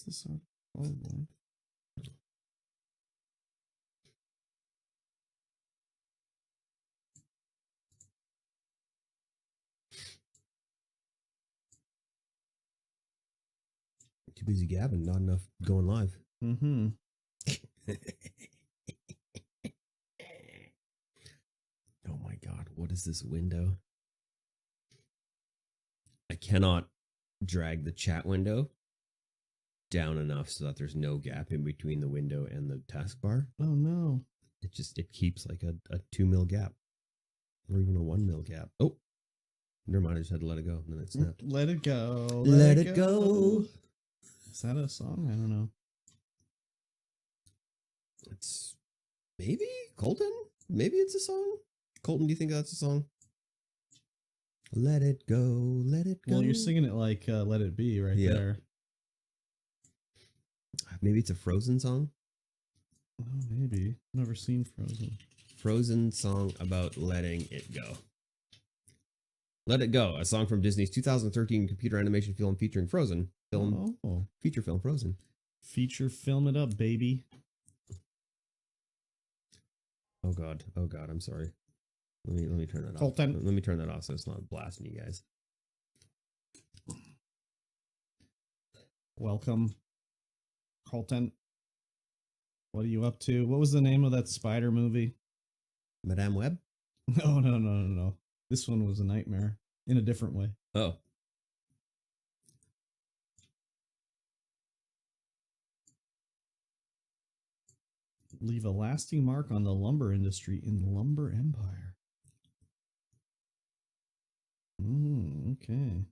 the song? Oh boy. Too busy gabbing, not enough going live. Mm-hmm. Oh my god, what is this window? I cannot drag the chat window down enough so that there's no gap in between the window and the taskbar. Oh no. It keeps like a 2 mil gap. Or even a 1 mil gap. Oh, never mind, I just had to let it go. And then it snapped. Let it go. Let it go. Is that a song? I don't know. It's maybe Colton? Maybe it's a song? Colton, do you think that's a song? Let it go, let it go. Well, you're singing it like Let It Be right there. Maybe it's a Frozen song? Oh, maybe. Never seen Frozen. Frozen song about letting it go. Let It Go, a song from Disney's 2013 computer animation film featuring Frozen. Feature film Frozen. Feature film it up, baby. Oh god, I'm sorry. Let me turn that Colton. off. Let me turn that off so it's not blasting you guys. Welcome, Colton. What are you up to? What was the name of that spider movie? Madame Web? No. This one was a nightmare in a different way. Oh. Leave a lasting mark on the lumber industry in the lumber empire. Okay.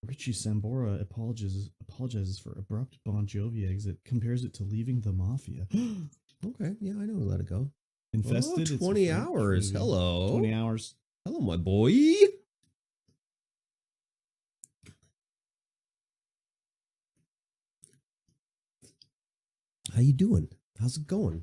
Richie Sambora apologizes for abrupt Bon Jovi exit, compares it to leaving the mafia. Okay, yeah, I know. Let it go. Infested. Oh, 20 hours. Hello. 20 hours. Hello, my boy. How you doing? How's it going?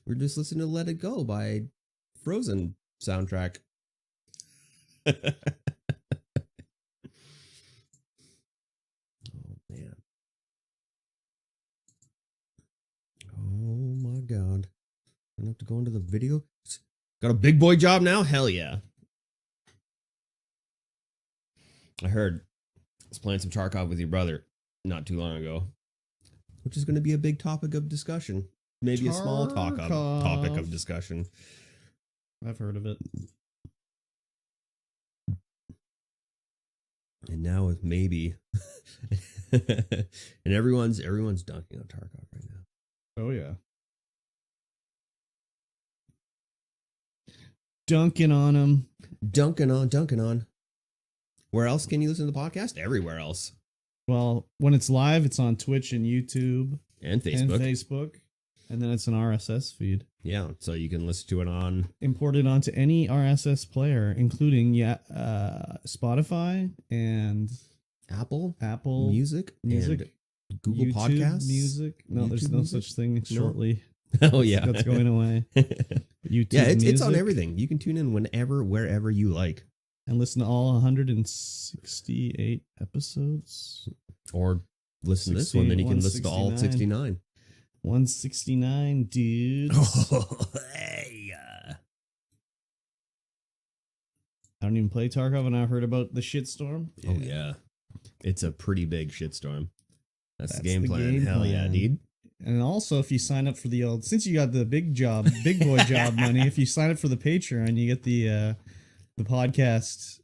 We're just listening to Let It Go by Frozen soundtrack. Oh, man. Oh, my God. I have to go into the video. Got a big boy job now? Hell yeah. I heard I was playing some Tarkov with your brother not too long ago, which is going to be a big topic of discussion. Maybe a small topic of discussion. I've heard of it. And now with maybe. And everyone's dunking on Tarkov right now. Oh yeah. Dunking on him. Dunking on. Where else can you listen to the podcast? Everywhere else. Well, when it's live, it's on Twitch and YouTube. And Facebook. And then it's an RSS feed. Yeah, so you can listen to it on... Imported onto any RSS player, including Spotify and... Apple Music. and Google YouTube Podcasts. Music. No, YouTube there's no music? such thing shortly. Oh, yeah. That's going away. YouTube yeah, it's on Music. everything. You can tune in whenever, wherever you like. And listen to all 168 episodes. Or listen to this one, then you can listen to all 69. 169, dudes. Oh, hey. I don't even play Tarkov, and I heard about the shitstorm. Oh, yeah. It's a pretty big shitstorm. That's the game plan. Hell yeah, dude. And also, if you sign up for the old... Since you got the big boy job money, if you sign up for the Patreon, you get the podcast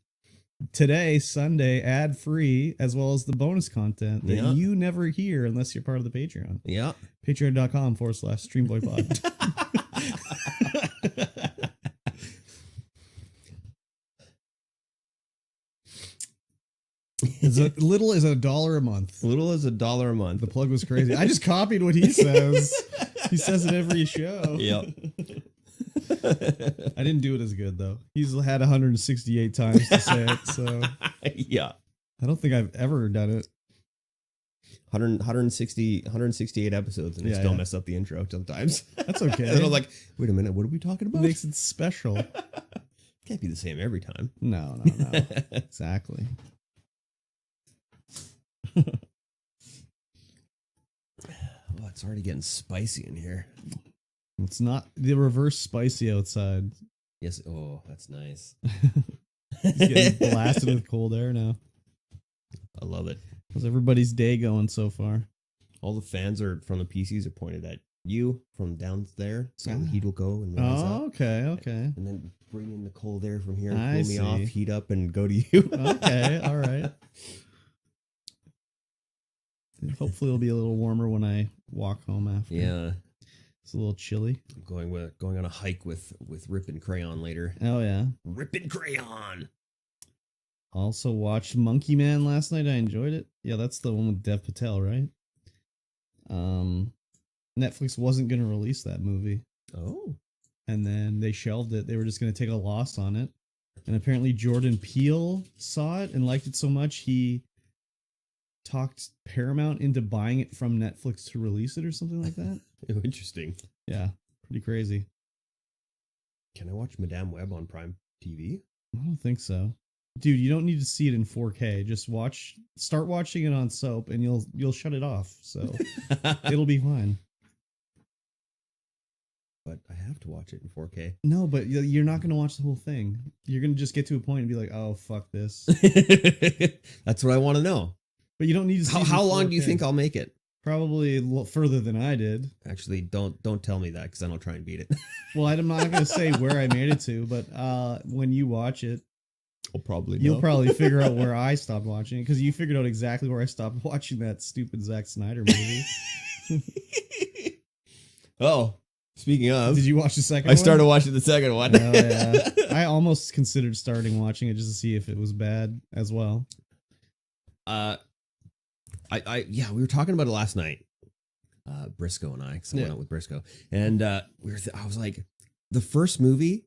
today, Sunday, ad-free, as well as the bonus content that you never hear unless you're part of the Patreon. Yeah. Patreon.com/StreamVoid. As little as $1 a month. Little as $1 a month. The plug was crazy. I just copied what he says. He says it every show. Yep. I didn't do it as good, though. He's had 168 times to say it, so... Yeah. I don't think I've ever done it. 168 episodes, and I still mess up the intro sometimes. That's okay. And I'm like, wait a minute, what are we talking about? Makes it special. Can't be the same every time. No. Exactly. Oh, it's already getting spicy in here. It's not the reverse spicy outside. Yes. Oh, that's nice. It's getting blasted with cold air now. I love it. How's everybody's day going so far? All the fans are from the PCs are pointed at you from down there, so the heat will go and rise up. Okay. And then bring in the cold air from here and I cool me off, see. heat up, and go to you. Okay, all right. Hopefully it'll be a little warmer when I walk home after. Yeah. It's a little chilly. I'm going on a hike with Rip and Crayon later. Oh yeah. Rip and Crayon. Also watched Monkey Man last night. I enjoyed it. Yeah, that's the one with Dev Patel, right? Netflix wasn't going to release that movie. Oh. And then they shelved it. They were just going to take a loss on it. And apparently Jordan Peele saw it and liked it so much he talked Paramount into buying it from Netflix to release it or something like that. Oh, interesting. Yeah, pretty crazy. Can I watch Madame Web on Prime TV? I don't think so. Dude, you don't need to see it in 4K. Just start watching it on soap and you'll shut it off. So it'll be fine. But I have to watch it in 4K. No, but you're not going to watch the whole thing. You're going to just get to a point and be like, oh, fuck this. That's what I want to know. But you don't need to see How long do you think I'll make it? Probably further than I did. Actually, don't tell me that because then I'll try and beat it. Well, I'm not going to say where I made it to, but when you watch it, you'll probably figure out where I stopped watching it because you figured out exactly where I stopped watching that stupid Zack Snyder movie. Oh, speaking of, did you watch the second one? I started watching the second one. Oh, yeah. I almost considered starting watching it just to see if it was bad as well. We were talking about it last night. Briscoe and I, because I went out with Briscoe, and I was like, the first movie,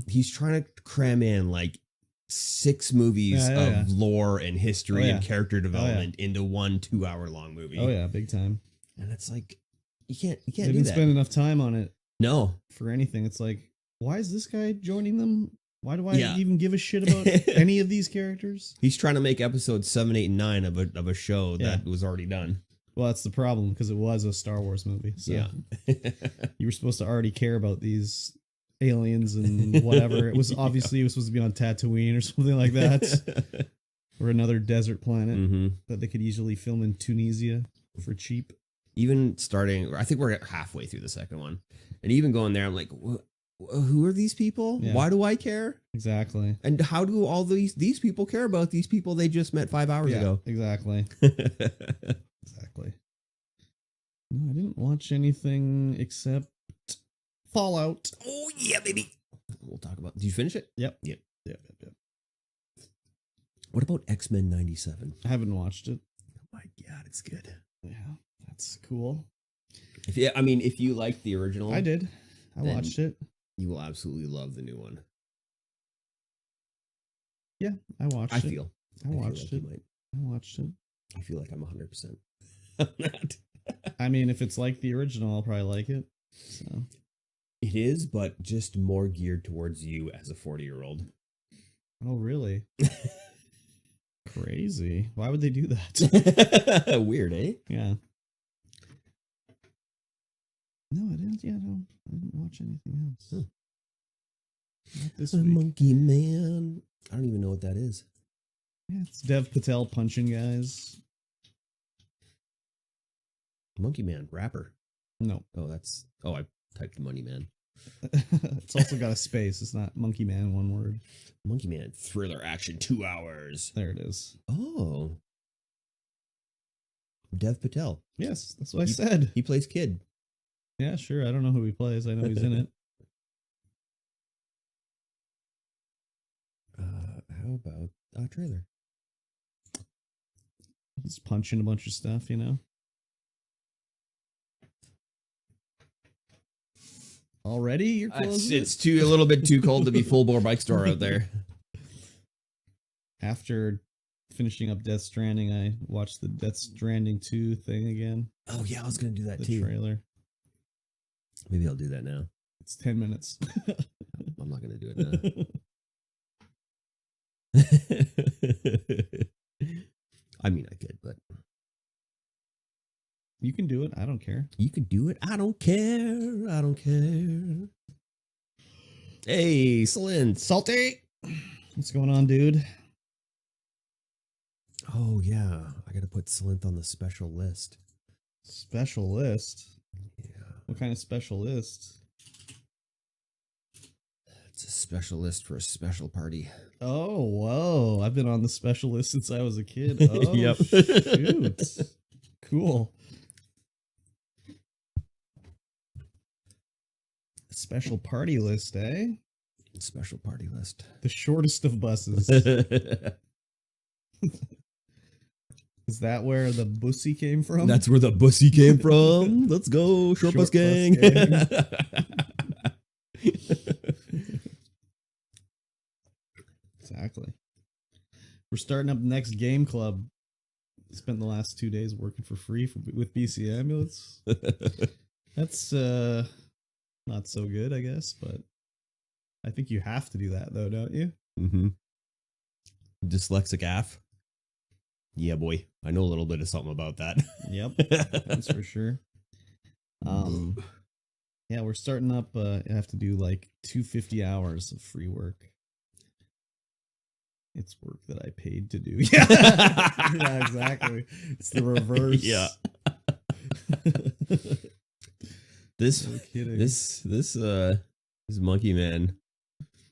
he's trying to cram in like 6 movies of lore and history and character development into one 2-hour long movie. Oh yeah, big time. And it's like, you can't They do that. didn't spend enough time on it. No, for anything. It's like, why is this guy joining them? Why do I even give a shit about any of these characters? He's trying to make episodes 7, 8, and 9 of a show that was already done. Well, that's the problem because it was a Star Wars movie. So you were supposed to already care about these aliens and whatever. It was supposed to be on Tatooine or something like that, or another desert planet that they could easily film in Tunisia for cheap. Even starting, I think we're halfway through the second one, and even going there, I'm like, who are these people? Yeah. Why do I care? Exactly. And how do all these people care about these people they just met 5 hours ago? Exactly. Exactly. No, I didn't watch anything except Fallout. Oh yeah, baby. We'll talk about. Did you finish it? Yep. What about X-Men 97? I haven't watched it. Oh my god, it's good. Yeah, that's cool. If you liked the original, I did. I watched it. You will absolutely love the new one. Yeah, I watched it. I watched it. I watched it. I feel like I'm 100% on that. I mean, if it's like the original, I'll probably like it. So. It is, but just more geared towards you as a 40-year-old. Oh, really? Crazy. Why would they do that? Weird, eh? Yeah. No, I didn't. Yeah, no, I didn't watch anything else. Not this week. Monkey Man. I don't even know what that is. Yeah, it's Dev Patel punching guys. Monkey Man, rapper. No. Oh, I typed the Money Man. It's also got a space. It's not Monkey Man, one word. Monkey Man, thriller action, 2 hours. There it is. Oh. Dev Patel. Yes, that's what I said. He plays Kid. Yeah, sure. I don't know who he plays. I know he's in it. How about a trailer? He's punching a bunch of stuff, you know? Already? You're close. It's a little bit too cold to be full bore bike store out there. After finishing up Death Stranding. I watched the Death Stranding 2 thing again. Oh yeah, I was gonna do that The too. trailer. Maybe I'll do that now. It's 10 minutes. I'm not gonna do it now. I mean, I could, but You can do it. I don't care. you could do it. I don't care. I don't care. Hey, Slint. Salty. What's going on, dude? Oh yeah, I gotta put Slint on the special list. Special list. Yeah, What kind of special list? it's a special list for a special party. Oh, whoa. I've been on the special list since I was a kid. Oh, Yep. shoot. Cool. Special party list, eh? Special party list. The shortest of buses. Is that where the bussy came from? That's where the bussy came from. Let's go, short bus gang. Exactly. We're starting up the next game club. Spent the last 2 days working for free with BC Ambulance. That's not so good, I guess, but I think you have to do that though, don't you? Mm-hmm. Dyslexic AF. Yeah, boy. I know a little bit of something about that. Yep, that's for sure. Yeah, we're starting up. I have to do like 250 hours of free work. It's work that I paid to do. Yeah, yeah, exactly. It's the reverse. Yeah. This monkey man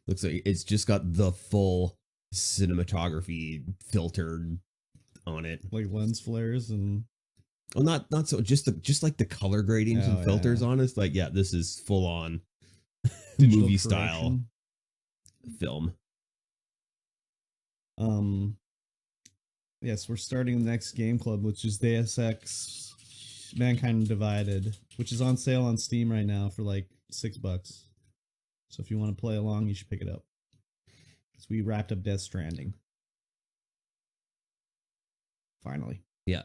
looks like it's just got the full cinematography filtered on it. Like lens flares and Well, not so just like the color gradings and Oh, filters yeah. on it. It's like, yeah, this is full on digital movie style correction. film. Yes, we're starting the next game club, which is Deus Ex Mankind Divided, which is on sale on Steam right now for like $6. So if you want to play along, you should pick it up. So we wrapped up Death Stranding. Finally. Yeah.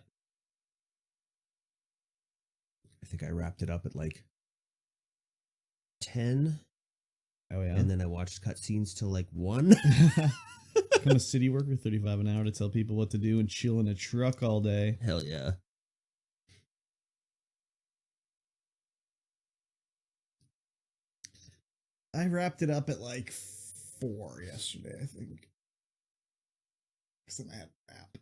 I think I wrapped it up at like 10. Oh yeah. And then I watched cutscenes till like 1. Become a city worker, 35 an hour to tell people what to do and chill in a truck all day. Hell yeah. I wrapped it up at like 4 yesterday, I think. Because then I had a nap.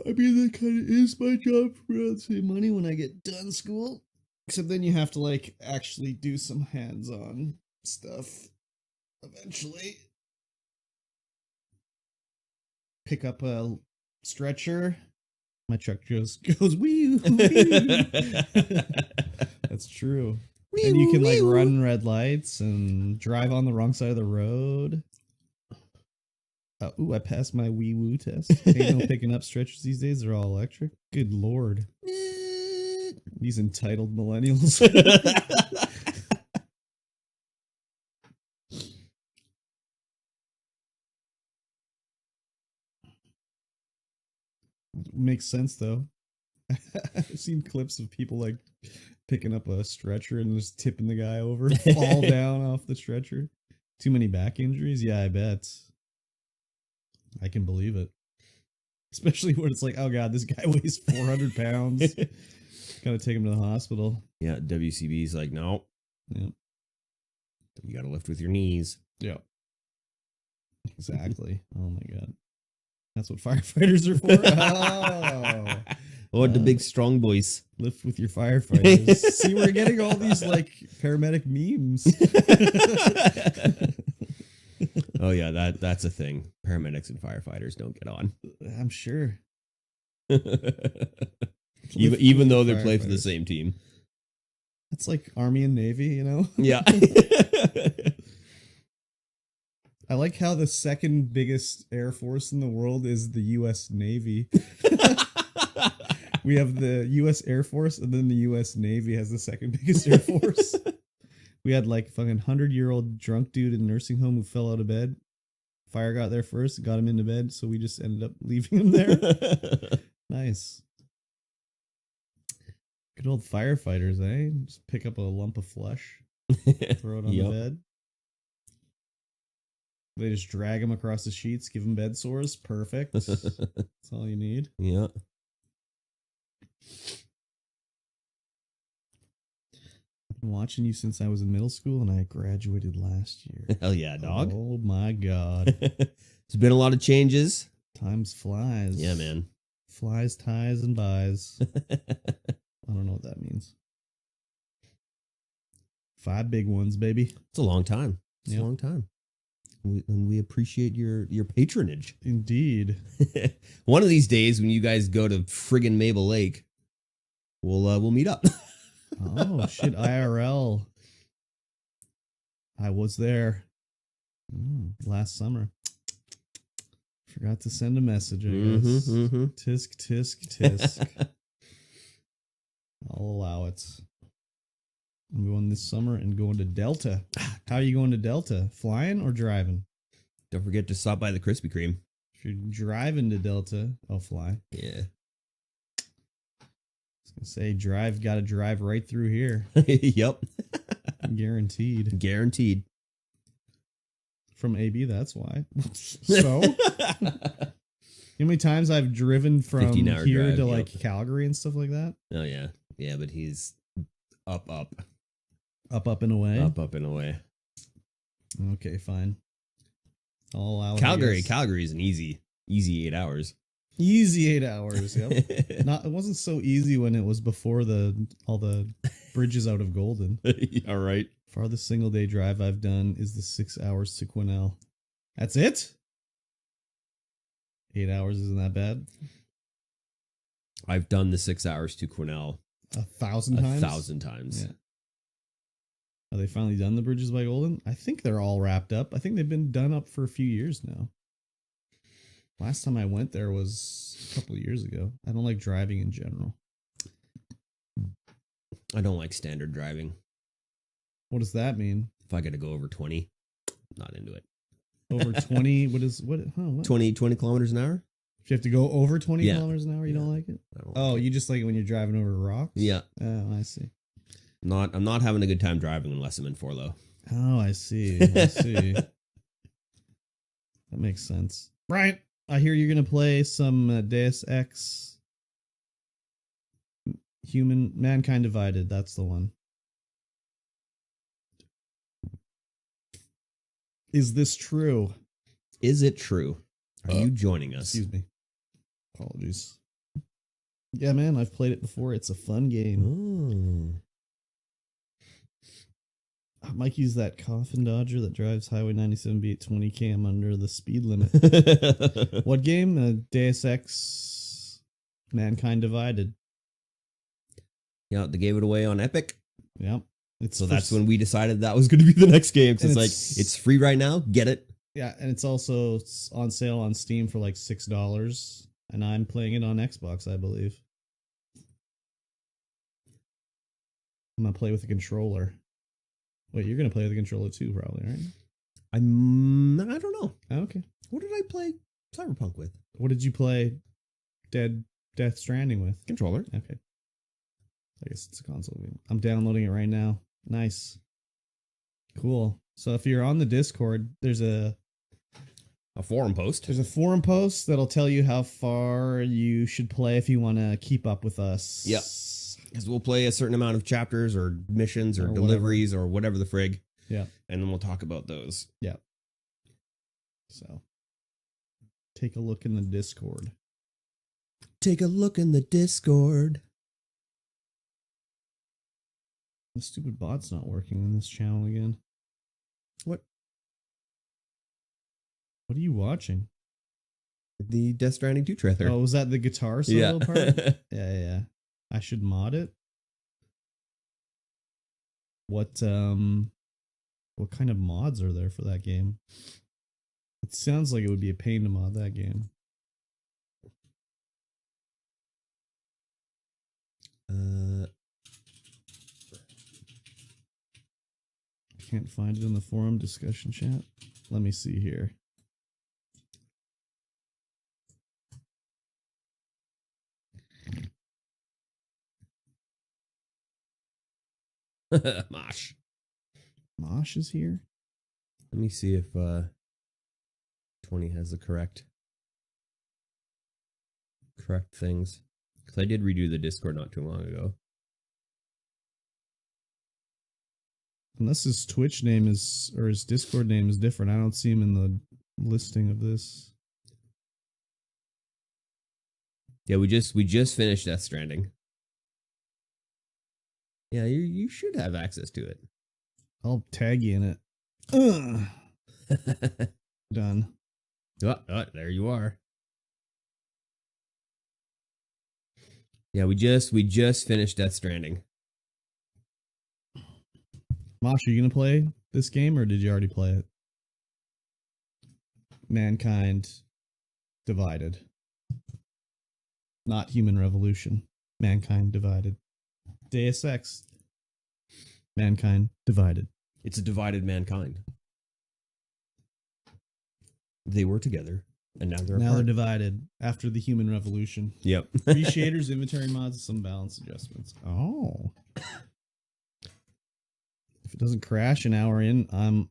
I mean, that kind of is my job for around save money when I get done school. Except then you have to like actually do some hands-on stuff eventually. Pick up a stretcher. My truck just goes wee. That's true. And you can like run red lights and drive on the wrong side of the road. I passed my wee woo test. Ain't no picking up stretchers these days. They're all electric. Good lord. These entitled millennials. Makes sense though. I've seen clips of people like picking up a stretcher and just tipping the guy over, fall down off the stretcher. Too many back injuries? Yeah, I bet. I can believe it. Especially when it's like, oh god, this guy weighs 400 pounds. Gotta take him to the hospital. Yeah, WCB's like, no. Yeah. You gotta lift with your knees. Yeah. Exactly. Oh my god. That's what firefighters are for? Oh. The big strong boys. Lift with your firefighters. See, we're getting all these like paramedic memes. Oh yeah, that's a thing. Paramedics and firefighters don't get on. I'm sure. even though they play for the same team. It's like Army and Navy, you know? Yeah. I like how the second biggest air force in the world is the U.S. Navy. We have the U.S. Air Force, and then the U.S. Navy has the second biggest air force. We had like fucking 100-year-old drunk dude in a nursing home who fell out of bed, Fire got there first, got him into bed, so we just ended up leaving him there. Nice. Good old firefighters, eh? Just pick up a lump of flesh, throw it on the bed. They just drag him across the sheets, give him bed sores. Perfect. That's all you need. Yeah. I've been watching you since I was in middle school, and I graduated last year. Hell yeah, dog. Oh my god. There's been a lot of changes. Times flies. Yeah, man. Flies, ties, and buys. I don't know what that means. 5 big ones, baby. It's a long time. It's a long time. And we appreciate your patronage. Indeed. One of these days, when you guys go to friggin' Maple Lake, we'll meet up. Oh shit! IRL. I was there last summer. Forgot to send a message. I guess. Tisk tisk tisk. I'll allow it. I'm going this summer and going to Delta. How are you going to Delta? Flying or driving? Don't forget to stop by the Krispy Kreme. If you're driving to Delta, I'll fly. Yeah. I was going to say, got to drive right through here. Yep. Guaranteed. Guaranteed. From AB, that's why. So? You know how many times I've driven from here drive, to like Calgary and stuff like that? Oh, yeah. Yeah, but he's up. Up and away? Up and away. Okay, fine. I'll allow Calgary. Calgary's an easy 8 hours. Easy 8 hours, yep. It wasn't so easy when it was before all the bridges out of Golden. All right. Farthest single day drive I've done is the 6 hours to Quesnel. That's it? 8 hours isn't that bad? I've done the 6 hours to Quesnel 1,000 times? 1,000 times. Yeah. Are they finally done the bridges by Golden? I think they're all wrapped up. I think they've been done up for a few years now. Last time I went there was a couple of years ago. I don't like driving in general. I don't like standard driving. What does that mean? If I got to go over 20, not into it. Over 20? What? 20 kilometers an hour? If you have to go over 20 kilometers an hour, you don't like it? Like you just like it when you're driving over rocks? Yeah. Oh, I see. I'm not having a good time driving unless I'm in 4-low. Oh, I see. That makes sense. Brian, I hear you're going to play some Deus Ex Mankind Divided. That's the one. Is this true? Is it true? Are you joining us? Excuse me. Apologies. Yeah, man, I've played it before. It's a fun game. Mikey's that coffin dodger that drives Highway 97B at 20 km under the speed limit. What game? Deus Ex Mankind Divided. Yeah, they gave it away on Epic. Yep. So that's when we decided that was going to be the next game. So it's free right now. Get it. Yeah, and it's also on sale on Steam for like $6. And I'm playing it on Xbox, I believe. I'm going to play with the controller. Wait, you're going to play with the controller too, probably, right? I don't know. Okay. What did I play Cyberpunk with? What did you play Death Stranding with? Controller. Okay. I guess it's a console game. I'm downloading it right now. Nice. Cool. So if you're on the Discord, there's a forum post. There's a forum post that'll tell you how far you should play if you want to keep up with us. Yep. Because we'll play a certain amount of chapters or missions or deliveries or whatever the frig. Yeah. And then we'll talk about those. Yeah. So take a look in the Discord. Take a look in the Discord. The stupid bot's not working in this channel again. What? What are you watching? The Death Stranding 2 trailer. Oh, was that the guitar solo part? Yeah. I should mod it. What kind of mods are there for that game? It sounds like it would be a pain to mod that game. Can't find it in the forum discussion chat. Let me see here. Mosh. Mosh is here. Let me see if 20 has the correct things. Because I did redo the Discord not too long ago. Unless his Twitch name is, or his Discord name is different. I don't see him in the listing of this. Yeah, we just finished Death Stranding. Yeah, you should have access to it. I'll tag you in it. Ugh. Done. Oh, there you are. Yeah, we just finished Death Stranding. Mosh, are you gonna play this game or did you already play it? Mankind Divided. Not Human Revolution. Mankind Divided. Deus Ex. Mankind Divided. It's a divided mankind. They were together, and now they're apart. They're divided after the Human Revolution. Yep. Free shaders, inventory mods, and some balance adjustments. Oh. If it doesn't crash an hour in, I'm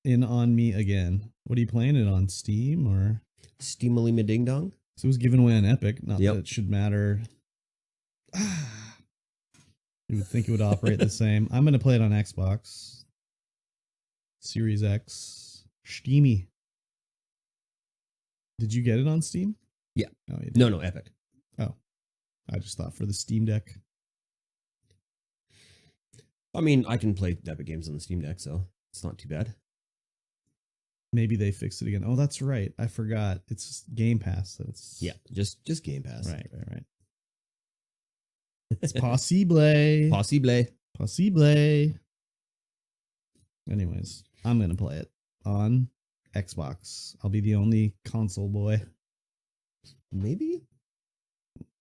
in on me again. What are you playing it on? Steam or? Steamalima Ding Dong? So it was given away on Epic. Not Yep. that it should matter. You would think it would operate the same. I'm going to play it on Xbox. Series X. Steamy. Did you get it on Steam? Yeah. Oh, you did. No, Epic. Oh. I just thought for the Steam Deck. I mean, I can play Epic games on the Steam Deck, so it's not too bad. Maybe they fixed it again. Oh, that's right. I forgot. It's Game Pass. So it's just Game Pass. Right. It's possible. Possible. Anyways, I'm going to play it on Xbox. I'll be the only console boy. Maybe?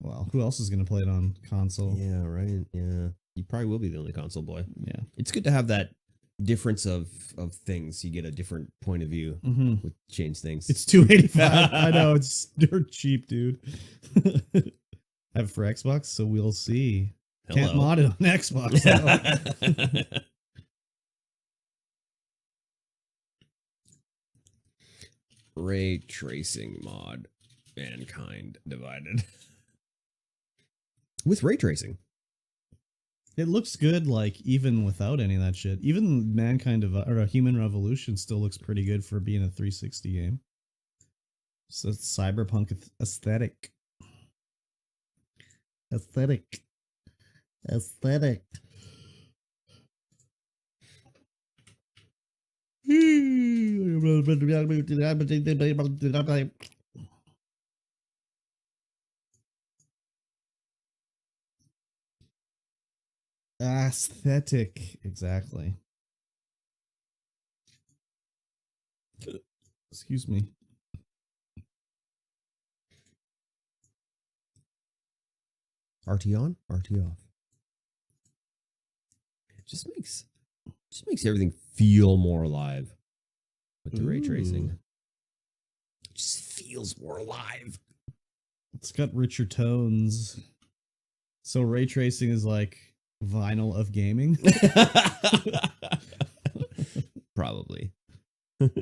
Well, who else is going to play it on console? Yeah, right. Yeah. You probably will be the only console boy. Yeah. It's good to have that difference of things. You get a different point of view with change things. It's $285. I know, it's dirt cheap, dude. I have it for Xbox, so we'll see. Hello. Can't mod it on Xbox, though. Ray tracing mod. Mankind Divided. With ray tracing. It looks good, like, even without any of that shit. Even Mankind or Human Revolution still looks pretty good for being a 360 game. So it's cyberpunk aesthetic. Aesthetic. Aesthetic, exactly. Excuse me. RT on, RT off. It just makes everything feel more alive with the ray tracing. It just feels more alive. It's got richer tones. So ray tracing is like vinyl of gaming. Probably.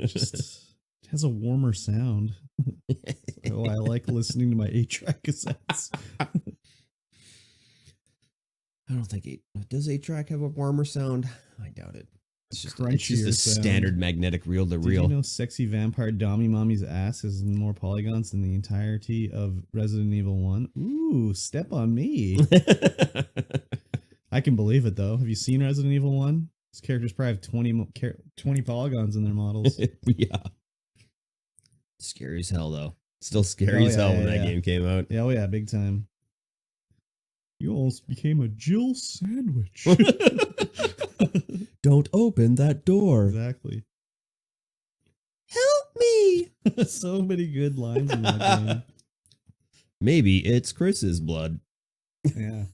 Just has a warmer sound. Oh, I like listening to my 8-track cassettes. I don't think does 8-track have a warmer sound? I doubt it. It's just Crunchier a sound. standard magnetic reel to Did reel. you know sexy vampire Dommy Mommy's ass has more polygons than the entirety of Resident Evil 1? Ooh, step on me. I can believe it, though. Have you seen Resident Evil 1? These characters probably have 20 polygons in their models. Yeah. Scary as hell, though. Still scary as hell when that game came out. Yeah, oh yeah, big time. You almost became a Jill sandwich. Don't open that door. Exactly. Help me. So many good lines in that game. Maybe it's Chris's blood. Yeah.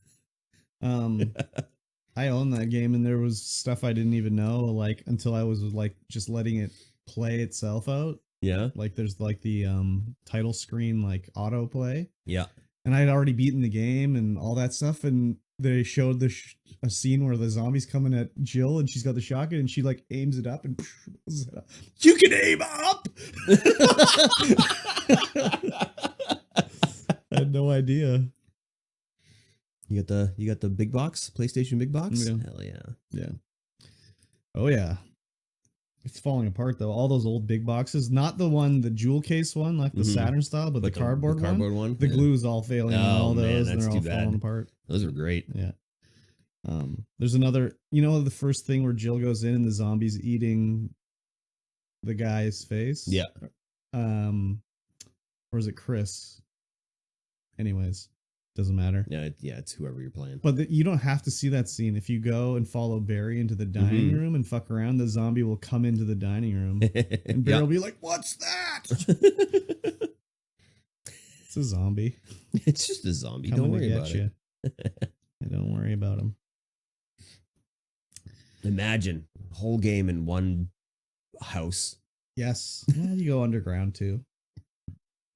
I own that game, and there was stuff I didn't even know, like, until I was like just letting it play itself out. Yeah. Like there's like the title screen like autoplay. Yeah. And I had already beaten the game and all that stuff, and they showed a scene where the zombie's coming at Jill and she's got the shotgun and she like aims it up and you can aim up. I had no idea. You got the big box, PlayStation big box? Yeah. Hell yeah. Yeah. Oh yeah. It's falling apart though. All those old big boxes, not the jewel case one, like the Saturn style, but Like the cardboard one. The glue is all failing on all those, and that's they're all too bad. falling apart. Those are great. Yeah. There's another. You know the first thing where Jill goes in and the zombie's eating the guy's face. Yeah. Or is it Chris? Anyways, doesn't matter. Yeah, it's whoever you're playing. But you don't have to see that scene. If you go and follow Barry into the dining room and fuck around, the zombie will come into the dining room. And Barry will be like, "What's that?" It's a zombie. It's just a zombie. Coming Don't worry to about get it. Don't worry about him. Imagine whole game in one house. Yes. Well, you go underground too.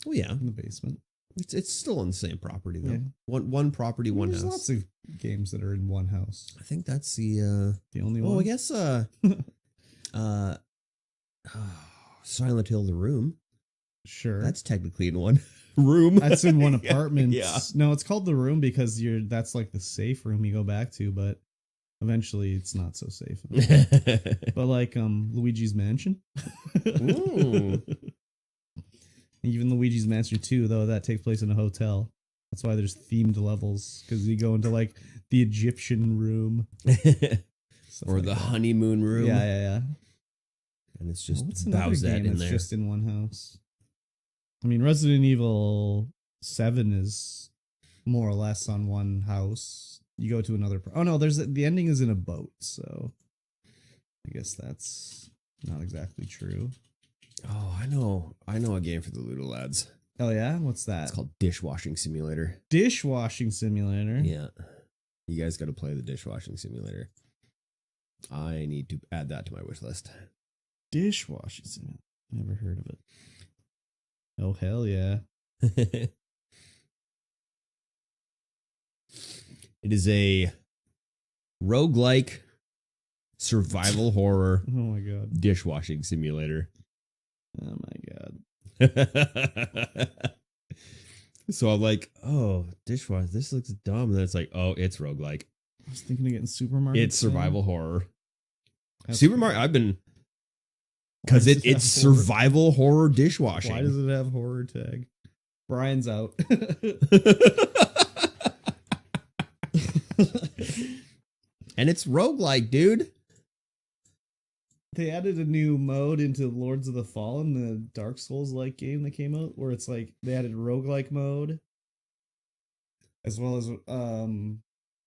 Oh yeah, In the basement. it's still on the same property though. Yeah. One property, one There's house. lots of games that are in one house. I think that's the only one. Oh, I guess Silent Hill the Room. Sure. That's technically in one room. That's in one apartment. Yeah. No, it's called the room because that's like the safe room you go back to, but eventually it's not so safe. But like Luigi's Mansion. Ooh. Even Luigi's Mansion 2, though, that takes place in a hotel. That's why there's themed levels, because you go into like the Egyptian room. Or like the that. honeymoon room. Yeah. And it's just What's another Bowsette game in that's there. just in one house? I mean, Resident Evil 7 is more or less on one house. You go to another. Oh no, the ending is in a boat, so I guess that's not exactly true. Oh, I know a game for the Ludo lads. Oh yeah, what's that? It's called Dishwashing Simulator. Dishwashing Simulator. Yeah. You guys got to play the Dishwashing Simulator. I need to add that to my wish list. Dishwashing Simulator. Never heard of it. Oh hell yeah. It is a roguelike survival horror Oh my god. dishwashing simulator. Oh my god. So I'm like, oh, dishwash, this looks dumb. And then it's like, oh, it's roguelike. I was thinking of getting Supermarket. It's survival horror. That's Supermarket, I've been, Why because does it it's have horror? survival horror dishwashing. Why does it have horror tag? Brian's out. And it's roguelike, dude. They added a new mode into Lords of the Fallen, the Dark Souls like game that came out, where it's like they added roguelike mode, as well as you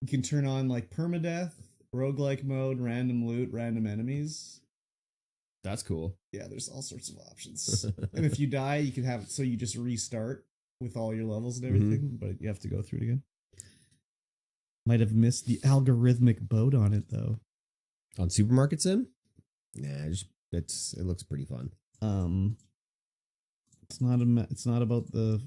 can turn on like permadeath, roguelike mode, random loot, random enemies. That's cool. Yeah, there's all sorts of options. And if you die, you can have it so you just restart with all your levels and everything, but you have to go through it again. Might have missed the algorithmic boat on it though. On Supermarket Sim? Nah, it looks pretty fun. It's not about the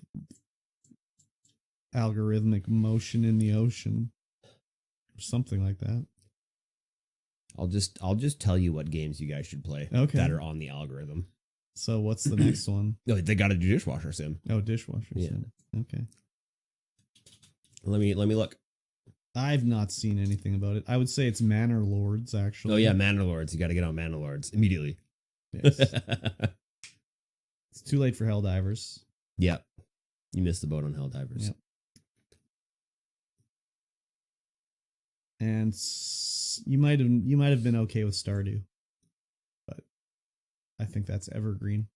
algorithmic motion in the ocean or something like that. I'll just tell you what games you guys should play that are on the algorithm. So what's the next one? No, they got a dishwasher sim. Oh, dishwasher. Yeah. Sim. Okay. Let me look. I've not seen anything about it. I would say it's Manor Lords, actually. Oh yeah, Manor Lords. You got to get on Manor Lords immediately. Yes. It's too late for Helldivers. Yep. You missed the boat on Helldivers. Yep. And you might have been okay with Stardew, but I think that's evergreen.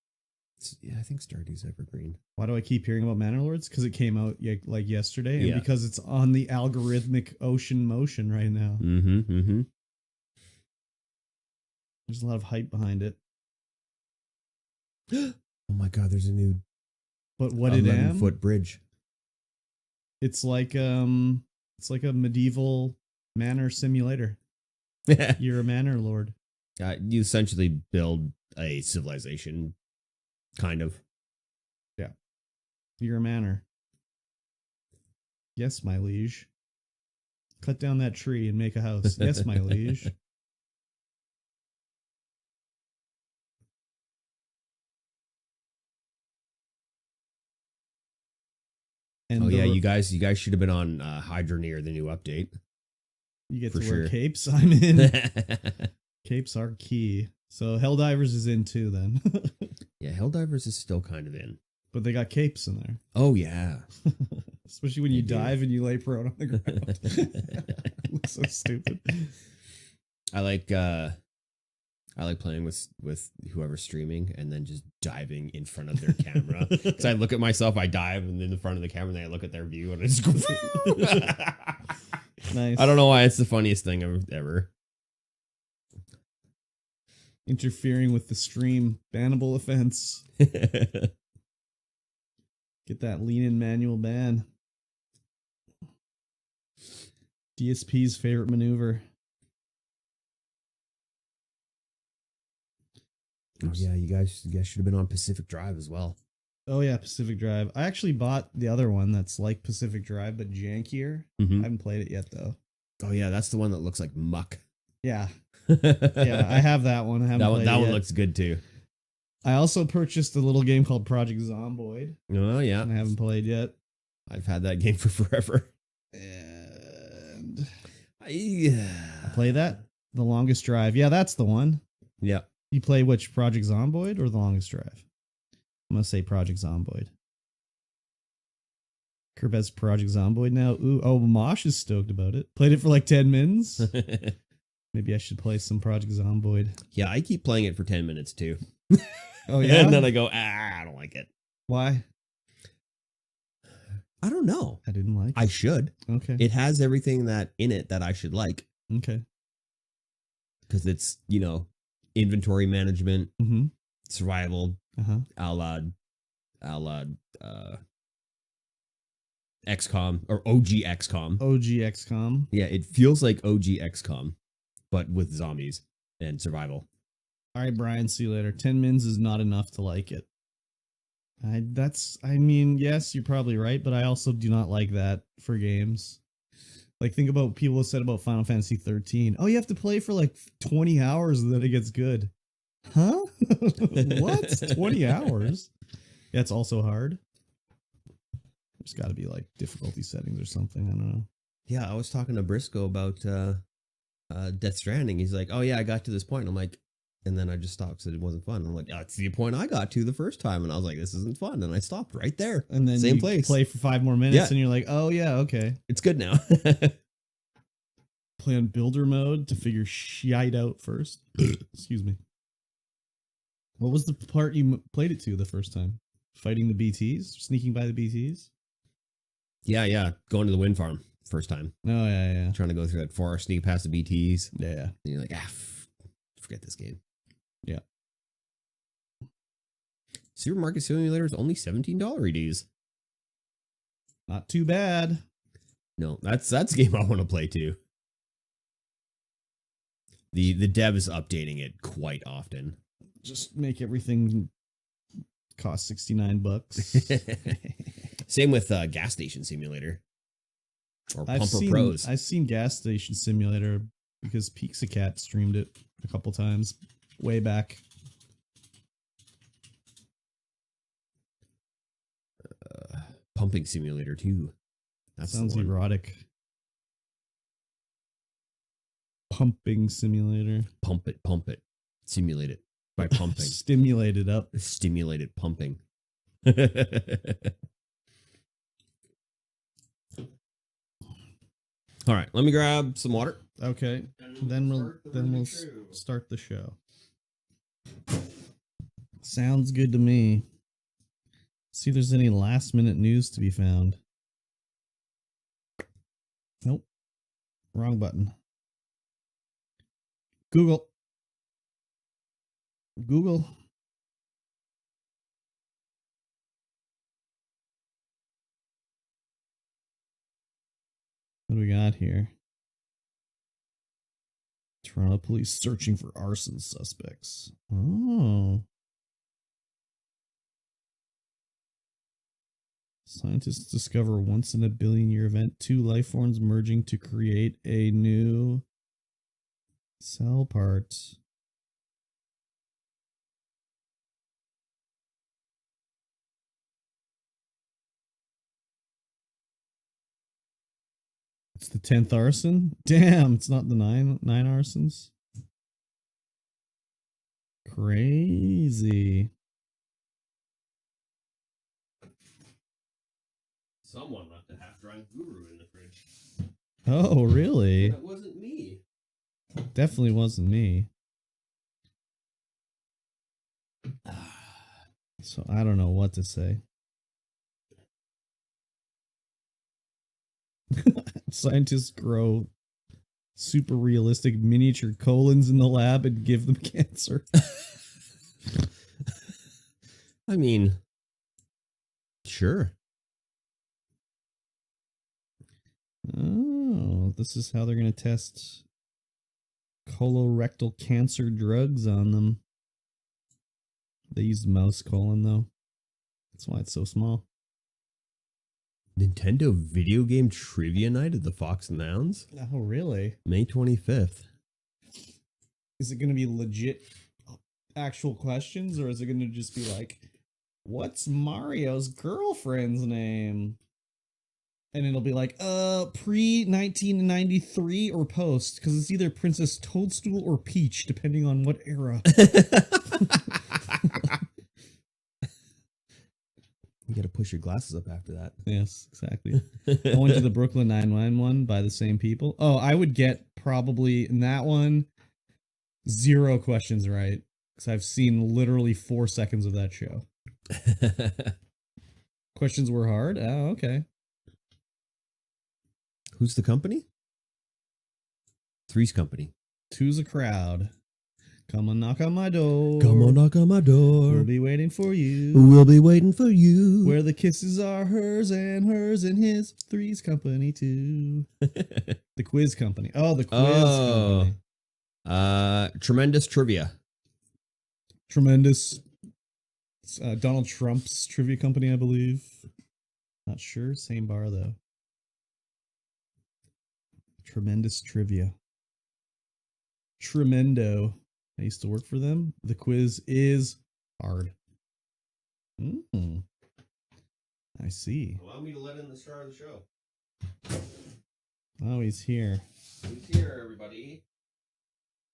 Yeah, I think Stardew's evergreen. Why do I keep hearing about Manor Lords? Because it came out like yesterday, and Yeah. because it's on the algorithmic ocean motion right now. Mm-hmm. There's a lot of hype behind it. Oh my god, there's a new But what it am? 11-foot bridge. It's like a medieval manor simulator. You're a manor lord. You essentially build a civilization, kind of. Yeah. You're a manor. Yes, my liege. Cut down that tree and make a house. Yes, my liege. And oh yeah, you guys should have been on Hydroneer, the new update. You get for to wear sure. capes. I'm in. Capes are key. So Helldivers is in too then. Yeah, Helldivers is still kind of in. But they got capes in there. Oh yeah. Especially when you They do. dive and you lay prone on the ground. It looks so stupid. I like playing with whoever's streaming and then just diving in front of their camera. Because I look at myself, I dive and in the front of the camera, and then I look at their view and I just go. Nice. I don't know why it's the funniest thing ever. Interfering with the stream. Bannable offense. Get that lean in manual ban. DSP's favorite maneuver. Oh yeah, you guys should have been on Pacific Drive as well. Oh yeah, Pacific Drive. I actually bought the other one that's like Pacific Drive but jankier. Mhm. I haven't played it yet though. Oh yeah, that's the one that looks like muck. Yeah. Yeah, I have that one. I haven't that one. played That it one yet. looks good too. I also purchased a little game called Project Zomboid. Oh yeah, And I haven't played yet. I've had that game for forever. And I play that? The Longest Drive. Yeah, that's the one. Yeah. You play which, Project Zomboid or The Longest Drive? I'm going to say Project Zomboid. Curb has Project Zomboid now. Ooh, oh, Mosh is stoked about it. Played it for like 10 minutes. Maybe I should play some Project Zomboid. Yeah, I keep playing it for 10 minutes too. Oh, yeah? And then I go, I don't like it. Why? I don't know. I didn't like it. I should. Okay. It has everything that in it that I should like. Okay. Because it's, inventory management, Mm-hmm. survival, Uh-huh. a la XCOM or OG XCOM. OG XCOM. Yeah, it feels like OG XCOM, but with zombies and survival. All right, Brian, see you later. 10 mins is not enough to like it. Yes, you're probably right, but I also do not like that for games. Like, think about people have said about Final Fantasy 13. Oh, you have to play for like 20 hours and then it gets good. Huh? What? 20 hours? Yeah, it's also hard. There's got to be like difficulty settings or something. I don't know. Yeah, I was talking to Briscoe about Death Stranding. He's like, oh yeah, I got to this point. I'm like, and then I just stopped because it wasn't fun. I'm like, that's the point I got to the first time. And I was like, this isn't fun. And I stopped right there. And then Same you place. play for 5 more minutes Yeah. and you're like, oh yeah, okay. It's good now. Play on builder mode to figure shite out first. Excuse me. What was the part you played it to the first time? Fighting the BTs? Sneaking by the BTs? Yeah. Going to the wind farm first time. Oh, yeah. Trying to go through that forest, sneak past the BTs. Yeah. And you're like, forget this game. Yeah. Supermarket Simulator is only $17 reduce. Not too bad. No, that's a game I want to play too. The dev is updating it quite often. Just make everything cost $69. Same with Gas Station Simulator or Pumper Pros. I've seen Gas Station Simulator because Pixacat streamed it a couple times way back. Pumping Simulator too. That Sounds erotic. Pumping Simulator. Pump it. Simulate it by pumping. Stimulate it up. Stimulated pumping. All right, let me grab some water. Okay. Then we'll start the show. Sounds good to me. See if there's any last minute news to be found. Nope. Wrong button. Google. What do we got here? Toronto police searching for arson suspects. Oh. Scientists discover once in a billion year event, two life forms merging to create a new cell part. It's the 10th arson? Damn, it's not the nine arsons. Crazy. Someone left a half-dry guru in the fridge. Oh, really? That wasn't me. Definitely wasn't me. So I don't know what to say. Scientists grow super realistic miniature colons in the lab and give them cancer. I mean, sure. Oh, this is how they're going to test colorectal cancer drugs on them. They used mouse colon, though. That's why it's so small. Nintendo video game trivia night at the Fox and the Hounds? Oh, really? May 25th. Is it going to be legit actual questions, or is it going to just be like, what's Mario's girlfriend's name? And it'll be like, pre-1993 or post, because it's either Princess Toadstool or Peach, depending on what era. You gotta push your glasses up after that. Yes, exactly. I went to the Brooklyn Nine-Nine by the same people. Oh, I would get probably in that one 0 questions right, because I've seen literally 4 seconds of that show. Questions were hard? Oh, okay. Who's the company? Three's Company. Two's a crowd. Come on, knock on my door. Come on, knock on my door. We'll be waiting for you. We'll be waiting for you. Where the kisses are hers and his. Three's Company too. The Quiz Company. Oh, the Quiz Company. Tremendous Trivia. Tremendous. Donald Trump's trivia company, I believe. Not sure. Same bar, though. Tremendous Trivia. Tremendo. I used to work for them. The quiz is hard. I see. Allow me to let in the star of the show. Oh, he's here. He's here, everybody.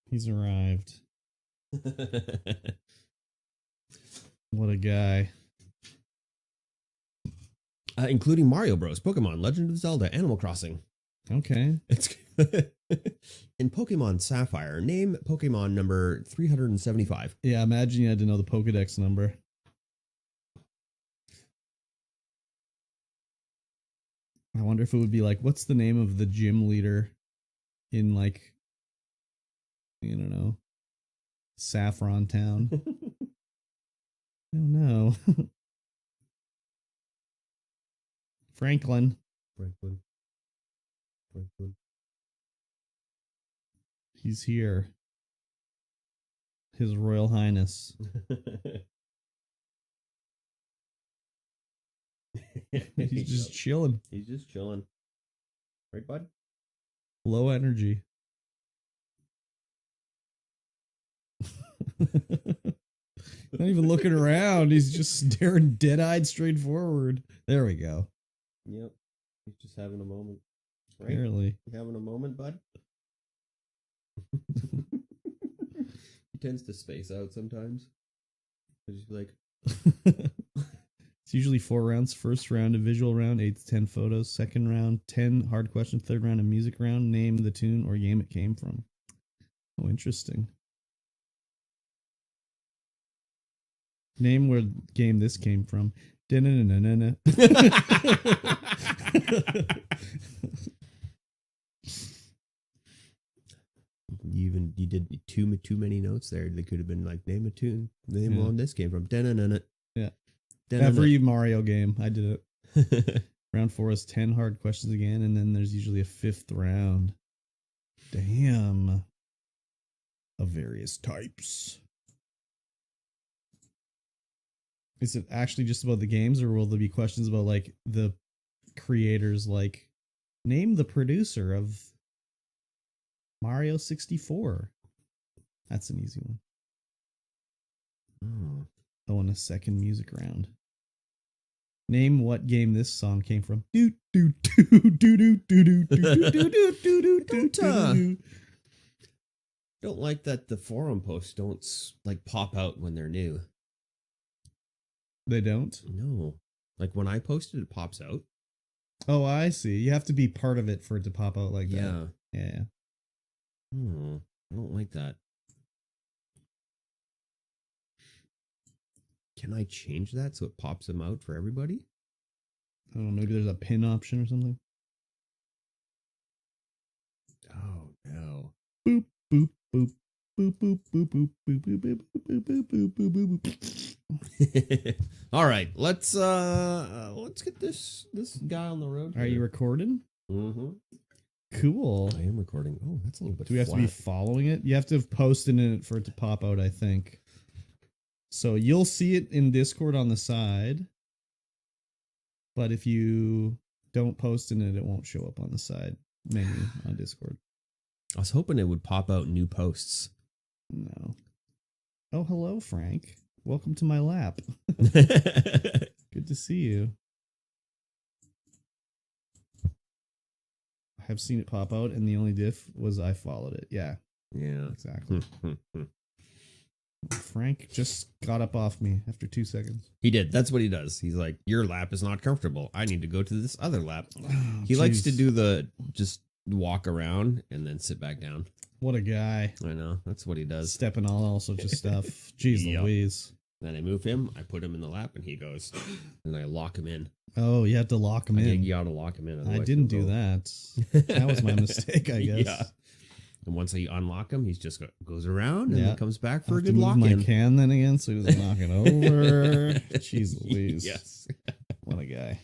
He's arrived. What a guy. Including Mario Bros, Pokemon, Legend of Zelda, Animal Crossing. Okay. It's in Pokemon Sapphire. Name Pokemon number 375. Yeah, imagine you had to know the Pokedex number. I wonder if it would be like, what's the name of the gym leader in, like, I don't know, Saffron Town? I don't know. Franklin. He's here. His Royal Highness. He's just chilling. He's just chilling. Right, bud? Low energy. Not even looking around. He's just staring dead-eyed straight forward. There we go. Yep. He's just having a moment. Right? Apparently. You having a moment, bud? He tends to space out sometimes. He'll just be like... It's usually 4 rounds. First round, a visual round, 8 to 10 photos. Second round, 10 hard questions. Third round, a music round. Name the tune or game it came from. Oh, interesting. Name where game this came from. Da-na-na-na-na. You did too many notes there. They could have been like, name a tune. Name where this came from. Da-na-na-na. Yeah. Da-na-na. Every Mario game, I did it. Round 4 is 10 hard questions again, and then there's usually a 5th round. Damn. Of various types. Is it actually just about the games, or will there be questions about like the creators, like name the producer of Mario 64? That's an easy one. Oh, and a second music round. Name what game this song came from. Do do do do do do do do do do do do. Don't like that the forum posts don't like pop out when they're new. They don't? No. Like when I posted, it pops out. Oh, I see. You have to be part of it for it to pop out like that. Yeah. Yeah. I don't like that. Can I change that so it pops them out for everybody? I don't know. Maybe there's a pin option or something. Oh, no. Boop, boop, boop. Boop, boop, boop, boop, boop, boop, boop, boop, boop, boop, boop, boop. All right, let's get this guy on the road. Are you recording? Mm-hmm. Cool. I am recording. Oh, that's a little bit. Do we have to be following it? You have to have posted in it for it to pop out, I think. So you'll see it in Discord on the side, but if you don't post in it, it won't show up on the side menu on Discord. I was hoping it would pop out new posts. No. Oh, hello, Frank. Welcome to my lap. Good to see you. I have seen it pop out, and the only diff was I followed it. Yeah. Yeah. Exactly. Frank just got up off me after 2 seconds. He did. That's what he does. He's like, your lap is not comfortable. I need to go to this other lap. Oh, he likes to do the just walk around and then sit back down. What a guy. I know. That's what he does. Stepping on all sorts of stuff. Jeez Louise. Then I move him. I put him in the lap and he goes. And I lock him in. Oh, you have to lock him in. You got to lock him in. I didn't do that. That was my mistake, I guess. Yeah. And once I unlock him, he's just goes around and then comes back for a good lock in. My can then again, so he was knocking over. Jeez Louise. Yes. What a guy.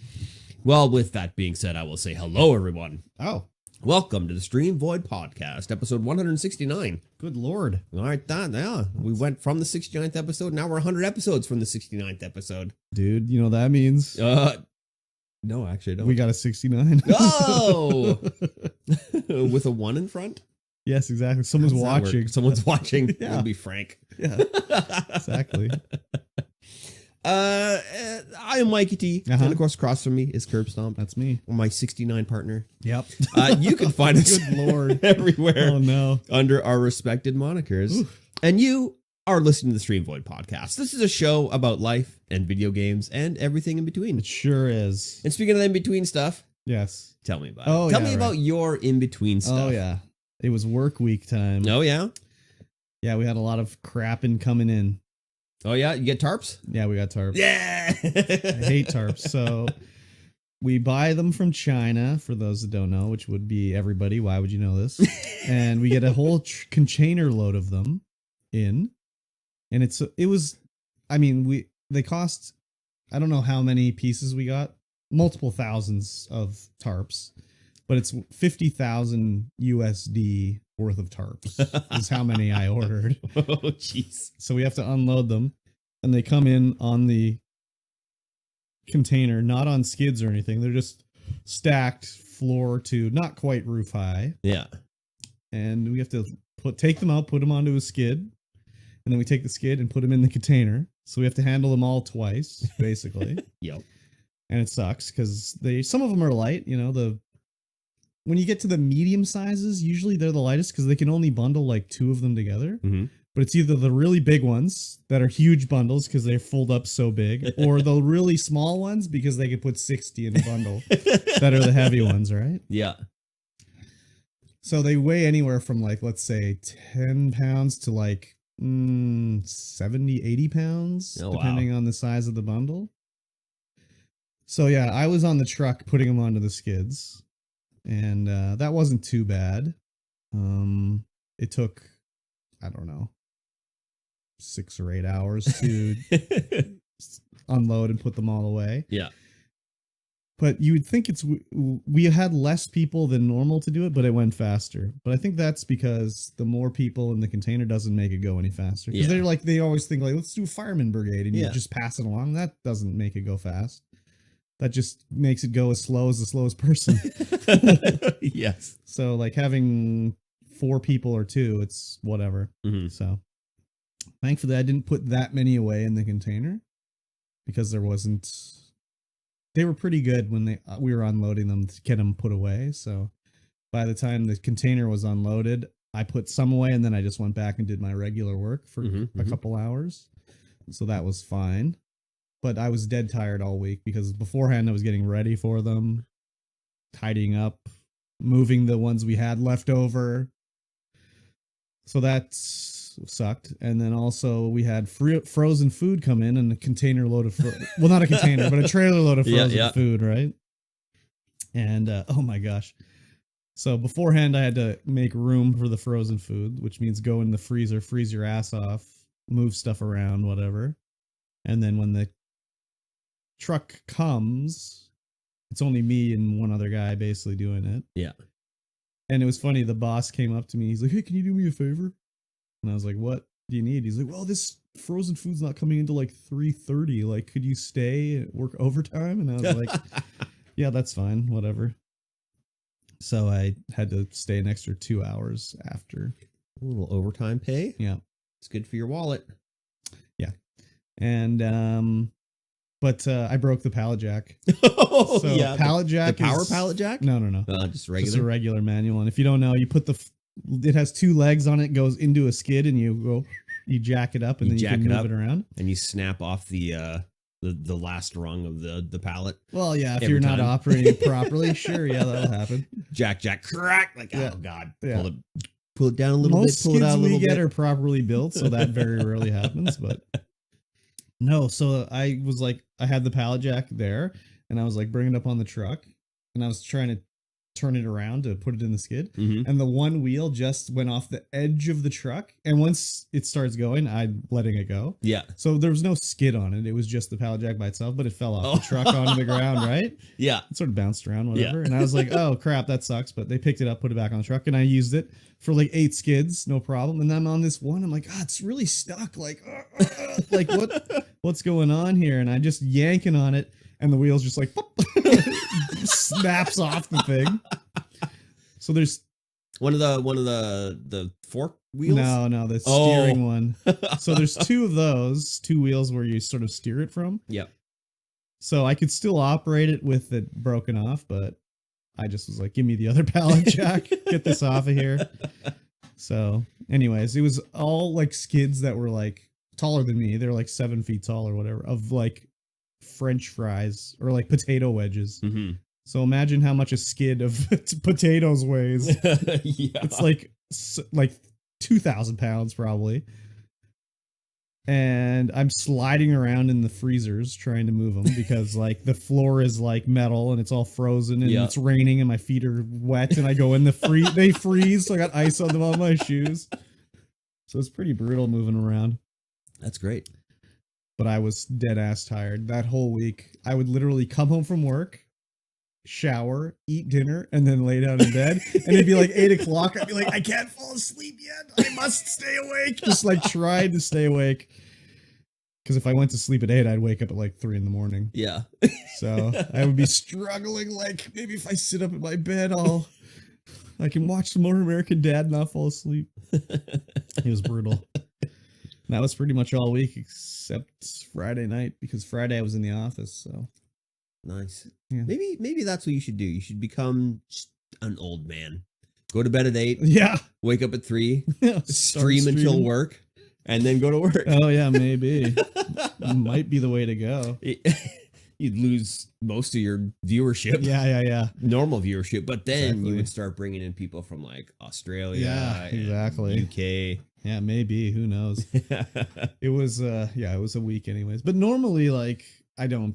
Well, with that being said, I will say hello, everyone. Oh. Welcome to the StreamVoid podcast, episode 169. Good Lord. All right, yeah. We went from the 69th episode. Now we're 100 episodes from the 69th episode. Dude, you know what that means? No, actually, I don't. We got a 69. Oh! With a 1 in front? Yes, exactly. Someone's watching. Someone's watching. Yeah. It'll be Frank. Yeah. Exactly. I am Mikey T. And of course, across from me is Curb Stomp. That's me. My 69 partner. Yep. You can find us Good Lord. everywhere. Oh, no. Under our respected monikers. Oof. And you are listening to the StreamVoid podcast. This is a show about life and video games and everything in between. It sure is. And speaking of in-between stuff. Yes. Tell me about it. Tell me about your in-between stuff. Oh, yeah. It was work week time. Oh, yeah? Yeah, we had a lot of crapping coming in. Oh, yeah? You get tarps? Yeah, we got tarps. Yeah! I hate tarps. So we buy them from China, for those that don't know, which would be everybody. Why would you know this? And we get a whole container load of them in. And they cost, I don't know how many pieces we got. Multiple thousands of tarps. But it's 50,000 USD worth of tarps is how many I ordered. Oh, jeez. So we have to unload them, and they come in on the container, not on skids or anything. They're just stacked floor to not quite roof high. Yeah. And we have to take them out, put them onto a skid, and then we take the skid and put them in the container. So we have to handle them all twice, basically. Yep. And it sucks because some of them are light, when you get to the medium sizes, usually they're the lightest because they can only bundle like 2 of them together. Mm-hmm. But it's either the really big ones that are huge bundles because they fold up so big, or the really small ones because they could put 60 in a bundle that are the heavy ones, right? Yeah. So they weigh anywhere from like, let's say 10 pounds to like 70, 80 pounds, depending on the size of the bundle. So yeah, I was on the truck putting them onto the skids. And that wasn't too bad. It took, I don't know, 6 or 8 hours to unload and put them all away. Yeah. But you would think we had less people than normal to do it, but it went faster. But I think that's because the more people in the container doesn't make it go any faster. Because they always think like, let's do a fireman brigade, and you just pass it along. That doesn't make it go fast. That just makes it go as slow as the slowest person. Yes. So like having 4 people or 2, it's whatever. Mm-hmm. So thankfully I didn't put that many away in the container because there wasn't. They were pretty good when we were unloading them to get them put away. So by the time the container was unloaded, I put some away and then I just went back and did my regular work for a couple hours. So that was fine. But I was dead tired all week because beforehand I was getting ready for them, tidying up, moving the ones we had left over. So that sucked. And then also we had frozen food come in and a container load of well, not a container, but a trailer load of frozen food, right? And oh my gosh. So beforehand I had to make room for the frozen food, which means go in the freezer, freeze your ass off, move stuff around, whatever. And then when the truck comes, it's only me and one other guy basically doing it. Yeah. And it was funny, the boss came up to me, he's like, hey, can you do me a favor? And I was like, what do you need? He's like, well, this frozen food's not coming until like 3:30. Like, could you stay and work overtime? And I was like, yeah, that's fine. Whatever. So I had to stay an extra 2 hours after. A little overtime pay. Yeah. It's good for your wallet. Yeah. And, but I broke the pallet jack. Oh, so yeah. Pallet jack. The power pallet jack? No. Just regular. Just a regular manual. And if you don't know, you put it has 2 legs on it, goes into a skid, and you jack it up, and then you can move it around. And you snap off the last rung of the pallet. Well, yeah, if you're not operating it properly, sure, yeah, that'll happen. Jack, crack! Like, oh god, yeah. Pull it down a little bit, pull it out a little bit. Most skids we get are properly built, so that very rarely happens. But no, so I was like, I had the pallet jack there, and I was like, bring it up on the truck, and I was trying to turn it around to put it in the skid, and the one wheel just went off the edge of the truck, and once it starts going, I'm letting it go. Yeah. So there was no skid on it. It was just the pallet jack by itself, but it fell off the truck onto the ground, right? Yeah. It sort of bounced around, whatever. Yeah. And I was like, oh crap, that sucks. But they picked it up, put it back on the truck, and I used it for like 8 skids, no problem. And then I'm on this one, I'm like, it's really stuck. Like, like what's going on here? And I'm just yanking on it, and the wheel's just like snaps off the thing. So there's one of the fork wheels. No, the steering one. So there's 2 of those, 2 wheels where you sort of steer it from. Yep. So I could still operate it with it broken off, but I just was like, give me the other pallet jack, get this off of here. So anyways, it was all like skids that were like taller than me. They're like 7 feet tall or whatever, of like French fries or like potato wedges. Mm-hmm. So imagine how much a skid of potatoes weighs. Yeah. It's like 2,000 pounds probably. And I'm sliding around in the freezers trying to move them because like the floor is like metal and it's all frozen and it's raining and my feet are wet and I go in the they freeze. So I got ice on them on my shoes. So it's pretty brutal moving around. That's great. But I was dead ass tired that whole week. I would literally come home from work, shower, eat dinner, and then lay down in bed. And it'd be like 8 o'clock. I'd be like, I can't fall asleep yet. I must stay awake. Just like trying to stay awake. Because if I went to sleep at 8, I'd wake up at like 3 in the morning. Yeah. So I would be struggling. Like maybe if I sit up in my bed, I can watch some more American Dad and not fall asleep. It was brutal. And that was pretty much all week except Friday night because Friday I was in the office. So nice. Yeah. Maybe that's what you should do. You should become an old man. Go to bed at 8. Yeah. Wake up at 3. Stream until work. And then go to work. Oh, yeah, maybe. Might be the way to go. You'd lose most of your viewership. Yeah. Normal viewership. But then you would start bringing in people from like Australia. Yeah, exactly. UK. Yeah, maybe. Who knows? It was, it was a week anyways. But normally, like, I'm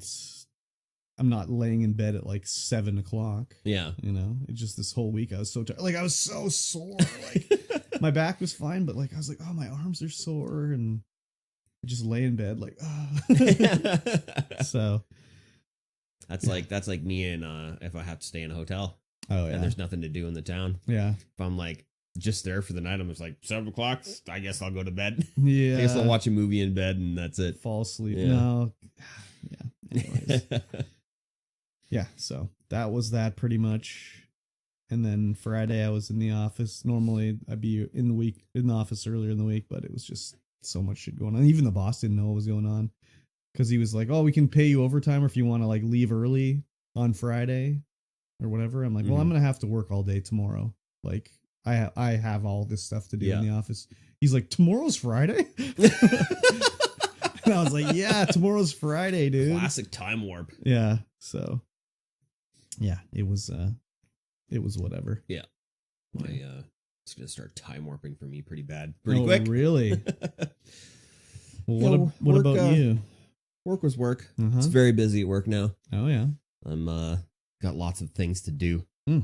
not laying in bed at like 7 o'clock. Yeah. You know, it's just this whole week I was so tired. Like, I was so sore. Like, my back was fine, but like, I was like, oh, my arms are sore. And I just lay in bed like, oh. So, That's like me and if I have to stay in a hotel Oh yeah. and there's nothing to do in the town. Yeah. If I'm like just there for the night, I'm just like 7 o'clock. I guess I'll go to bed. Yeah. I guess I'll watch a movie in bed and that's it. Fall asleep. Yeah. No. Yeah. Anyways. Yeah. So that was that pretty much. And then Friday I was in the office. Normally I'd be in the office earlier in the week, but it was just so much shit going on. Even the boss didn't know what was going on because he was like, "Oh, we can pay you overtime if you want to like leave early on Friday or whatever." I'm like, "Well, I'm gonna have to work all day tomorrow. Like I have all this stuff to do in the office." He's like, "Tomorrow's Friday?" And I was like, "Yeah, tomorrow's Friday, dude." Classic time warp. Yeah. So yeah, it was whatever. Yeah. It's gonna start time warping for me pretty bad. Pretty Oh, quick. Really? Well, Yeah, what work, about you? Work was work. Uh-huh. It's very busy at work now. Oh yeah. I'm got lots of things to do. Hmm.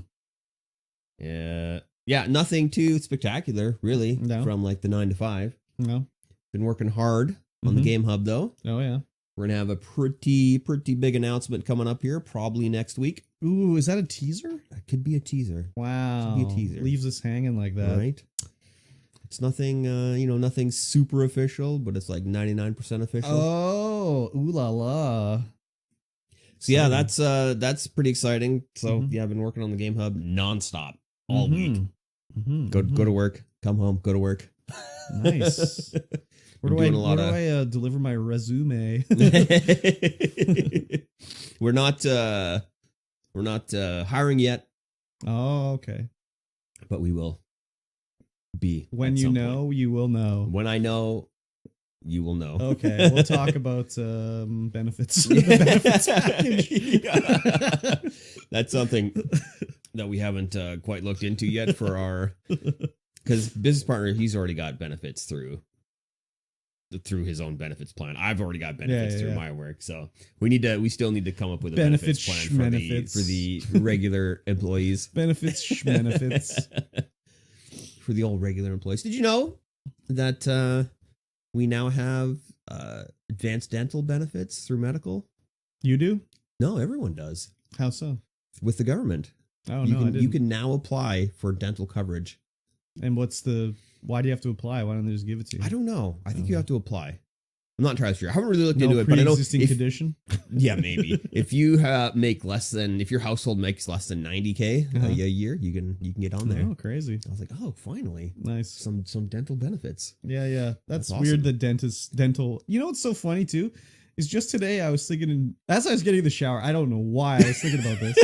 Yeah, nothing too spectacular, really, No. from like the 9 to 5. No. Been working hard on the Mhm. Game Hub though. Oh yeah. We're gonna have a pretty big announcement coming up here, probably next week. Ooh, is that a teaser? That could be a teaser. Wow. Could be a teaser. Leaves us hanging like that. Right? It's nothing nothing super official, but it's like 99% official. Oh, ooh la la. So yeah, that's pretty exciting. So Mhm. yeah, I've been working on the Game Hub nonstop all week. Mm-hmm. Go to work, come home, go to work. Nice. Where do I deliver my resume? We're not hiring yet, Oh, okay. but we will be. When at you some know, point. you will know. When I know, you will know. Okay, we'll talk about benefits. The benefits package. Yeah. That's something that we haven't quite looked into yet for our, because business partner, he's already got benefits through his own benefits plan. I've already got benefits through my work, so we still need to come up with a benefits plan for the regular employees. Benefits schmenefits. For the old regular employees. Did you know that we now have advanced dental benefits through medical? You do? No, everyone does. How so? With the government. Oh, you no, I didn't. You can now apply for dental coverage. And why do you have to apply? Why don't they just give it to you? I don't know. I think you have to apply. I'm not entirely sure. I haven't really looked into it, but I know pre-existing condition. Yeah, maybe. If you if your household makes less than 90K a year, you can get on there. Oh, crazy. I was like, oh, finally. Nice. Some dental benefits. Yeah. That's awesome. weird. The dental. You know what's so funny too? Is just today I was thinking, as I was getting in the shower, I don't know why I was thinking about this,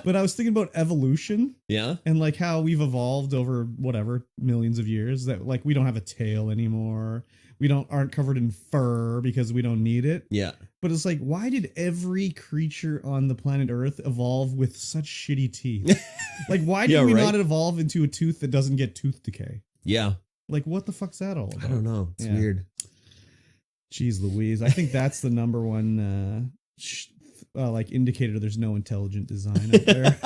but I was thinking about evolution. Yeah. And like how we've evolved over whatever millions of years, that like we don't have a tail anymore. We aren't covered in fur because we don't need it. Yeah. But it's like, why did every creature on the planet Earth evolve with such shitty teeth? Like, why did we not evolve into a tooth that doesn't get tooth decay? Yeah. Like, what the fuck's that all about? I don't know. It's weird. Jeez Louise. I think that's the number one like indicator there's no intelligent design out there.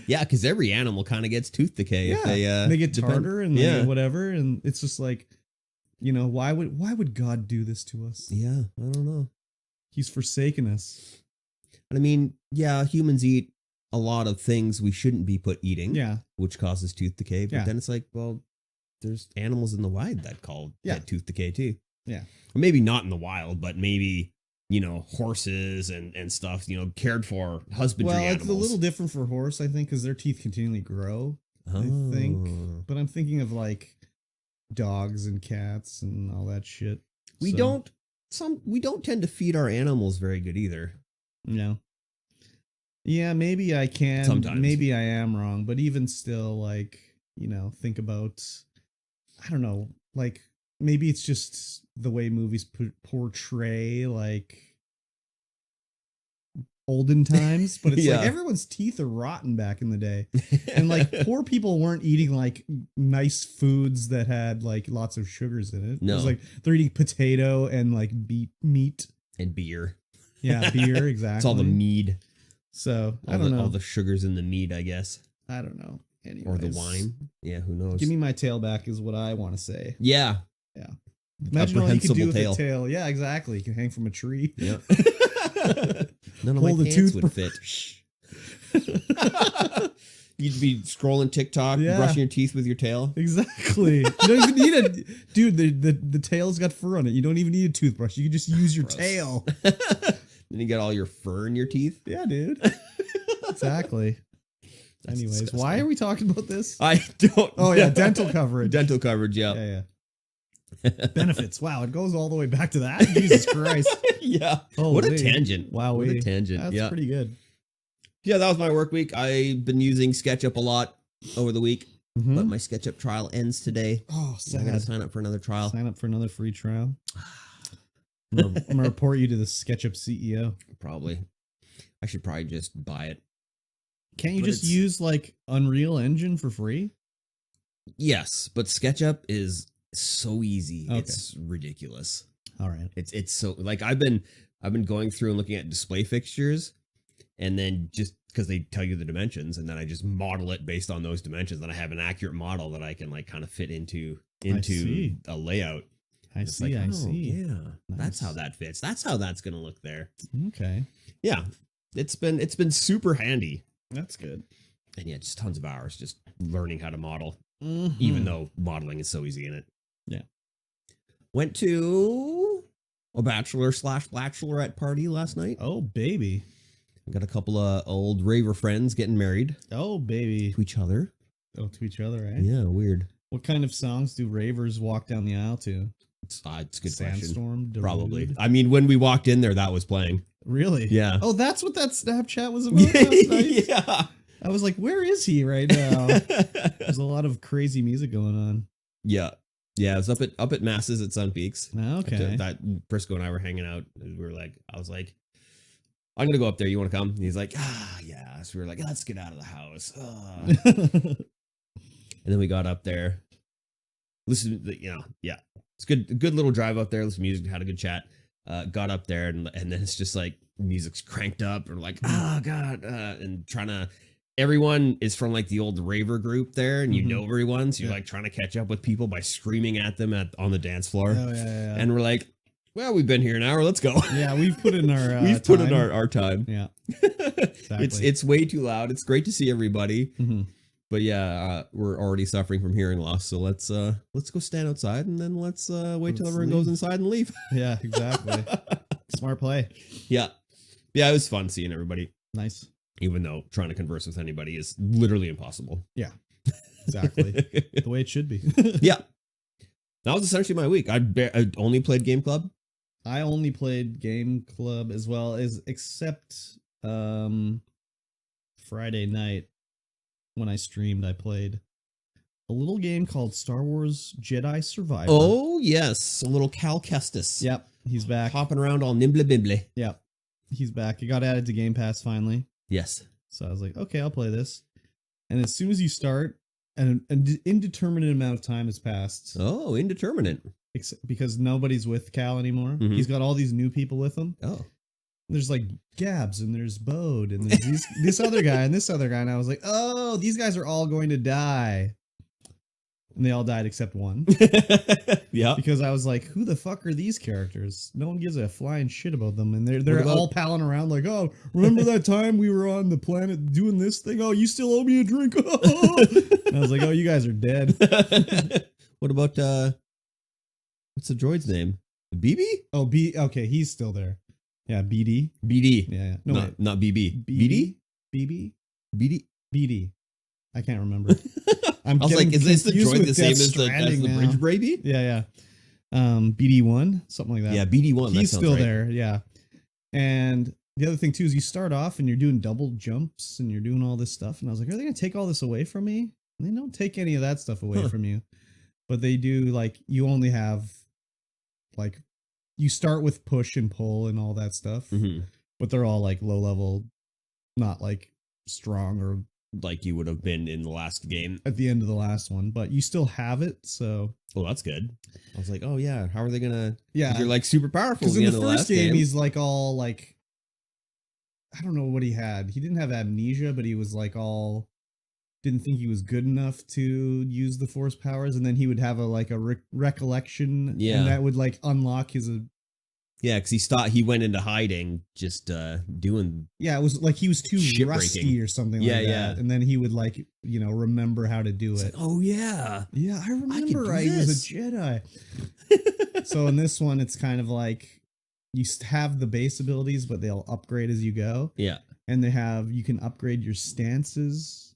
Yeah, because every animal kind of gets tooth decay if they get tartar and they get whatever, and it's just like, why would God do this to us? Yeah, I don't know. He's forsaken us. I mean, yeah, humans eat a lot of things we shouldn't be eating. Yeah, which causes tooth decay. But then it's like, well, there's animals in the wild that get tooth decay too. Yeah, or maybe not in the wild, but maybe horses and stuff, cared for husbandry animals. It's a little different for horse, I think, because their teeth continually grow. I think, but I'm thinking of like dogs and cats and all that shit. We don't tend to feed our animals very good either. No. Yeah, maybe I can. Sometimes. Maybe I am wrong, but even still, like, think about, I don't know, like, maybe it's just the way movies portray, like, olden times, but it's like everyone's teeth are rotten back in the day. And, like, poor people weren't eating, like, nice foods that had, like, lots of sugars in it. No. It was like, they're eating potato and, like, meat. And beer. Yeah, beer, exactly. It's all the mead. So, I don't know. All the sugars in the mead, I guess. I don't know. Anyways. Or the wine. Yeah, who knows? Give me my tail back is what I want to say. Yeah. Yeah. Imagine all you could do with a tail. Yeah, exactly. You can hang from a tree. Yeah. None of my Hold a pants would fit. toothbrush. You'd be scrolling TikTok, Yeah. brushing your teeth with your tail. Exactly. You don't even need a dude. The tail's got fur on it. You don't even need a toothbrush. You can just use your Gross. tail. Then you got all your fur in your teeth. Yeah, dude. Exactly. That's Anyways, disgusting. why are we talking about this? I don't. Oh yeah, dental coverage. Dental coverage. Yeah. Yeah, yeah. Benefits. Wow, it goes all the way back to that. Jesus Christ. Yeah. Holy. What a tangent. Wow, What a tangent. That's yeah. pretty good. Yeah, that was my work week. I've been using SketchUp a lot over the week, Mhm. but my SketchUp trial ends today. Oh, I gotta sad. sign up for another trial. Sign up for another free trial. I'm gonna report you to the SketchUp CEO. Probably. I should probably just buy it. Can't you But just it's- use like Unreal Engine for free? Yes, but SketchUp is so easy. Okay. It's ridiculous. All right. It's so like I've been going through and looking at display fixtures, and then just because they tell you the dimensions, and then I just model it based on those dimensions. Then I have an accurate model that I can like kind of fit into see. a layout. I It's see. like, I oh, see. Yeah, that's Nice. how that fits. That's how that's gonna look there. Okay. Yeah, it's been super handy, That's good. and yeah, just tons of hours just learning how to model, Mhm. even though modeling is so easy in it. Yeah. Went to a bachelorette party last night. Oh baby. Got a couple of old raver friends getting married Oh baby. to each other. Oh, to each other, eh? Yeah, weird. What kind of songs do ravers walk down the aisle to? It's a good question. Sandstorm, Darude? Probably. I mean, when we walked in there, that was playing. Really? Yeah. Oh, that's what that Snapchat was about last night? Yeah. I was like, where is he right now? There's a lot of crazy music going on. Yeah. Yeah, it was up at Masses at Sun Peaks. Okay. That Briscoe and I were hanging out. And we were like, I was like, I'm gonna go up there. You want to come? And he's like, yeah. So we were like, let's get out of the house. And then we got up there. Listen, yeah, it's good little drive up there. Listen to music, had a good chat. Got up there and then it's just like music's cranked up and like, oh god, and trying to. Everyone is from like the old raver group there, and you Mhm. know everyone, so you're Yeah. like trying to catch up with people by screaming at them on the dance floor. Oh, yeah. And we're like, well, we've been here an hour. Let's go. Yeah, we've put in our We've put in time. our time. Yeah. It's way too loud. It's great to see everybody. Mhm. But yeah, we're already suffering from hearing loss. So let's go stand outside and then let's wait till Let's everyone goes leave. inside and leave. Yeah, exactly. Smart play. Yeah. Yeah, it was fun seeing everybody, Nice. even though trying to converse with anybody is literally impossible. Exactly. The way it should be. Yeah. That was essentially my week. I only played Game Club. I only played Game Club as well as except Friday night when I streamed, I played a little game called Star Wars Jedi Survivor. Oh, yes. A little Cal Kestis. Yep, he's back. Hopping around all nimble bimble. Yep, he's back. It got added to Game Pass finally. Yes. So I was like, okay, I'll play this. And as soon as you start, an indeterminate amount of time has passed Oh, indeterminate. because nobody's with Cal anymore. Mhm. He's got all these new people with him. Oh. There's like Gabs and there's Bode and there's this other guy and this other guy. And I was like, oh, these guys are all going to die. And they all died except one. Yeah. Because I was like, who the fuck are these characters? No one gives a flying shit about them. And they're What about- all palling around like, oh, remember that time we were on the planet doing this thing? Oh, you still owe me a drink. And I was like, oh, you guys are dead. What about what's the droid's name? BB? Oh, okay, he's still there. Yeah, BD. BD. Yeah. No, wait. Not BB. BD? BB? BD. BD. I can't remember. I was like, is this the confused droid with the same Death as the Stranding now. bridge baby? Yeah. BD1, something like that. Yeah, BD1. He's that sounds still right. there. Yeah. And the other thing too is you start off and you're doing double jumps and you're doing all this stuff. And I was like, are they going to take all this away from me? And they don't take any of that stuff away Huh. from you. But they do, like, you only have, like, you start with push and pull and all that stuff. Mhm. But they're all, like, low level, not, like, strong or Like you would have been in the last game. at the end of the last one. But you still have it, so... Oh, that's good. I was like, oh yeah, how are they gonna? Yeah. You're like super powerful. Because at in the the end of first last game, he's like all like, I don't know what he had. He didn't have amnesia, but he was like all, didn't think he was good enough to use the force powers, and then he would have a recollection, Yeah. and that would like unlock his Yeah, because he went into hiding, just doing. Yeah, it was like he was too Shipbreaking. Rusty or something Yeah, like that. yeah. And then he would like, remember how to do It's it. like, oh yeah, Yeah, I remember do I was this. a Jedi. So in this one, it's kind of like you have the base abilities, but they'll upgrade as you go. yeah. And you can upgrade your stances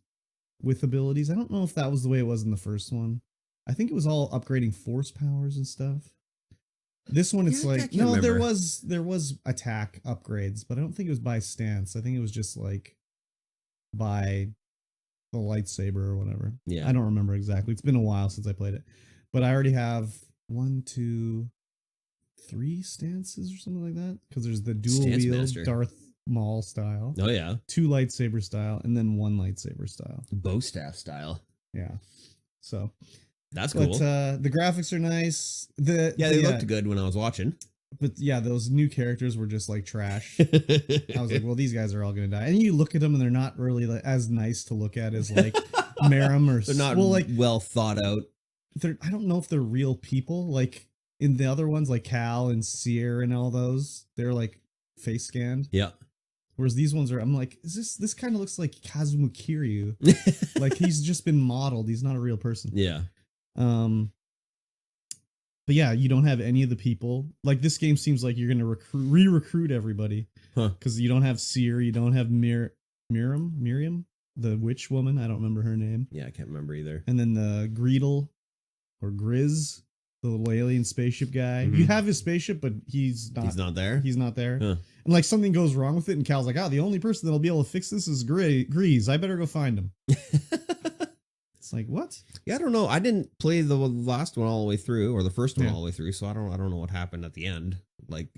with abilities. I don't know if that was the way it was in the first one. I think it was all upgrading force powers and stuff. This one, it's Yeah, I like, can't no, remember. there was attack upgrades, but I don't think it was by stance. I think it was just like by the lightsaber or whatever. Yeah. I don't remember exactly. It's been a while since I played it, but I already have 1, 2, 3 stances or something like that. Because there's the dual Stance wield master. Darth Maul style, Oh yeah, 2 lightsaber style, and then 1 lightsaber style. bow staff style. Yeah. So, That's cool. but the graphics are nice. They looked good when I was watching. But yeah, those new characters were just like trash. I was like, well, these guys are all gonna die. And you look at them, and they're not really like, as nice to look at as like Merrim or. They're not well thought out. I don't know if they're real people. Like in the other ones, like Cal and Seer and all those, they're like face scanned. Yeah. Whereas these ones are, I'm like, this kind of looks like Kazumu Kiryu. Like he's just been modeled. He's not a real person. Yeah. But yeah, you don't have any of the people. Like this game seems like you're gonna re-recruit everybody. Huh. Because you don't have Seer, you don't have Miriam, the witch woman. I don't remember her name. Yeah, I can't remember either. And then the Greedle or Grizz, the little alien spaceship guy. Mhm. You have his spaceship, but he's not. He's not there. He's not there. Huh. And like something goes wrong with it, and Cal's like, the only person that'll be able to fix this is Grease. I better go find him. It's like, what? Yeah, I don't know. I didn't play the last one all the way through, or the first one Yeah. all the way through, so I don't know what happened at the end. Like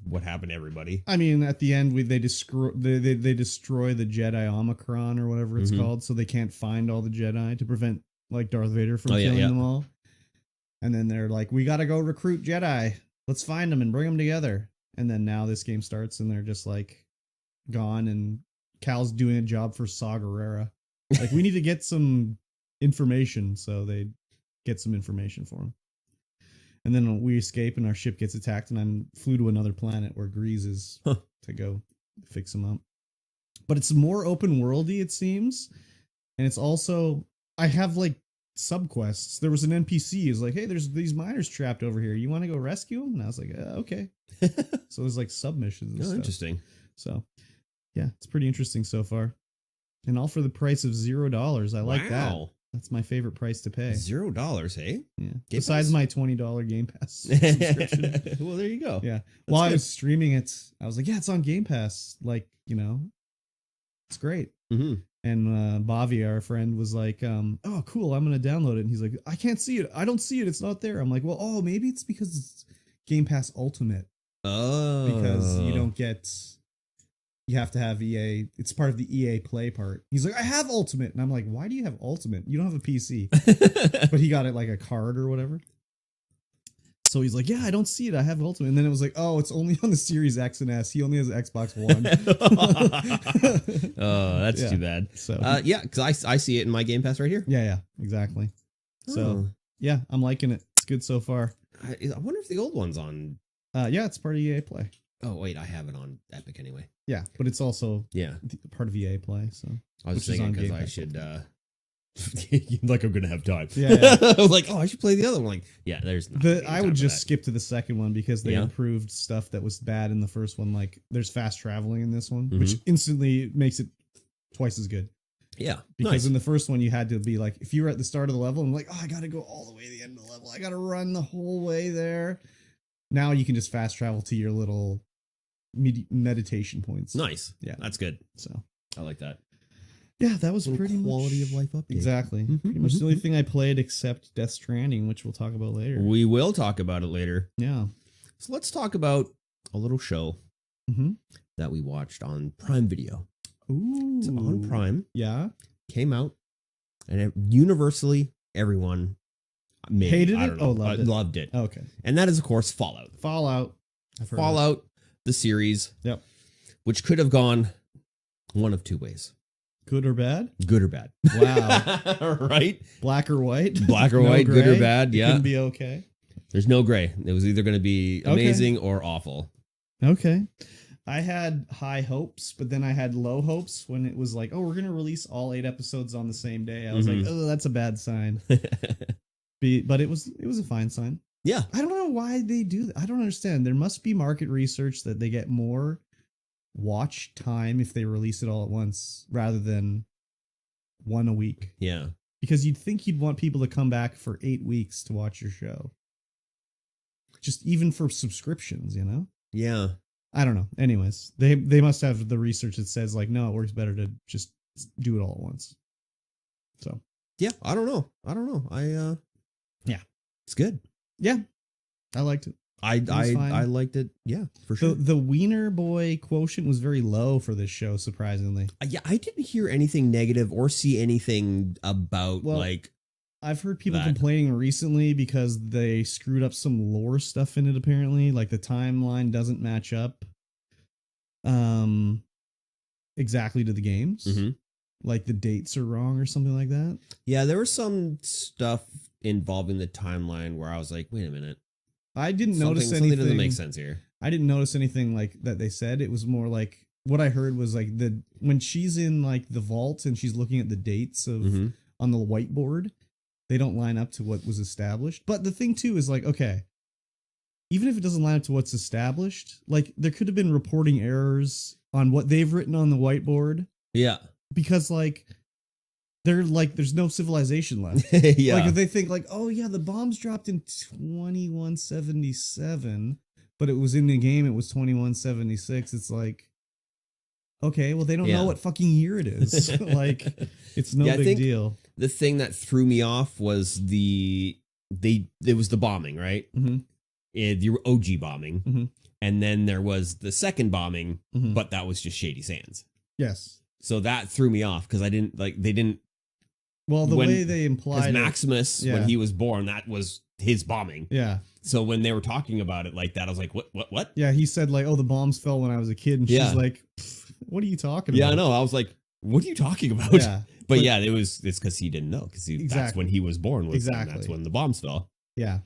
what happened to everybody. I mean, at the end, they destroy the Jedi Omicron or whatever it's Mhm. called, so they can't find all the Jedi to prevent like Darth Vader from Oh, yeah, killing yeah. them all. And then they're like, we gotta go recruit Jedi. Let's find them and bring them together. And then now this game starts, and they're just like gone, and Cal's doing a job for Saw Gerrera. Like, we need to get some information, so they get some information for him. And then we escape, and our ship gets attacked, and flew to another planet where Grease is to go fix him up. But it's more open worldy, it seems, and it's also, I have like subquests. There was an NPC who's like, hey, there's these miners trapped over here. You want to go rescue them? And I was like, okay. So there's like submissions and Oh, stuff. interesting. So yeah, it's pretty interesting so far. And all for the price of $0. I like that. Wow. That's my favorite price to pay. $0, hey? Yeah. Game Besides Pass? my $20 Game Pass subscription. Well, there you go. Yeah. That's While I good. was streaming it, I was like, yeah, it's on Game Pass. Like, it's great. Mm-hmm. And Bavi, our friend, was like, oh, cool, I'm going to download it. And he's like, I can't see it. I don't see it. It's not there. I'm like, well, maybe it's because it's Game Pass Ultimate. Oh. Because you have to have EA. It's part of the EA Play part. He's like, I have Ultimate. And I'm like, why do you have Ultimate? You don't have a PC. But he got it like a card or whatever. So he's like, yeah, I don't see it. I have Ultimate. And then it was like, oh, it's only on the Series X and S. He only has Xbox One. Oh, that's Yeah. too bad. So Yeah, because I see it in my Game Pass right here. yeah, exactly. So Oh. yeah, I'm liking it. It's good so far. I wonder if the old one's on. Yeah, it's part of EA Play. Oh, wait, I have it on Epic anyway. Yeah, but it's also Yeah. part of EA Play. So I was Which is thinking on because Game I Pass should. Like I'm gonna have time. Yeah. I was like, oh, I should play the other one. Like, yeah, there's. Not any I time would for just that. skip to the second one because they Yeah. improved stuff that was bad in the first one. Like there's fast traveling in this one, Mm-hmm. which instantly makes it twice as good. Yeah, Because nice. in the first one you had to be like, if you were at the start of the level, I'm like, oh, I gotta go all the way to the end of the level. I gotta run the whole way there. Now you can just fast travel to your little meditation points. Nice. Yeah. That's good. So I like that. yeah, that was Little pretty quality much of life update. exactly. Mhm, Pretty much the only mhm. thing I played except Death Stranding, which we'll talk about later. We will talk about it later. Yeah. So let's talk about a little show Mm-hmm. that we watched on Prime Video. Ooh. It's on Prime. Yeah. Came out, and universally everyone Hated I it? don't know, Oh, loved it. loved it. Okay. And that is, of course, Fallout. Fallout. I've heard of it. Fallout, the series. Yep. Which could have gone one of two ways. Good or bad? Good or bad. Wow. Right? Black or white? Black or No white, good or gray? bad, It yeah. couldn't be okay. There's no gray. It was either going to be amazing or awful. Okay. I had high hopes, but then I had low hopes when it was like, oh, we're going to release all 8 episodes on the same day. I was like, oh, that's a bad sign. But it was a fine sign. Yeah. I don't know why they do that. I don't understand. There must be market research that they get more watch time if they release it all at once rather than one a week. Yeah. Because you'd think you'd want people to come back for 8 weeks to watch your show. Just even for subscriptions, you know? Yeah. I don't know. Anyways, they must have the research that says like, no, it works better to just do it all at once. So yeah, I don't know. Yeah, it's good. Yeah, I liked it. I liked it. Yeah, for sure. The Wiener Boy quotient was very low for this show, surprisingly. Yeah, I didn't hear anything negative or see anything about like. I've heard people complaining recently because they screwed up some lore stuff in it, apparently. Like the timeline doesn't match up exactly to the games. Mm-hmm. Like the dates are wrong or something like that. Yeah, there was some stuff involving the timeline where I was like, wait a minute. I didn't notice anything. Something doesn't make sense here. I didn't notice anything like that they said. It was more like what I heard was like when she's in like the vault and she's looking at the dates of on the whiteboard. They don't line up to what was established. But the thing, too, is like, okay, even if it doesn't line up to what's established, like, there could have been reporting errors on what they've written on the whiteboard. Yeah. Because, like, there's no civilization left. Yeah. Like, if they think, like, oh, yeah, the bombs dropped in 2177, but it was in the game, it was 2176. It's like, okay, well, they don't know what fucking year it is. Like, it's no big deal. The thing that threw me off was it was the bombing, right? Mm-hmm. The OG bombing. Mm-hmm. And then there was the second bombing, but that was just Shady Sands. Yes. So that threw me off because they didn't. Well, the way they implied Maximus, when he was born, that was his bombing. Yeah. So when they were talking about it like that, I was like, what? Yeah, he said like, oh, the bombs fell when I was a kid. And she's like, what are you talking about? Yeah, I know. I was like, what are you talking about? Yeah. But yeah, it's because he didn't know because that's when he was born. That's when the bombs fell. Yeah.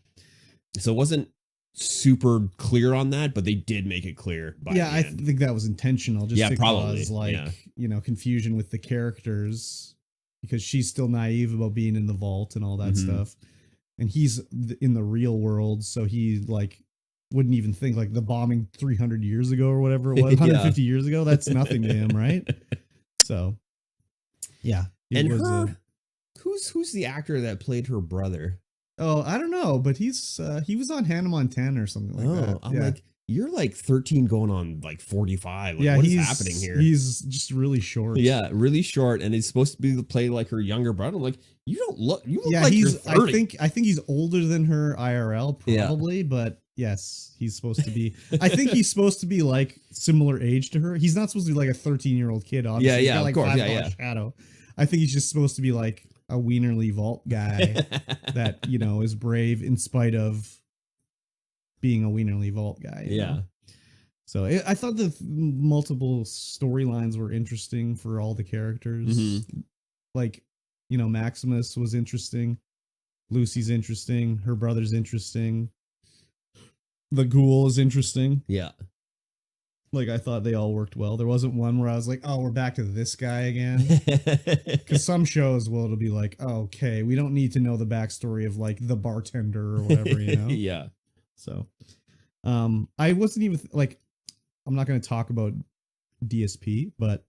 So it wasn't super clear on that, but they did make it clear. I think that was intentional, just to cause confusion with the characters because she's still naive about being in the vault and all that stuff, and he's in the real world, so he like wouldn't even think like the bombing 300 years ago or whatever it was, 150 years ago. That's nothing to him, right? So. Yeah. And who's the actor that played her brother? Oh, I don't know, but he was on Hannah Montana or something like that. I'm like, you're like 13 going on like 45. Like, what is happening here? He's just really short. Yeah, really short, and he's supposed to be to play like her younger brother. I'm like, you look like you're 30. I think he's older than her IRL probably, but yes, he's supposed to be. I think he's supposed to be like similar age to her. He's not supposed to be like a 13-year-old kid. Obviously. Yeah, of course. Yeah. Shadow. I think he's just supposed to be like a Wienerly Vault guy that, is brave in spite of being a Wienerly Vault guy. Yeah. So I thought the multiple storylines were interesting for all the characters. Mm-hmm. Like, Maximus was interesting. Lucy's interesting. Her brother's interesting. The ghoul is interesting. Yeah. Like, I thought they all worked well. There wasn't one where I was like, oh, we're back to this guy again. Because some shows, it'll be like, oh, okay, we don't need to know the backstory of, like, the bartender or whatever, Yeah. So, I wasn't even, like, I'm not going to talk about DSP, but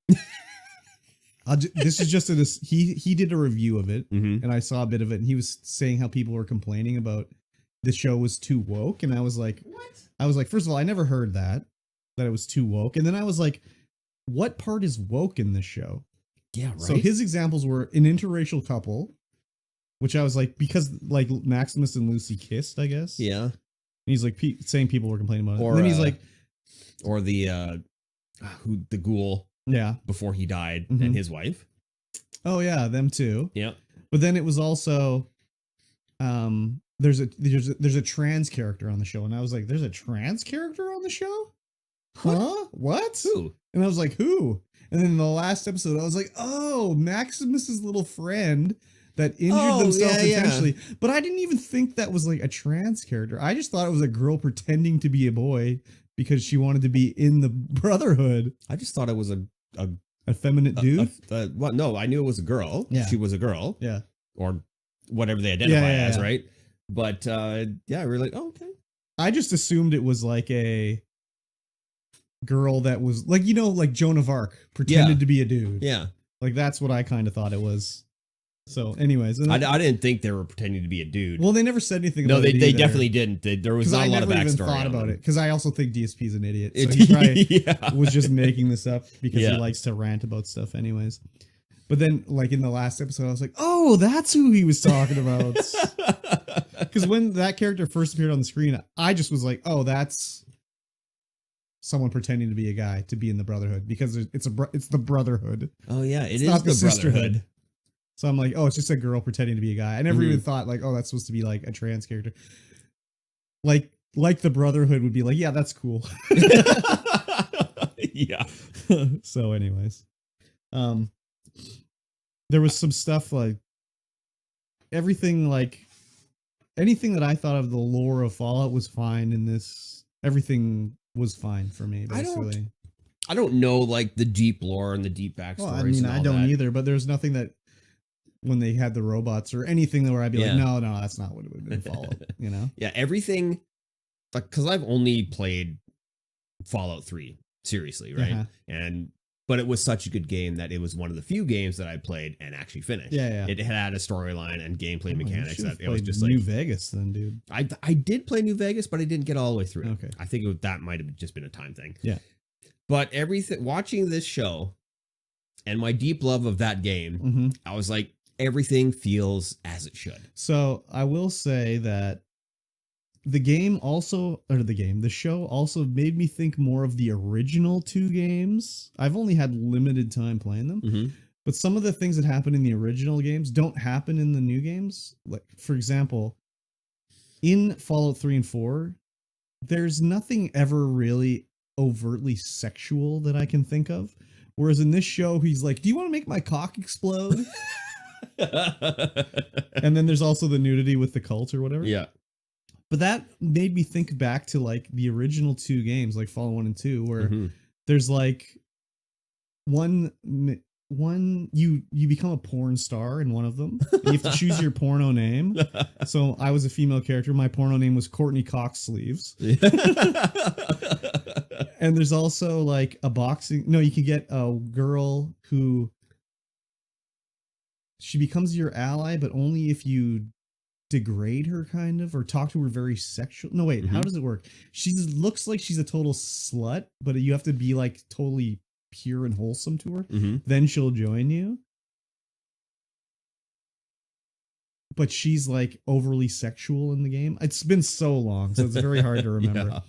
this is just he did a review of it, and I saw a bit of it, and he was saying how people were complaining about the show was too woke, and I was like, what? I was like, first of all, I never heard that it was too woke. And then I was like, what part is woke in this show? Yeah, right. So his examples were an interracial couple, which I was like, because like Maximus and Lucy kissed, I guess. Yeah. And he's like saying people were complaining about it. And then he's like, or the ghoul. Yeah. Before he died and his wife. Oh yeah, them too. Yeah. But then it was also, there's a trans character on the show, and I was like, there's a trans character on the show? Huh? What? Who? And I was like, who? And then in the last episode, I was like, oh, Maximus's little friend that injured themselves yeah. intentionally. But I didn't even think that was like a trans character. I just thought it was a girl pretending to be a boy because she wanted to be in the Brotherhood. I just thought it was a effeminate dude. Well, no, I knew it was a girl. Yeah. She was a girl. Yeah. Or whatever they identify as, yeah. right? But yeah, we're like, oh, okay. I just assumed it was like a girl that was like, you know, like Joan of Arc pretended to be a dude. Yeah. Like that's what I kind of thought it was. So anyways. And I didn't think they were pretending to be a dude. Well, they never said anything about it. No, they either. definitely didn't. There was not a lot of backstory. I never even thought about it because I also think DSP's an idiot. So he probably was just making this up because he likes to rant about stuff anyways. But then, like in the last episode, I was like, "Oh, that's who he was talking about." Because when that character first appeared on the screen, I just was like, "Oh, that's someone pretending to be a guy to be in the Brotherhood because it's the Brotherhood." Oh yeah, it's not the sisterhood. So I'm like, "Oh, it's just a girl pretending to be a guy." I never even thought like, "Oh, that's supposed to be like a trans character." Like the Brotherhood would be like, "Yeah, that's cool." Yeah. So, anyways, there was some stuff like anything that I thought of the lore of Fallout was fine in this. Everything was fine for me, basically. I don't know like the deep lore and the deep backstories. Well, I mean, I don't either, but there's nothing that when they had the robots or anything where I'd be like, no, that's not what it would have been Fallout, you know? Yeah, everything, like, because I've only played Fallout 3, seriously, right? But it was such a good game that it was one of the few games that I played and actually finished. Yeah. It had a storyline and gameplay mechanics that it was just New like Vegas then, dude. I did play New Vegas, but I didn't get all the way through. Okay. I think that might have just been a time thing. Yeah. But watching this show and my deep love of that game, I was like, everything feels as it should. So I will say that the show also made me think more of the original 2 games. I've only had limited time playing them, but some of the things that happen in the original games don't happen in the new games. Like, for example, in Fallout 3 and 4, there's nothing ever really overtly sexual that I can think of. Whereas in this show, he's like, "Do you want to make my cock explode?" And then there's also the nudity with the cult or whatever. Yeah. But that made me think back to like the original 2 games, like Fallout 1 and 2, where there's like one you become a porn star in one of them. And you have to choose your porno name. So I was a female character. My porno name was Courtney Cocksleeves. And there's also like you can get a girl who she becomes your ally, but only if you degrade her kind of or talk to her very sexual. No, wait, how does it work? She looks like she's a total slut, but you have to be like totally pure and wholesome to her. Then she'll join you. But she's like overly sexual in the game. It's been so long, so it's very hard to remember.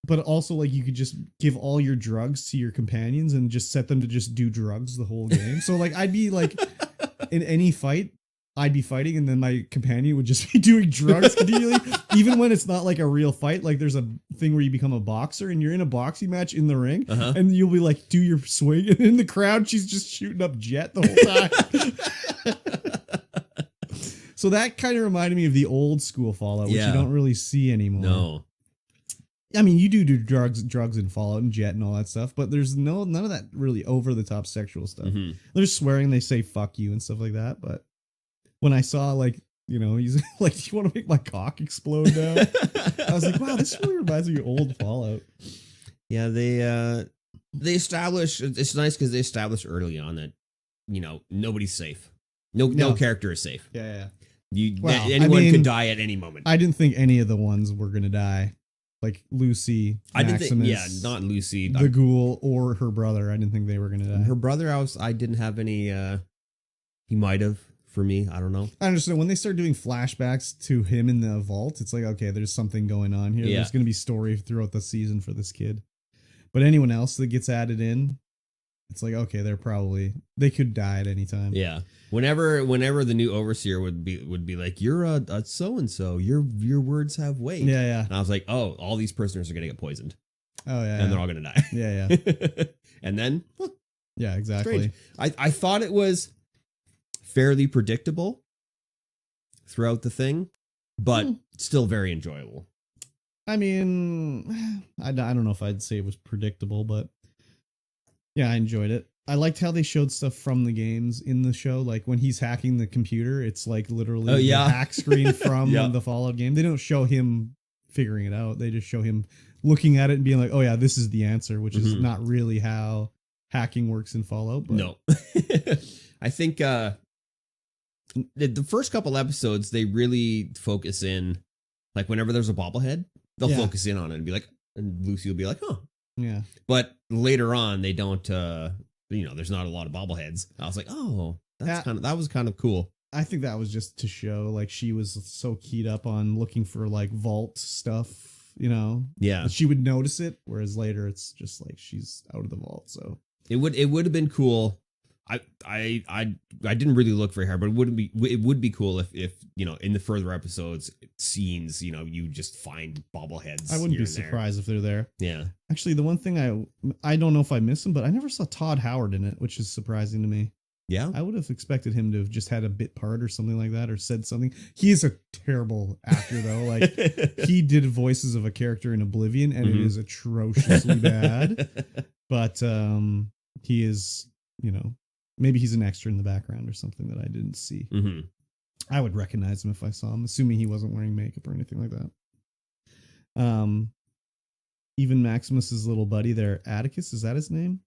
But also like you could just give all your drugs to your companions and just set them to just do drugs the whole game. So like I'd be like in any fight, I'd be fighting and then my companion would just be doing drugs continually, even when it's not like a real fight. Like there's a thing where you become a boxer and you're in a boxing match in the ring and you'll be like, do your swing. And in the crowd, she's just shooting up jet the whole time. So that kind of reminded me of the old school Fallout, which you don't really see anymore. No. I mean, you do drugs in Fallout and Jet and all that stuff, but there's none of that really over the top sexual stuff. They're swearing, they say fuck you and stuff like that. But when I saw like, you know, he's like, "Do you want to make my cock explode now?" I was like, wow, this really reminds me of old Fallout. Yeah, they establish. It's nice because they establish early on that, you know, nobody's safe. No character is safe. Yeah. Anyone could die at any moment. I didn't think any of the ones were gonna die. Like Lucy, Maximus, not Lucy, the ghoul, or her brother. I didn't think they were gonna die. Her brother, I didn't have any. He might have for me. I don't know. I understand when they start doing flashbacks to him in the vault. It's like, okay, there's something going on here. There's gonna be story throughout the season for this kid. But anyone else that gets added in, it's like, okay, they could die at any time. Yeah. Whenever the new overseer would be like, "You're a so and so. Your words have weight." Yeah. And I was like, "Oh, all these prisoners are gonna get poisoned." Oh yeah. And they're all gonna die. Yeah. And then yeah, exactly. I thought it was fairly predictable throughout the thing, but still very enjoyable. I mean, I don't know if I'd say it was predictable, but yeah, I enjoyed it. I liked how they showed stuff from the games in the show. Like when he's hacking the computer, it's like literally the hack screen from the Fallout game. They don't show him figuring it out. They just show him looking at it and being like, oh yeah, this is the answer, which is not really how hacking works in Fallout. But. No. I think the first couple episodes, they really focus in, like whenever there's a bobblehead, they'll focus in on it and be like, and Lucy will be like, huh. Yeah. But later on, they don't, there's not a lot of bobbleheads. I was like, oh, that was kind of cool. I think that was just to show like she was so keyed up on looking for like vault stuff, Yeah. she would notice it. Whereas later it's just like she's out of the vault. So it would have been cool. I didn't really look very hard, but it would be cool if in the further episodes scenes, you just find bobbleheads. I wouldn't be surprised if they're there. Yeah. Actually, the one thing I don't know if I missed him, but I never saw Todd Howard in it, which is surprising to me. Yeah. I would have expected him to have just had a bit part or something like that, or said something. He is a terrible actor though. Like he did voices of a character in Oblivion and it is atrociously bad. But he is, maybe he's an extra in the background or something that I didn't see. I would recognize him if I saw him, assuming he wasn't wearing makeup or anything like that. Even Maximus's little buddy there, Atticus, is that his name?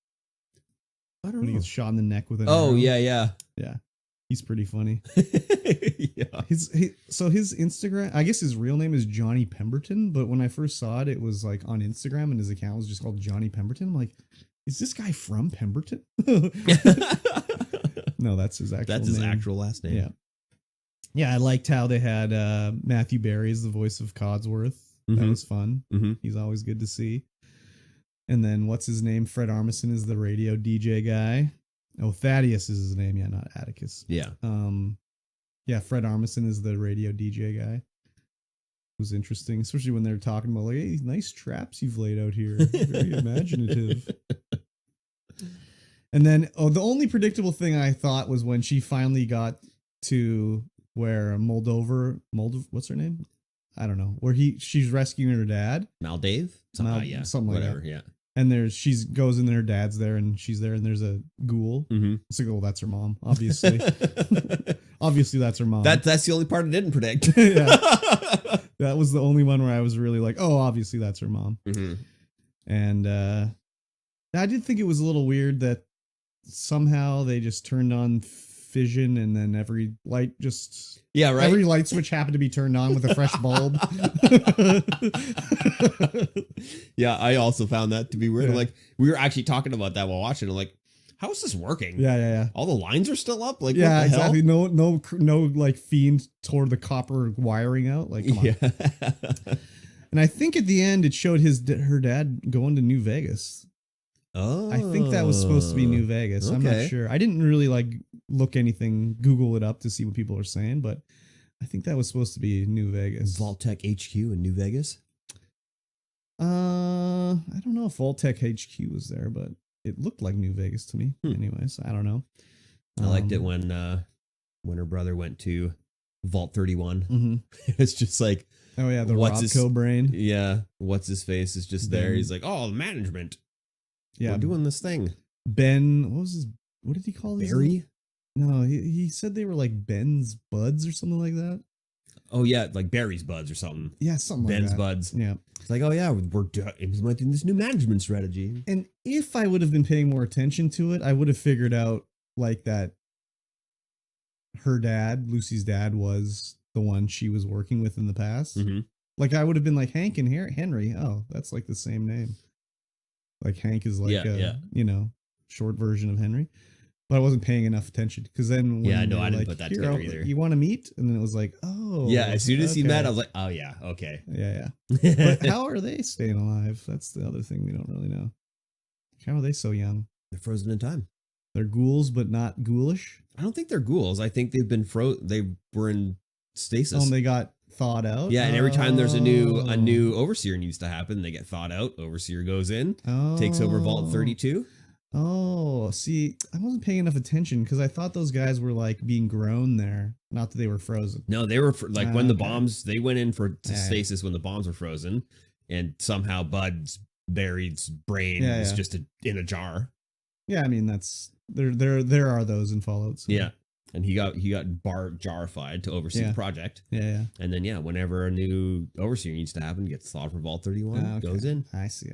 I don't when know. He gets shot in the neck with an arrow. Yeah. He's pretty funny. Yeah. His Instagram, I guess his real name is Johnny Pemberton, but when I first saw it, it was like on Instagram and his account was just called Johnny Pemberton. I'm like, is this guy from Pemberton? No, that's his actual name. That's his actual last name. Yeah. Yeah, I liked how they had Matthew Barry as the voice of Codsworth. That was fun. He's always good to see. And then what's his name? Fred Armisen is the radio DJ guy. Oh, Thaddeus is his name. Yeah, not Atticus. Yeah. Yeah, Fred Armisen is the radio DJ guy. It was interesting, especially when they're talking about like, hey, nice traps you've laid out here. Very imaginative. And then, the only predictable thing I thought was when she finally got to where Moldova, what's her name? I don't know. Where she's rescuing her dad. Maldave? Yeah. Something like Whatever, that. Yeah. And she goes in and her dad's there and she's there and there's a ghoul. It's like, oh, that's her mom, obviously. Obviously, that's her mom. That's the only part I didn't predict. Yeah. That was the only one where I was really like, oh, obviously, that's her mom. And I did think it was a little weird that somehow they just turned on fission and then every light just... Yeah, right. Every light switch happened to be turned on with a fresh bulb. Yeah, I also found that to be weird. Yeah. Like, we were actually talking about that while watching. I'm like, how is this working? Yeah. All the lines are still up? Like, yeah, what the exactly. hell? No, like, fiend tore the copper wiring out. Like, come on. Yeah. And I think at the end, it showed her dad going to New Vegas. Oh. I think that was supposed to be New Vegas. I'm not sure. I didn't really Google it up to see what people are saying, but I think that was supposed to be New Vegas. Vault-Tec HQ in New Vegas? I don't know if Vault-Tec HQ was there, but it looked like New Vegas to me. Anyways, I don't know. I liked it when her brother went to Vault 31. It's just like, oh yeah, the Robco brain. Yeah, what's his face is just there. He's like, oh, management. Yeah, we're doing this thing. Ben, what did he call his? Barry? No, he said they were like Ben's buds or something like that. Oh yeah, like Barry's buds or something. Yeah, something Ben's like that. buds. Yeah. It's like, oh yeah, we're implementing this new management strategy. And if I would have been paying more attention to it, I would have figured out like that her dad, Lucy's dad, was the one she was working with in the past. Like I would have been like Hank and Henry. Oh, that's like the same name. Like Hank is like short version of Henry. But I wasn't paying enough attention because then when I didn't put that together either. You want to meet? And then it was like, oh. Yeah, as soon as he met, I was like, oh yeah, okay. Yeah. But how are they staying alive? That's the other thing we don't really know. How are they so young? They're frozen in time. They're ghouls, but not ghoulish? I don't think they're ghouls. I think they've been they were in stasis. Oh, and they got thawed out? Yeah, and every time there's a new overseer needs to happen, they get thawed out. Overseer goes in, takes over Vault 32. Oh, Oh, see, I wasn't paying enough attention because I thought those guys were like being grown there, not that they were frozen. No, they were like when the Okay. bombs, they went in for Yeah. stasis when the bombs were frozen, and somehow Bud's buried brain Yeah, was yeah. just in a jar. Yeah, I mean that's there are those in Fallout. So. Yeah. And he got jarified to oversee Yeah. the project. Yeah. And then whenever a new overseer needs to happen, gets slotted for Vault 31, Okay. goes in. I see.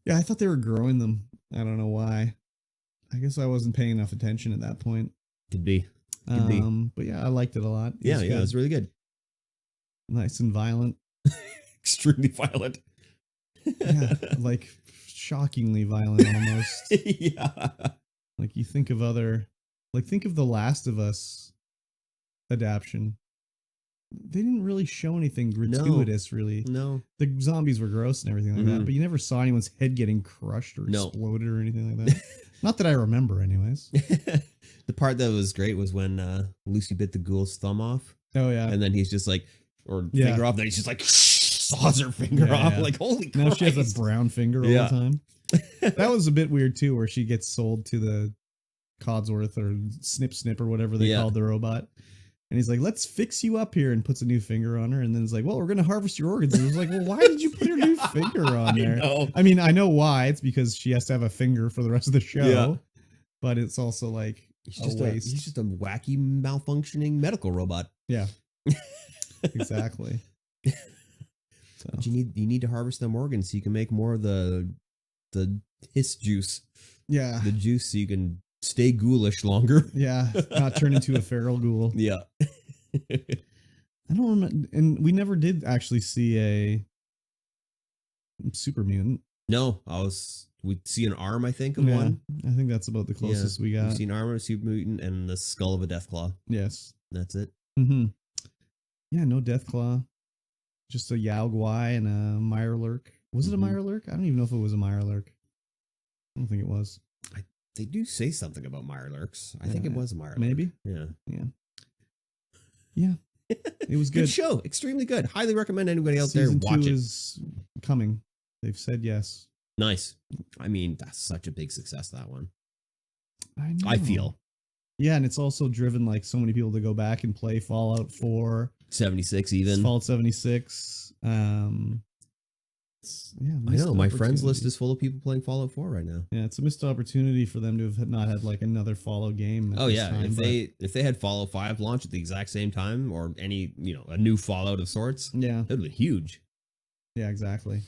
Yeah, I thought they were growing them. I don't know why. I guess I wasn't paying enough attention at that point. Could be. Could be. But yeah, I liked it a lot. Yeah, it was really good. Nice and violent. Extremely violent. Yeah, like shockingly violent almost. Yeah. Like you think of think of the Last of Us adaptation. They didn't really show anything gratuitous, really. No. The zombies were gross and everything like that, but you never saw anyone's head getting crushed or exploded or anything like that. Not that I remember, anyways. The part that was great was when Lucy bit the ghoul's thumb off. Oh, yeah. And then he's just like, finger off, then he's just like, saws her finger off. Yeah. Like, holy Now Christ. she has a brown finger all the time. That was a bit weird, too, where she gets sold to the Codsworth or Snip or whatever they called the robot. And he's like, let's fix you up here, and puts a new finger on her. And then it's like, well, we're going to harvest your organs. And I was like, well, why did you put her new finger on there? I mean, I know why. It's because she has to have a finger for the rest of the show. Yeah. But it's also like he's just a wacky malfunctioning medical robot. Yeah. Exactly. So. But you need to harvest them organs so you can make more of the hiss juice. Yeah. The juice so you can stay ghoulish longer. Yeah, not turn into a feral ghoul. Yeah. I don't remember, and we never did actually see a super mutant. No, we'd see an arm, I think, of one. I think that's about the closest we got. We've seen an arm of a super mutant and the skull of a Deathclaw. Yes. That's it. Mm-hmm. Yeah, no Deathclaw. Just a Yaogwai and a Mirelurk. Was it a Mirelurk? I don't even know if it was a Mirelurk. I don't think it was. They do say something about Mirelurks. I think it was a Mirelurk. Maybe. Yeah. Yeah. It was good. Good show. Extremely good. Highly recommend anybody out Season there watch 2 it. is coming. They've said yes. Nice. I mean, that's such a big success, that one. I know. I feel. Yeah, and it's also driven like so many people to go back and play Fallout 4. 76 even. Fallout 76. Yeah, I know. My friends list is full of people playing Fallout 4 right now. Yeah, it's a missed opportunity for them to have not had like another Fallout game. Oh yeah, if they had Fallout 5 launch at the exact same time, or any a new Fallout of sorts, yeah, that would have been huge. Yeah, exactly.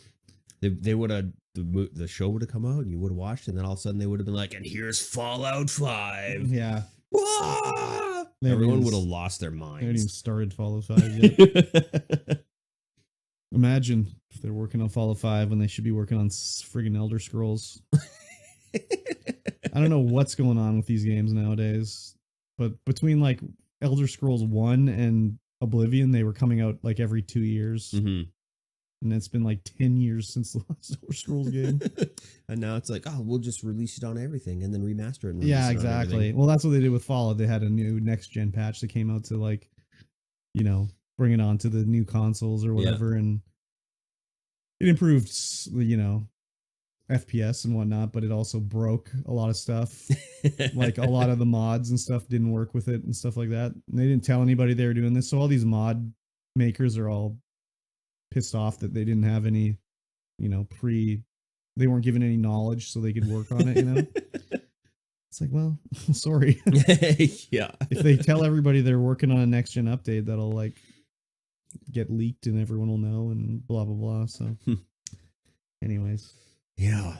They would have the show would have come out and you would have watched, and then all of a sudden they would have been like, and here's Fallout 5. Yeah. Ah! Everyone would have lost their minds. They haven't even started Fallout 5 yet. Imagine if they're working on Fallout 5 when they should be working on friggin' Elder Scrolls. I don't know what's going on with these games nowadays, but between like Elder Scrolls 1 and Oblivion, they were coming out like every 2 years. Mm-hmm. And it's been like 10 years since the last Elder Scrolls game. And now it's like, oh, we'll just release it on everything and then remaster it. And yeah, exactly. Well, that's what they did with Fallout. They had a new next-gen patch that came out to like, bring it on to the new consoles or whatever. Yeah. And it improved, FPS and whatnot, but it also broke a lot of stuff. Like a lot of the mods and stuff didn't work with it and stuff like that. And they didn't tell anybody they were doing this. So all these mod makers are all pissed off that they didn't have any, they weren't given any knowledge so they could work on it, It's like, well, sorry. Yeah. If they tell everybody they're working on a next gen update, that'll like get leaked and everyone will know and blah, blah, blah. So anyways. Yeah.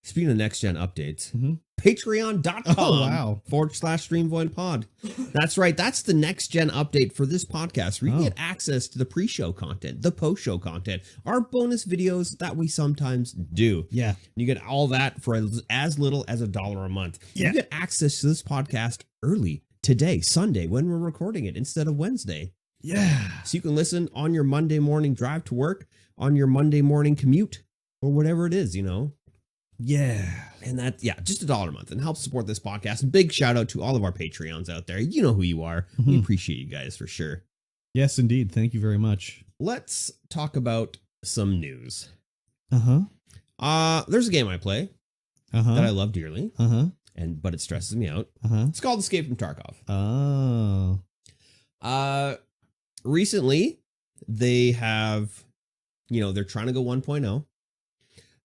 Speaking of next gen updates, mm-hmm. Patreon.com oh, wow. /StreamVoid pod. That's right. That's the next gen update for this podcast. Where you get access to the pre-show content, the post-show content, our bonus videos that we sometimes do. Yeah. You get all that for as little as $1 a month. Yeah. You get access to this podcast early today, Sunday, when we're recording it instead of Wednesday. Yeah. So you can listen on your Monday morning drive to work, on your Monday morning commute, or whatever it is, Yeah. And just $1 a month, and help support this podcast. And big shout out to all of our Patreons out there. You know who you are. Mm-hmm. We appreciate you guys for sure. Yes, indeed. Thank you very much. Let's talk about some news. Uh-huh. There's a game I play. that I love dearly. But it stresses me out. Uh-huh. It's called Escape from Tarkov. Oh. Recently, they have, they're trying to go 1.0.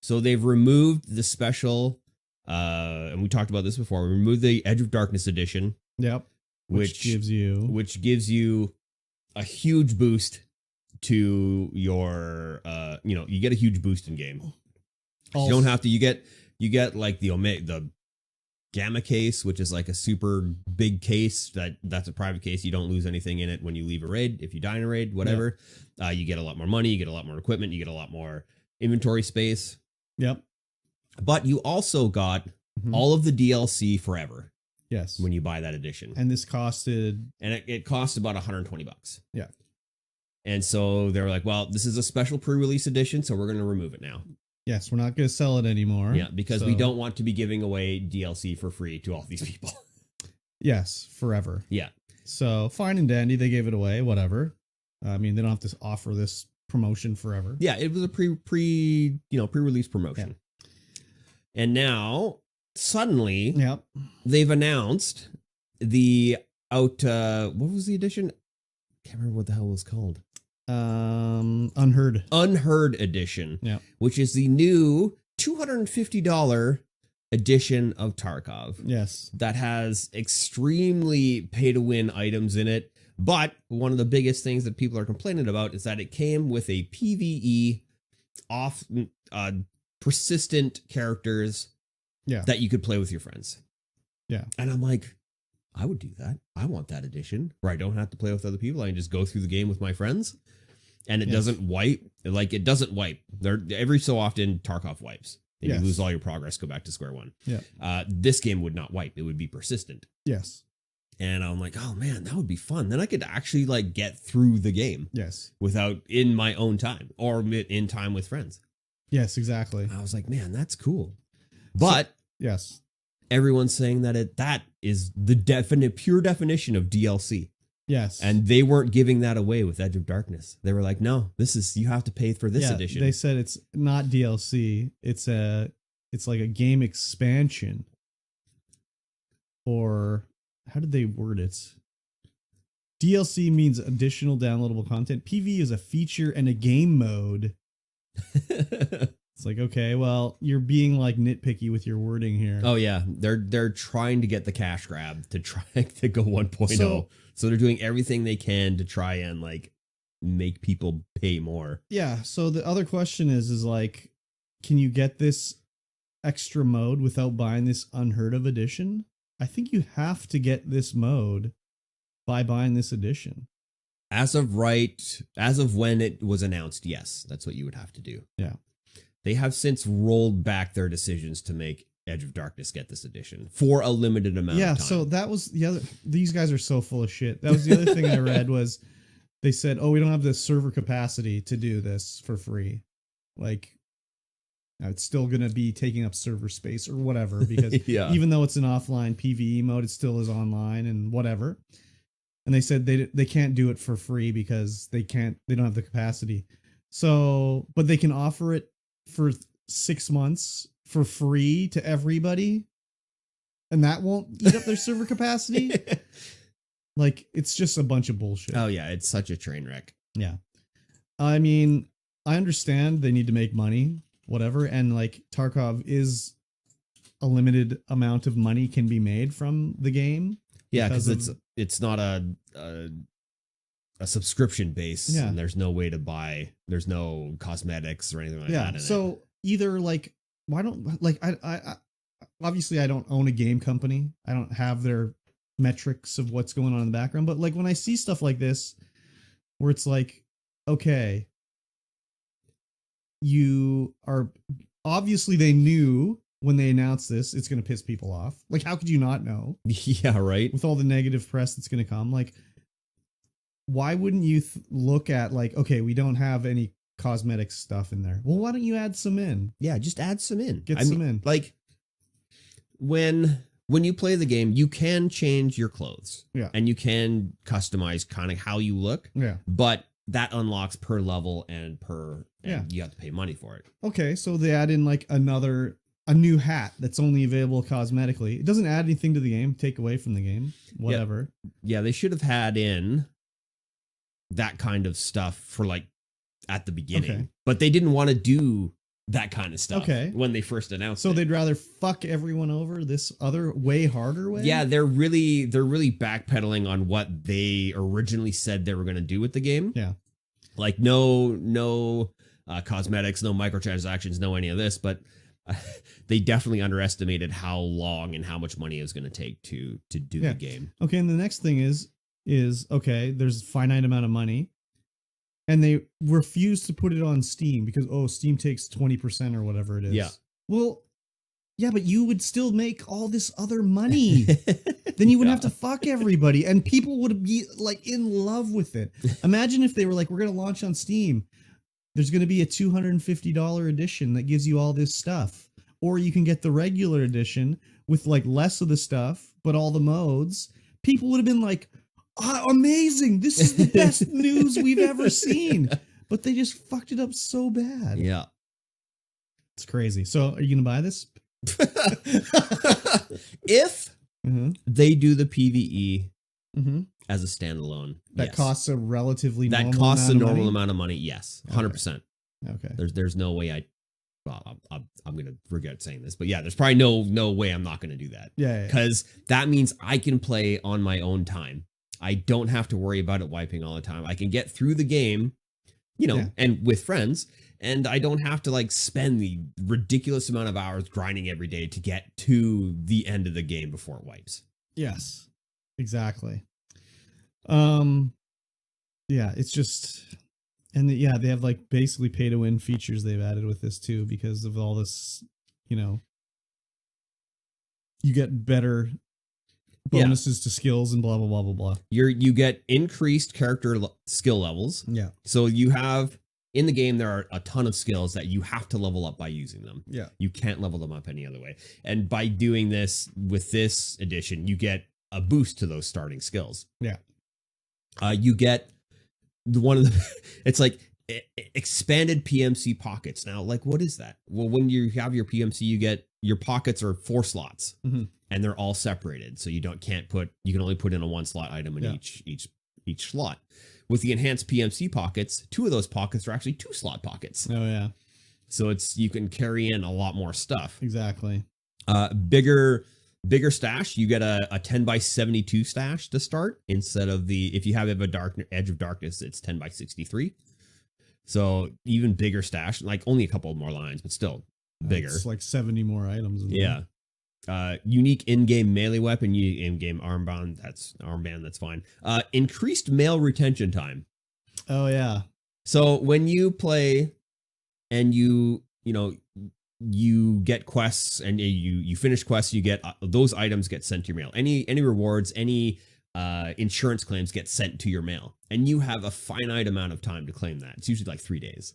So they've removed the special, and we talked about this before, we removed the Edge of Darkness edition. Yep. Which gives you a huge boost to your, you get a huge boost in game. You don't have to, you get like the Gamma case, which is like a super big case that's a private case. You don't lose anything in it when you leave a raid. If you die in a raid, whatever, you get a lot more money, you get a lot more equipment, you get a lot more inventory space. Yep. But you also got all of the DLC forever. Yes. When you buy that edition. And this costed... And it cost about $120. Yeah. And so they were like, well, this is a special pre-release edition, so we're going to remove it now. Yes, we're not going to sell it anymore. Yeah, because we don't want to be giving away DLC for free to all these people. Yes, forever. Yeah. So fine and dandy, they gave it away, whatever. I mean, they don't have to offer this promotion forever. Yeah, it was a pre-release promotion. Yeah. And now, suddenly, they've announced what was the edition? I can't remember what the hell it was called. Unheard edition, which is the new $250 edition of Tarkov. Yes, that has extremely pay to win items in it. But one of the biggest things that people are complaining about is that it came with a PvE persistent characters that you could play with your friends. Yeah, and I'm like, I would do that. I want that edition where I don't have to play with other people. I can just go through the game with my friends, and it doesn't wipe. Like, it doesn't wipe. Every so often, Tarkov wipes. And you lose all your progress, go back to square one. Yeah. This game would not wipe. It would be persistent. Yes. And I'm like, oh man, that would be fun. Then I could actually like get through the game. Yes. Without in my own time or in time with friends. Yes, exactly. I was like, man, that's cool. But yes. Everyone's saying that is the pure definition of DLC. Yes. And they weren't giving that away with Edge of Darkness. They were like, no, you have to pay for this edition. They said it's not DLC. It's like a game expansion. Or how did they word it? DLC means additional downloadable content. PvE is a feature and a game mode. It's like, okay, well, you're being like nitpicky with your wording here. Oh yeah, they're trying to get the cash grab to try to go 1.0. So they're doing everything they can to try and like make people pay more. Yeah. So the other question is like, can you get this extra mode without buying this unheard of edition? I think you have to get this mode by buying this edition. As of when it was announced, yes, that's what you would have to do. Yeah. They have since rolled back their decisions to make Edge of Darkness get this edition for a limited amount of time. Yeah, so that was the other... These guys are so full of shit. That was the other thing I read was they said, oh, we don't have the server capacity to do this for free. Like, it's still going to be taking up server space or whatever, because even though it's an offline PvE mode, it still is online and whatever. And they said they can't do it for free because they don't have the capacity. So, but they can offer it for 6 months for free to everybody, and that won't eat up their server capacity. Like, it's just a bunch of bullshit. Oh yeah, it's such a train wreck. Yeah. I mean, I understand they need to make money, whatever, and like Tarkov is a limited amount of money can be made from the game. Yeah, because it's not a subscription base, and there's no way to buy. There's no cosmetics or anything like that. Yeah, so either like, why don't like I obviously I don't own a game company. I don't have their metrics of what's going on in the background. But like when I see stuff like this, where it's like, okay, you are obviously they knew when they announced this, it's going to piss people off. Like, how could you not know? Yeah, right. With all the negative press that's going to come, like, why wouldn't you look at like, okay, we don't have any cosmetic stuff in there. Well, why don't you add some in? Yeah, just add some in. Get some in. Like when you play the game, you can change your clothes. Yeah. And you can customize kind of how you look. Yeah. But that unlocks per level and you have to pay money for it. Okay, so they add in like another a new hat that's only available cosmetically. It doesn't add anything to the game, take away from the game, whatever. Yeah, they should have had in that kind of stuff for like at the beginning. Okay. But they didn't want to do that kind of stuff when they first announced it. So they'd rather fuck everyone over this other way harder way? Yeah, they're really backpedaling on what they originally said they were going to do with the game. Yeah. Like no cosmetics, no microtransactions, no any of this, but they definitely underestimated how long and how much money it was going to take to do the game. Okay, and the next thing is okay, there's a finite amount of money, and they refuse to put it on Steam because Steam takes 20% or whatever it is. Yeah. Well, yeah, but you would still make all this other money. Then you wouldn't have to fuck everybody, and people would be like in love with it. Imagine if they were like, we're going to launch on Steam. There's going to be a $250 edition that gives you all this stuff. Or you can get the regular edition with like less of the stuff, but all the modes. People would have been like, amazing. This is the best news we've ever seen. But they just fucked it up so bad. Yeah. It's crazy. So are you going to buy this? If they do the PvE as a standalone, that costs a relatively normal amount of money. Yes, 100%. Okay. There's no way I'm gonna regret saying this, but yeah, there's probably no way I'm not gonna do that. Yeah. Because that means I can play on my own time. I don't have to worry about it wiping all the time. I can get through the game, and with friends. And I don't have to like spend the ridiculous amount of hours grinding every day to get to the end of the game before it wipes. Yes, exactly. Yeah, it's just, and they have like basically pay to win features they've added with this too, because of all this, you get better bonuses to skills and blah, blah, blah, blah, blah. You get increased character skill levels. Yeah. So you have, in the game, there are a ton of skills that you have to level up by using them. Yeah. You can't level them up any other way. And by doing this with this edition, you get a boost to those starting skills. Yeah. You get it's like expanded PMC pockets. Now, like, what is that? Well, when you have your PMC, you get your pockets are 4 slots and they're all separated. So you can only put in a 1 slot item in each slot. With the enhanced PMC pockets, 2 of those pockets are actually 2 slot pockets. Oh yeah. So you can carry in a lot more stuff. Exactly. Bigger stash. You get a 10x72 stash to start instead of if you have a Edge of Darkness, it's 10x63. So even bigger stash, like only a couple more lines, but still bigger. It's like 70 more items. Yeah. Unique in-game melee weapon, in-game armband. That's fine. Increased mail retention time. Oh yeah. So when you play and you get quests and you finish quests, you get those items get sent to your mail. Any rewards, any insurance claims get sent to your mail, and you have a finite amount of time to claim that. It's usually like 3 days.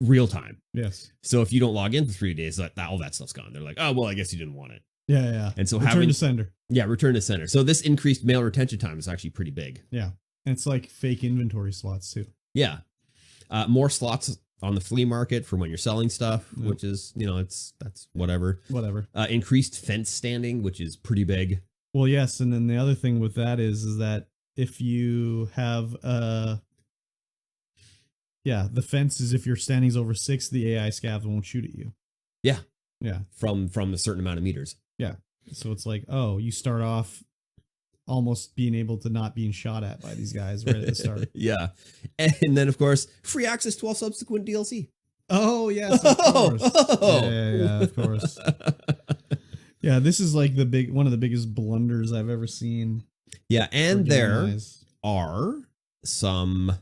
Real time. Yes. So if you don't log in for 3 days, all that stuff's gone. They're like, oh well, I guess you didn't want it. Yeah. And so return to sender. Yeah, return to sender. So this increased mail retention time is actually pretty big. Yeah. And it's like fake inventory slots too. Yeah. More slots on the flea market for when you're selling stuff, which is, that's whatever. Whatever. Increased fence standing, which is pretty big. Well, yes. And then the other thing with that is that if you have, the fence is if your standing's over 6, the AI scavs won't shoot at you. Yeah. Yeah. From a certain amount of meters. Yeah. So it's like, you start off almost being able to not being shot at by these guys right at the start. Yeah. And then, of course, free access to all subsequent DLC. Oh, yes, of course. Yeah, of course. Yeah, this is like one of the biggest blunders I've ever seen. Yeah, and there are some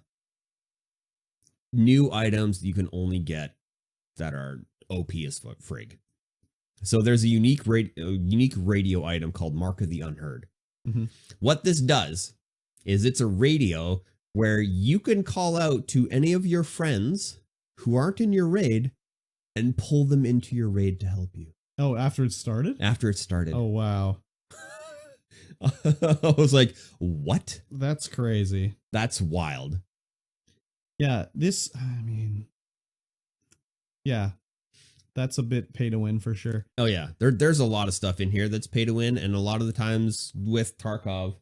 new items that you can only get that are OP as frig. So there's a unique radio item called Mark of the Unheard. What this does is it's a radio where you can call out to any of your friends who aren't in your raid and pull them into your raid to help you. Oh, after it started? After it started. Oh, wow. I was like, what? That's crazy. That's wild. Yeah, yeah. That's a bit pay to win for sure. Oh yeah, there's a lot of stuff in here that's pay to win, and a lot of the times with Tarkov,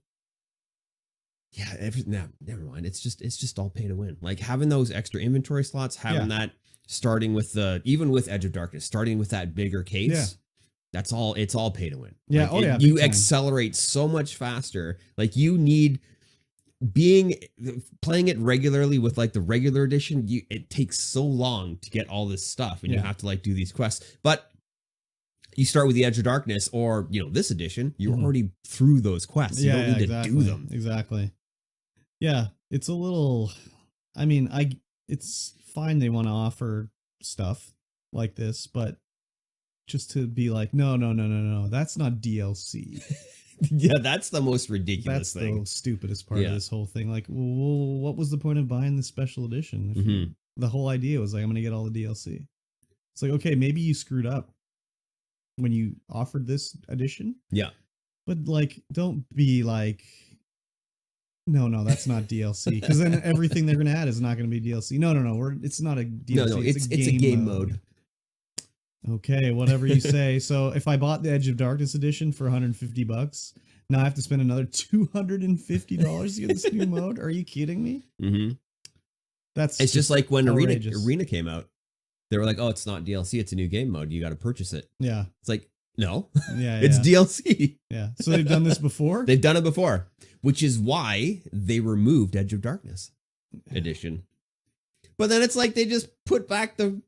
yeah, never mind. It's just all pay to win. Like having those extra inventory slots, having that starting with even with Edge of Darkness, starting with that bigger case. Yeah. That's all. It's all pay to win. Yeah. Like you accelerate so much faster. Like you need playing it regularly with like the regular edition. It takes so long to get all this stuff, and you have to like do these quests. But you start with the Edge of Darkness, or this edition, you're already through those quests. You don't need to do them. Exactly. Yeah, it's a little. I mean, it's fine they want to offer stuff like this, but just to be like, no, that's not DLC. Yeah, that's the most ridiculous thing. That's the stupidest part of this whole thing. Like, well, what was the point of buying the special edition? If the whole idea was like, I'm going to get all the DLC. It's like, okay, maybe you screwed up when you offered this edition. Yeah. But like, don't be like, no, that's not DLC. Because then everything they're going to add is not going to be DLC. No, it's not a DLC. No, it's a game mode. Okay, whatever you say. So if I bought the Edge of Darkness edition for $150, now I have to spend another $250 to get this new mode? Are you kidding me? Mm-hmm. It's just like when outrageous. Arena came out. They were like, oh, it's not DLC, it's a new game mode. You got to purchase it. Yeah. It's like, no, yeah, it's DLC. Yeah. So they've done this before? They've done it before, which is why they removed Edge of Darkness edition. But then it's like they just put back the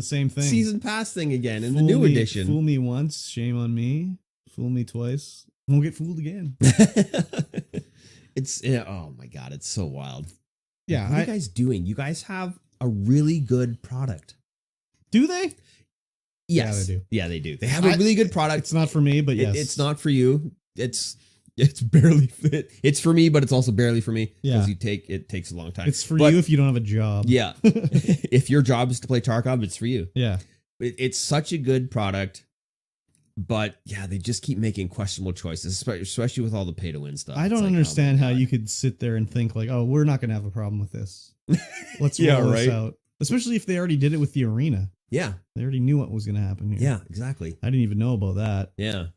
same thing. Season pass thing again in the new edition. Fool me once, shame on me. Fool me twice, won't get fooled again. Oh my God, it's so wild. Yeah. What are you guys doing? You guys have a really good product. Do they? Yes. Yeah, they do. Yeah, they do. They have a really good product. It's not for me, but yes. It's not for you. It's barely fit. It's for me, but it's also barely for me. Yeah. Because it takes a long time. It's for you if you don't have a job. Yeah. If your job is to play Tarkov, it's for you. Yeah. It's such a good product. But yeah, they just keep making questionable choices, especially with all the pay to win stuff. I don't understand how you could sit there and think like, oh, we're not going to have a problem with this. Let's roll this out. Especially if they already did it with the arena. Yeah. They already knew what was going to happen here. Yeah, exactly. I didn't even know about that. Yeah.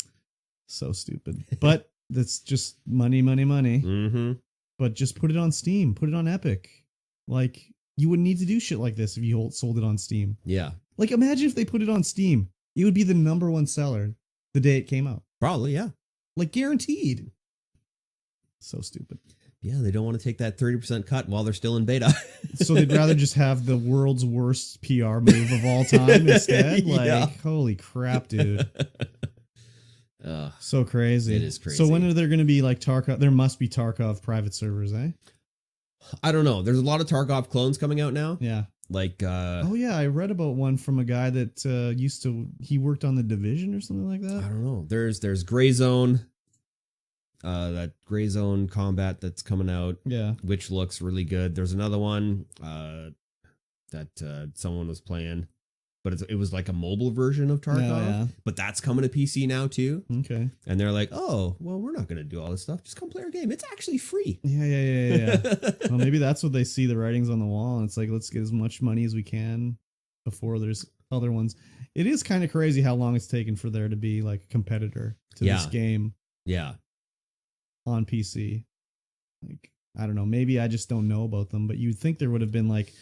So stupid. But that's just money. Mm-hmm. But just put it on Steam. Put it on Epic. Like, you wouldn't need to do shit like this if you sold it on Steam. Yeah. Like, imagine if they put it on Steam. It would be the #1 seller the day it came out. Probably, yeah. Like, guaranteed. So stupid. Yeah, they don't want to take that 30% cut while they're still in beta. So they'd rather just have the world's worst PR move of all time instead? Like, holy crap, dude. So crazy. It is crazy. So when are there going to be like Tarkov? There must be Tarkov private servers, eh? I don't know. There's a lot of Tarkov clones coming out now. Yeah. Like, oh yeah, I read about one from a guy that he worked on The Division or something like that. I don't know. There's Gray Zone. That Gray Zone combat that's coming out. Yeah. Which looks really good. There's another one that someone was playing, but it was like a mobile version of Tarkov. Yeah. But that's coming to PC now too. Okay. And they're like, oh, well, we're not going to do all this stuff. Just come play our game. It's actually free. Yeah. Well, maybe that's what they see, the writings on the wall. And it's like, let's get as much money as we can before there's other ones. It is kind of crazy how long it's taken for there to be like a competitor to this game. Yeah. On PC. Like, I don't know. Maybe I just don't know about them, but you'd think there would have been like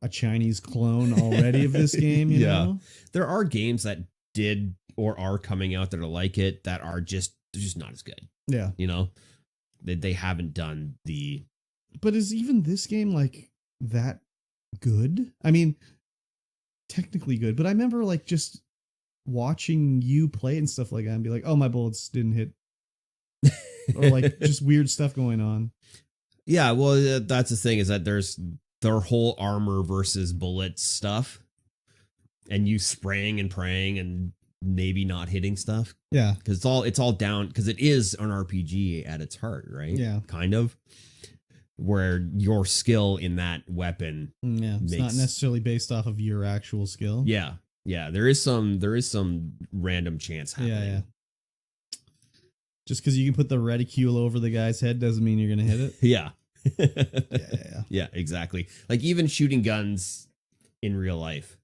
a Chinese clone already of this game, you know? There are games that did or are coming out that are like it that are they're just not as good. Yeah. You know? They haven't done the... But is even this game like that good? I mean, technically good, but I remember like just watching you play it and stuff like that and be like, oh, my bullets didn't hit. Or like just weird stuff going on. Yeah, well, that's the thing is that there's their whole armor versus bullets stuff, and you spraying and praying and maybe not hitting stuff. Yeah, because it's all down because it is an RPG at its heart, right? Yeah, kind of. Where your skill in that weapon, it's not necessarily based off of your actual skill. Yeah, there is some random chance happening. Yeah. Just because you can put the reticule over the guy's head doesn't mean you're going to hit it. Yeah. Yeah, exactly. Like even shooting guns in real life,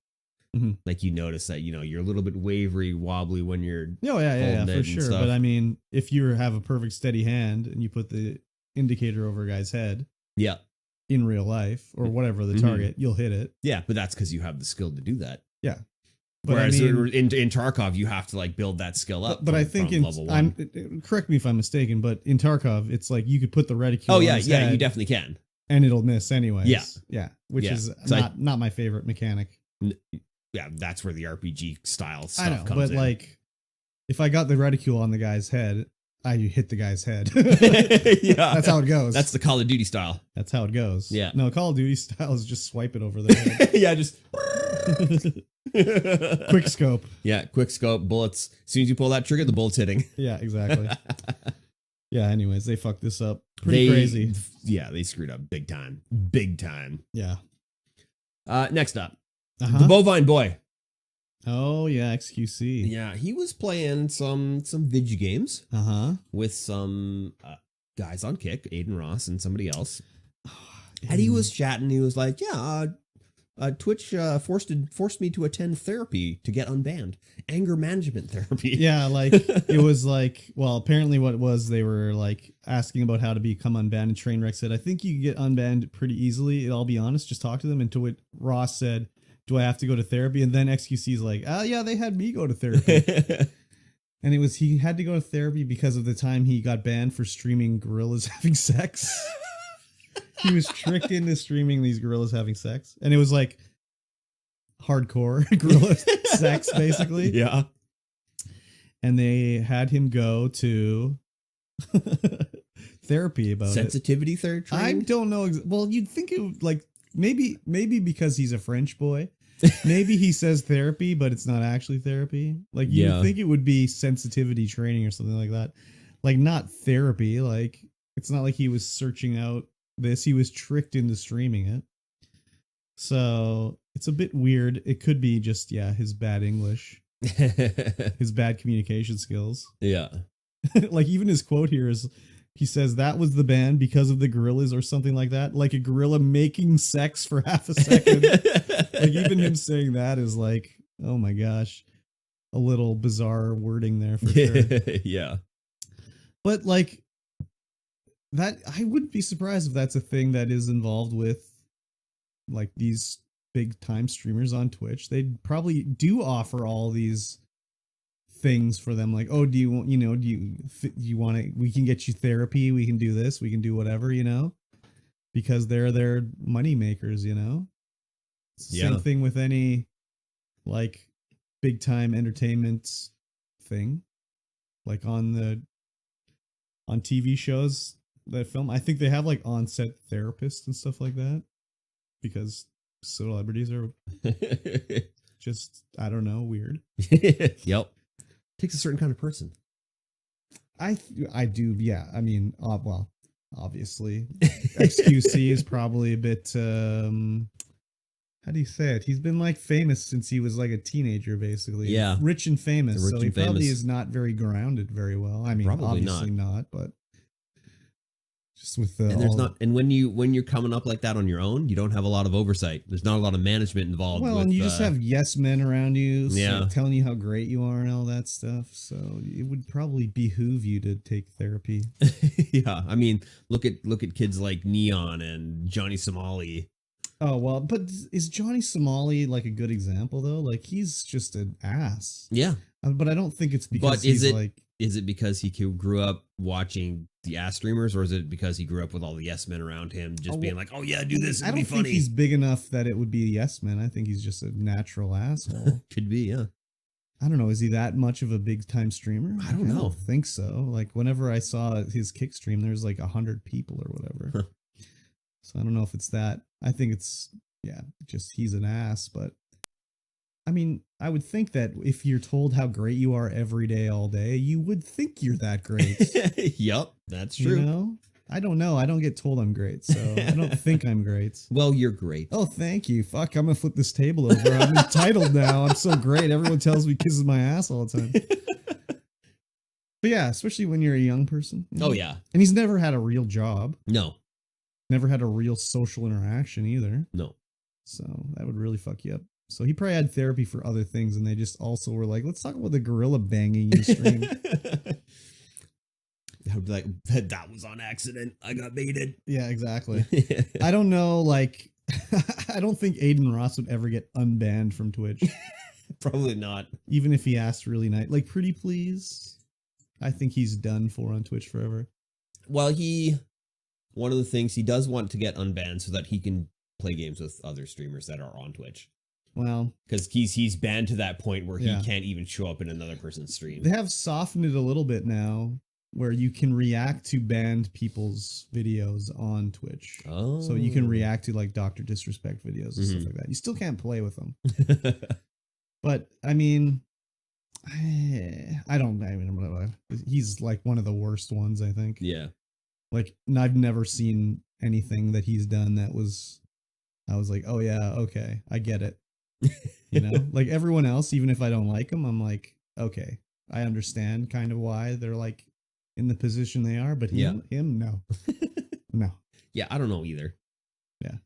Mhm. Like you notice that, you're a little bit wavery, wobbly when you're Oh yeah, holding it for and sure. stuff. But I mean, if you have a perfect steady hand and you put the indicator over a guy's head Yeah. in real life or whatever the Mhm. target, you'll hit it. Yeah, but that's because you have the skill to do that. Yeah. But Whereas I mean, in Tarkov, you have to like build that skill up. but I think from level one. correct me if I'm mistaken, but in Tarkov, it's like you could put the reticule. Oh on yeah, his yeah, head you definitely can. and it'll miss anyways. Yeah, which Yeah. is So not my favorite mechanic. Yeah, that's where the RPG style stuff I know, comes but in. like, if I got the reticule on the guy's head, I hit the guy's head. Yeah, That's how it goes. That's the Call of Duty style. That's how it goes. Yeah. No, Call of Duty style is just swipe it over the head. Yeah, just Quick scope. Yeah, quick scope, bullets. As soon as you pull that trigger, the bullet's hitting. Yeah, exactly. Yeah, anyways, they fucked this up. Pretty crazy. Yeah, they screwed up big time. Big time. Yeah. Next up, Uh-huh. the Bovine Boy. Oh, yeah, XQC. Yeah, he was playing some video games Uh-huh. with some guys on Kick, Aiden Ross and somebody else. And he was chatting. He was like, yeah, Twitch forced me to attend therapy to get unbanned. Anger management therapy. Yeah, like, it was like, well, apparently what it was, they were like asking about how to become unbanned, and Trainwreck said, I think you can get unbanned pretty easily. I'll be honest, just talk to them. And to what Ross said, do I have to go to therapy? And then XQC's like, oh yeah, they had me go to therapy. And it was, he had to go to therapy because of the time he got banned for streaming gorillas having sex. He was tricked into streaming these gorillas having sex. And it was like hardcore gorilla sex, basically. Yeah. And they had him go to therapy about sensitivity it. I training. don't know. Well, you'd think it would, like, maybe because he's a French boy. Maybe he says therapy, but it's not actually therapy. Like, you would think it would be sensitivity training or something like that. Like, not therapy. Like, it's not like he was searching out this. He was tricked into streaming it. So it's a bit weird. It could be just, his bad English, his bad communication skills. Yeah. Like, even his quote here is, he says that was the ban because of the gorillas or something like that. Like a gorilla making sex for half a second. Like, even him saying that is like, oh my gosh, a little bizarre wording there for sure. Yeah. But like, that, I wouldn't be surprised if that's a thing that is involved with like these big time streamers on Twitch. They probably do offer all these things for them, like, oh, do you want, do you want to, we can get you therapy, we can do this, we can do whatever, because they're their money makers. Same thing with any like big time entertainment thing, like on TV shows that film. I think they have like on-set therapists and stuff like that because celebrities are just, I don't know, weird. Yep. Takes a certain kind of person. I do, yeah. I mean, well, obviously, XQC is probably a bit. How do you say it? He's been like famous since he was like a teenager, basically. Yeah, rich and famous. Rich so and he probably famous. is not very grounded very well. I mean, Probably obviously not, but just with the and there's not, and when you're coming up like that on your own, you don't have a lot of oversight. There's not a lot of management involved. Well, with, and you just have yes men around you, Yeah. telling you how great you are and all that stuff. So it would probably behoove you to take therapy. Yeah, I mean, look at kids like Neon and Johnny Somali. Oh, well, but is Johnny Somali like a good example though? Like, he's just an ass. Yeah, But I don't think it's because but is he's like. Is it because he grew up watching the ass streamers, or is it because he grew up with all the yes men around him, just being like, "Oh yeah, do this, it'll be funny"? I don't think he's big enough that it would be a yes man. I think he's just a natural asshole. Could be, yeah. I don't know. Is he that much of a big time streamer? I don't know. I don't think so. Like, whenever I saw his kick stream, there's like 100 people or whatever. So I don't know if it's that. I think it's, just he's an ass. But I mean, I would think that if you're told how great you are every day, all day, you would think you're that great. Yep, that's true. I don't know. I don't get told I'm great, so I don't think I'm great. Well, you're great. Oh, thank you. Fuck, I'm gonna flip this table over. I'm entitled now. I'm so great. Everyone tells me kisses my ass all the time. But yeah, especially when you're a young person. Oh yeah. And he's never had a real job. No. Never had a real social interaction either. No. So that would really fuck you up. So he probably had therapy for other things, and they just also were like, let's talk about the gorilla banging you stream. I would be like, that was on accident. I got baited. Yeah, exactly. I don't know, like, I don't think Aiden Ross would ever get unbanned from Twitch. Probably not. Even if he asked really nice. Like, pretty please. I think he's done for on Twitch forever. Well, one of the things he does want to get unbanned so that he can play games with other streamers that are on Twitch. Well, because he's banned to that point where he can't even show up in another person's stream. They have softened it a little bit now, where you can react to banned people's videos on Twitch. Oh. So you can react to like Dr. Disrespect videos and stuff like that. You still can't play with them. But I mean, he's like one of the worst ones, I think. Yeah. Like, I've never seen anything that he's done that I was like, oh yeah, okay, I get it. You know, like everyone else, even if I don't like them, I'm like, okay, I understand kind of why they're like in the position they are, but him, no. No. Yeah, I don't know either. Yeah.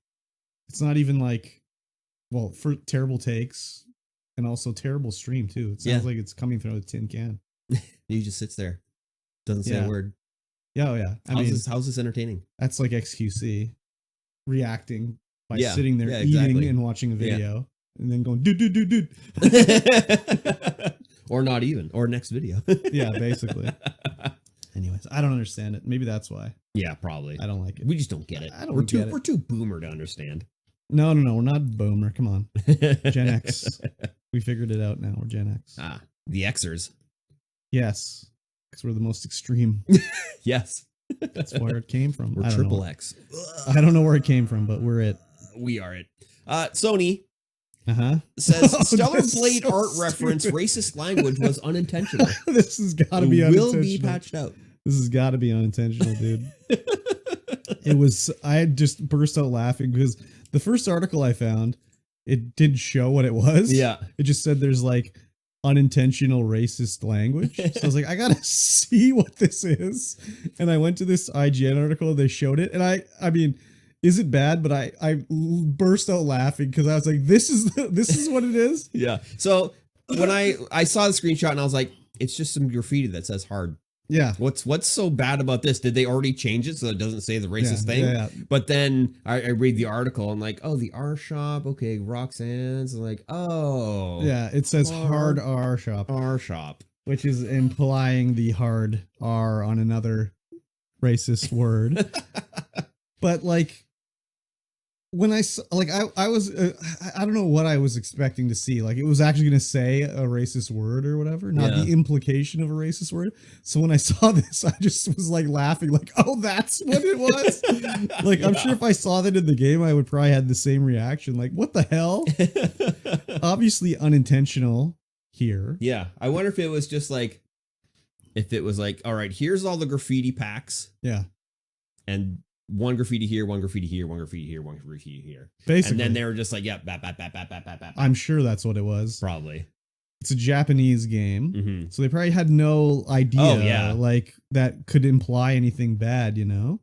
It's not even like, well, for terrible takes and also terrible stream too. It sounds like it's coming through a tin can. He just sits there. Doesn't say a word. Yeah, oh yeah. How's this entertaining? That's like XQC reacting by sitting there eating and watching a video and then going, dude. Or not even. Or next video. Yeah, basically. Anyways, I don't understand it. Maybe that's why. Yeah, probably. I don't like it. We just don't get it. We're too boomer to understand. No, we're not boomer. Come on. Gen X. We figured it out now. We're Gen X. Ah, the Xers. Yes. Because we're the most extreme. Yes. That's where it came from. We're triple X. I don't know where it came from, but we're it. We are it. Sony Uh-huh. Says Stellar Blade art reference racist language was unintentional. This has got to be unintentional. Will be patched out. This has got to be unintentional, dude. It was, I had just burst out laughing because the first article I found, it didn't show what it was. Yeah. It just said there's like unintentional racist language. So I was like, I got to see what this is. And I went to this IGN article, they showed it. And I mean, is it bad? But I burst out laughing because I was like, this is what it is. Yeah. So when I saw the screenshot and I was like, it's just some graffiti that says hard. Yeah. What's so bad about this? Did they already change it so it doesn't say the racist thing? Yeah. But then I read the article and like, oh, the R shop. Okay, Roxanne's. And like, oh. Yeah, it says hard R shop. R shop. Which is implying the hard R on another racist word. But like, when I was, I don't know what I was expecting to see. Like, it was actually going to say a racist word or whatever, not the implication of a racist word. So when I saw this, I just was like laughing, like, oh, that's what it was. Like, I'm sure if I saw that in the game, I would probably have the same reaction. Like, what the hell? Obviously unintentional here. Yeah. I wonder if it was just like, all right, here's all the graffiti packs. Yeah. And one graffiti here, one graffiti here, one graffiti here, one graffiti here. Basically. And then they were just like, yeah, bap. I'm sure that's what it was. Probably. It's a Japanese game. Mm-hmm. So they probably had no idea like that could imply anything bad, you know?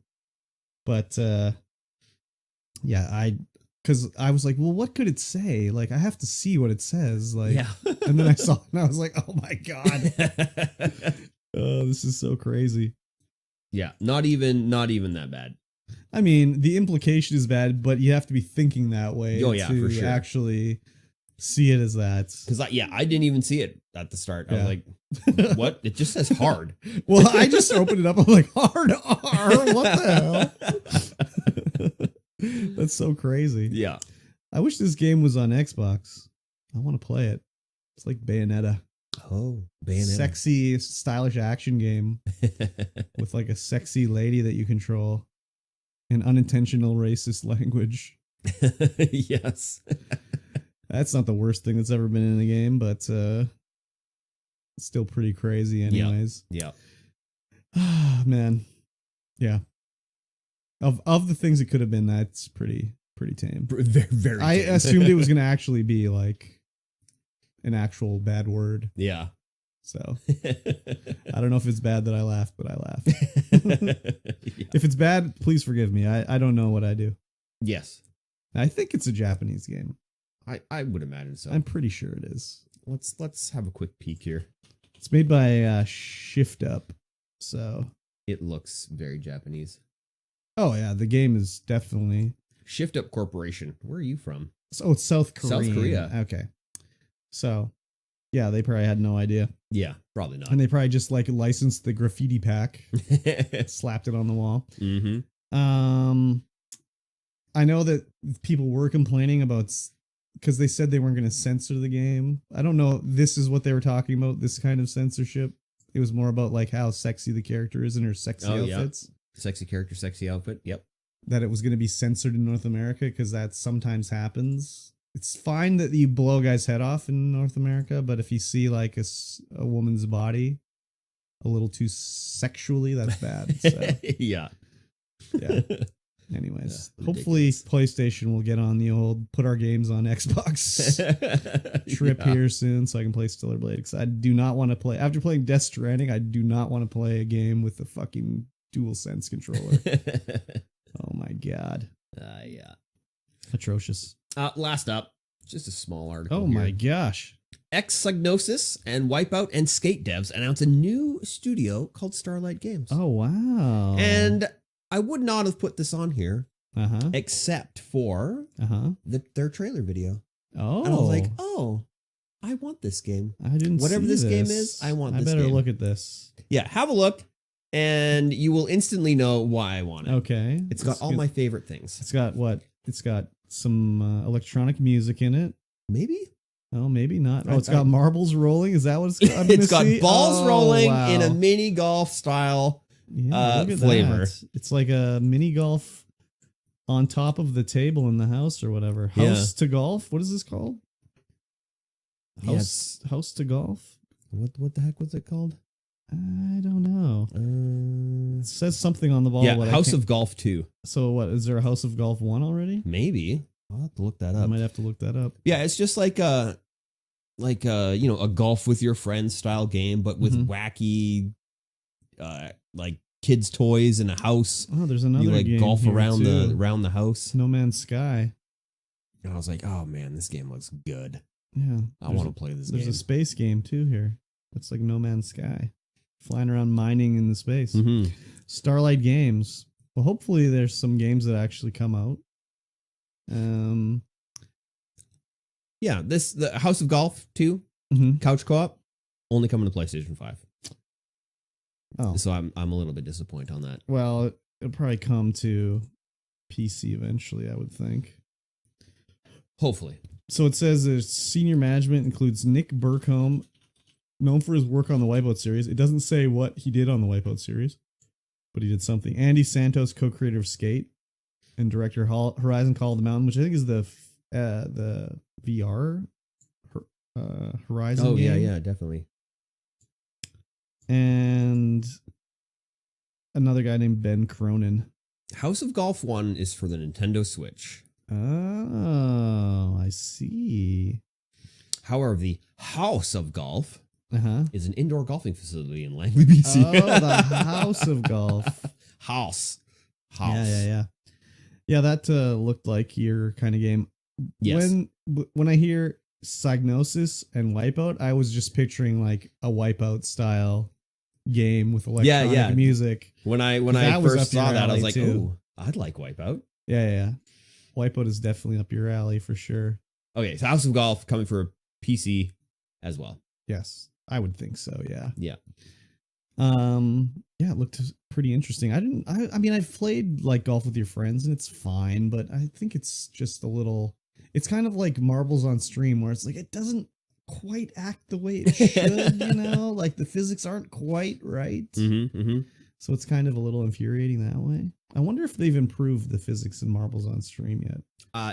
But because I was like, well, what could it say? Like, I have to see what it says. Like, and then I saw it and I was like, oh my God. Oh, this is so crazy. Yeah, not even that bad. I mean, the implication is bad, but you have to be thinking that way to for sure. Actually see it as that. Because I didn't even see it at the start. I was like, what? It just says hard. Well, I just opened it up. I'm like, hard R? What the hell? That's so crazy. Yeah. I wish this game was on Xbox. I want to play it. It's like Bayonetta. Oh, Bayonetta. Sexy, stylish action game with like a sexy lady that you control and unintentional racist language. Yes. That's not the worst thing that's ever been in a game, but it's still pretty crazy anyways. Yeah. Ah, man. Yeah. Of the things it could have been, that's pretty tame. Very, very tame. I assumed it was going to actually be like an actual bad word. Yeah. So I don't know if it's bad that I laughed, but I laughed. If it's bad, please forgive me. I don't know what I do. Yes. I think it's a Japanese game. I would imagine so. I'm pretty sure it is. Let's have a quick peek here. It's made by Shift Up. So It looks very Japanese. oh yeah, the game is definitely Shift Up Corporation. Where are you from? oh it's South Korea. South Korea. Okay. So yeah, they probably had no idea. Yeah, probably not. And they probably just like licensed the graffiti pack, slapped it on the wall. Mm-hmm. I know that people were complaining about because they said they weren't going to censor the game. I don't know. This is what they were talking about. This kind of censorship. It was more about like how sexy the character is in her sexy outfits. Yeah. Sexy character, sexy outfit. Yep. That it was going to be censored in North America because that sometimes happens. It's fine that you blow a guy's head off in North America, but if you see like a woman's body a little too sexually, that's bad. So, yeah. yeah. Anyways, Yeah, hopefully PlayStation will get on the old put our games on Xbox trip here soon so I can play Stellar Blade. Because I do not want to play, after playing Death Stranding, I do not want to play a game with a fucking DualSense controller. Oh my God. Yeah. Atrocious. Last up, just a small article. Oh here. my gosh. Psygnosis and Wipeout and Skate devs announce a new studio called Starlight Games. Oh wow. And I would not have put this on here uh-huh. except for their trailer video. Oh. And I was like, oh, I want this game. I didn't Whatever see this game is, I want this game. I better look at this. Yeah, have a look and you will instantly know why I want it. Okay. It's got all my favorite things. It's got what? It's got some electronic music in it. Maybe? Oh, maybe not. Oh, it's got marbles rolling. Is that what it's got? It's got balls rolling in a mini golf style flavor. It's like a mini golf on top of the table in the house or whatever. House to golf. What is this called? House to golf. What the heck was it called? I don't know. It says something on the ball. Yeah, House of Golf 2. So what? Is there a House of Golf 1 already? Maybe. I'll have to look that up. I might have to look that up. Yeah, it's just like a golf with your friends style game, but with wacky, like kids' toys in a house. Oh, there's another you like game golf here around too. around the house. No Man's Sky. And I was like, oh man, this game looks good. Yeah, I want to play this game. There's a space game too here. It's like No Man's Sky, flying around mining in the space. Mm-hmm. Starlight Games. Well, hopefully there's some games that actually come out. Yeah, the House of Golf 2 couch co-op only coming to PlayStation 5. Oh, so I'm a little bit disappointed on that. Well, it'll probably come to PC eventually, I would think. Hopefully. So it says there's senior management includes Nick Burkholm, known for his work on the Wipeout series. It doesn't say what he did on the Wipeout series, but he did something. Andy Santos, co-creator of Skate, and director Horizon Call of the Mountain, which I think is the VR Horizon game. Yeah, definitely. And another guy named Ben Cronin. House of Golf 1 is for the Nintendo Switch. Oh, I see. However, the House of Golf is an indoor golfing facility in Langley, BC. Oh, the House of Golf. House. Yeah. Yeah, that looked like your kind of game. Yes. When I hear Psygnosis and Wipeout, I was just picturing like a Wipeout style game with electronic music. When I first saw that, I was like, "Oh, I'd like Wipeout." Yeah. Wipeout is definitely up your alley for sure. Okay, so House of Golf coming for PC as well. Yes, I would think so. Yeah. Yeah. Yeah, it looked pretty interesting. I mean, I've played like golf with your friends and it's fine, but I think it's just a little, it's kind of like marbles on stream where it's like, it doesn't quite act the way it should, like the physics aren't quite right. So it's kind of a little infuriating that way. I wonder if they've improved the physics in marbles on stream yet.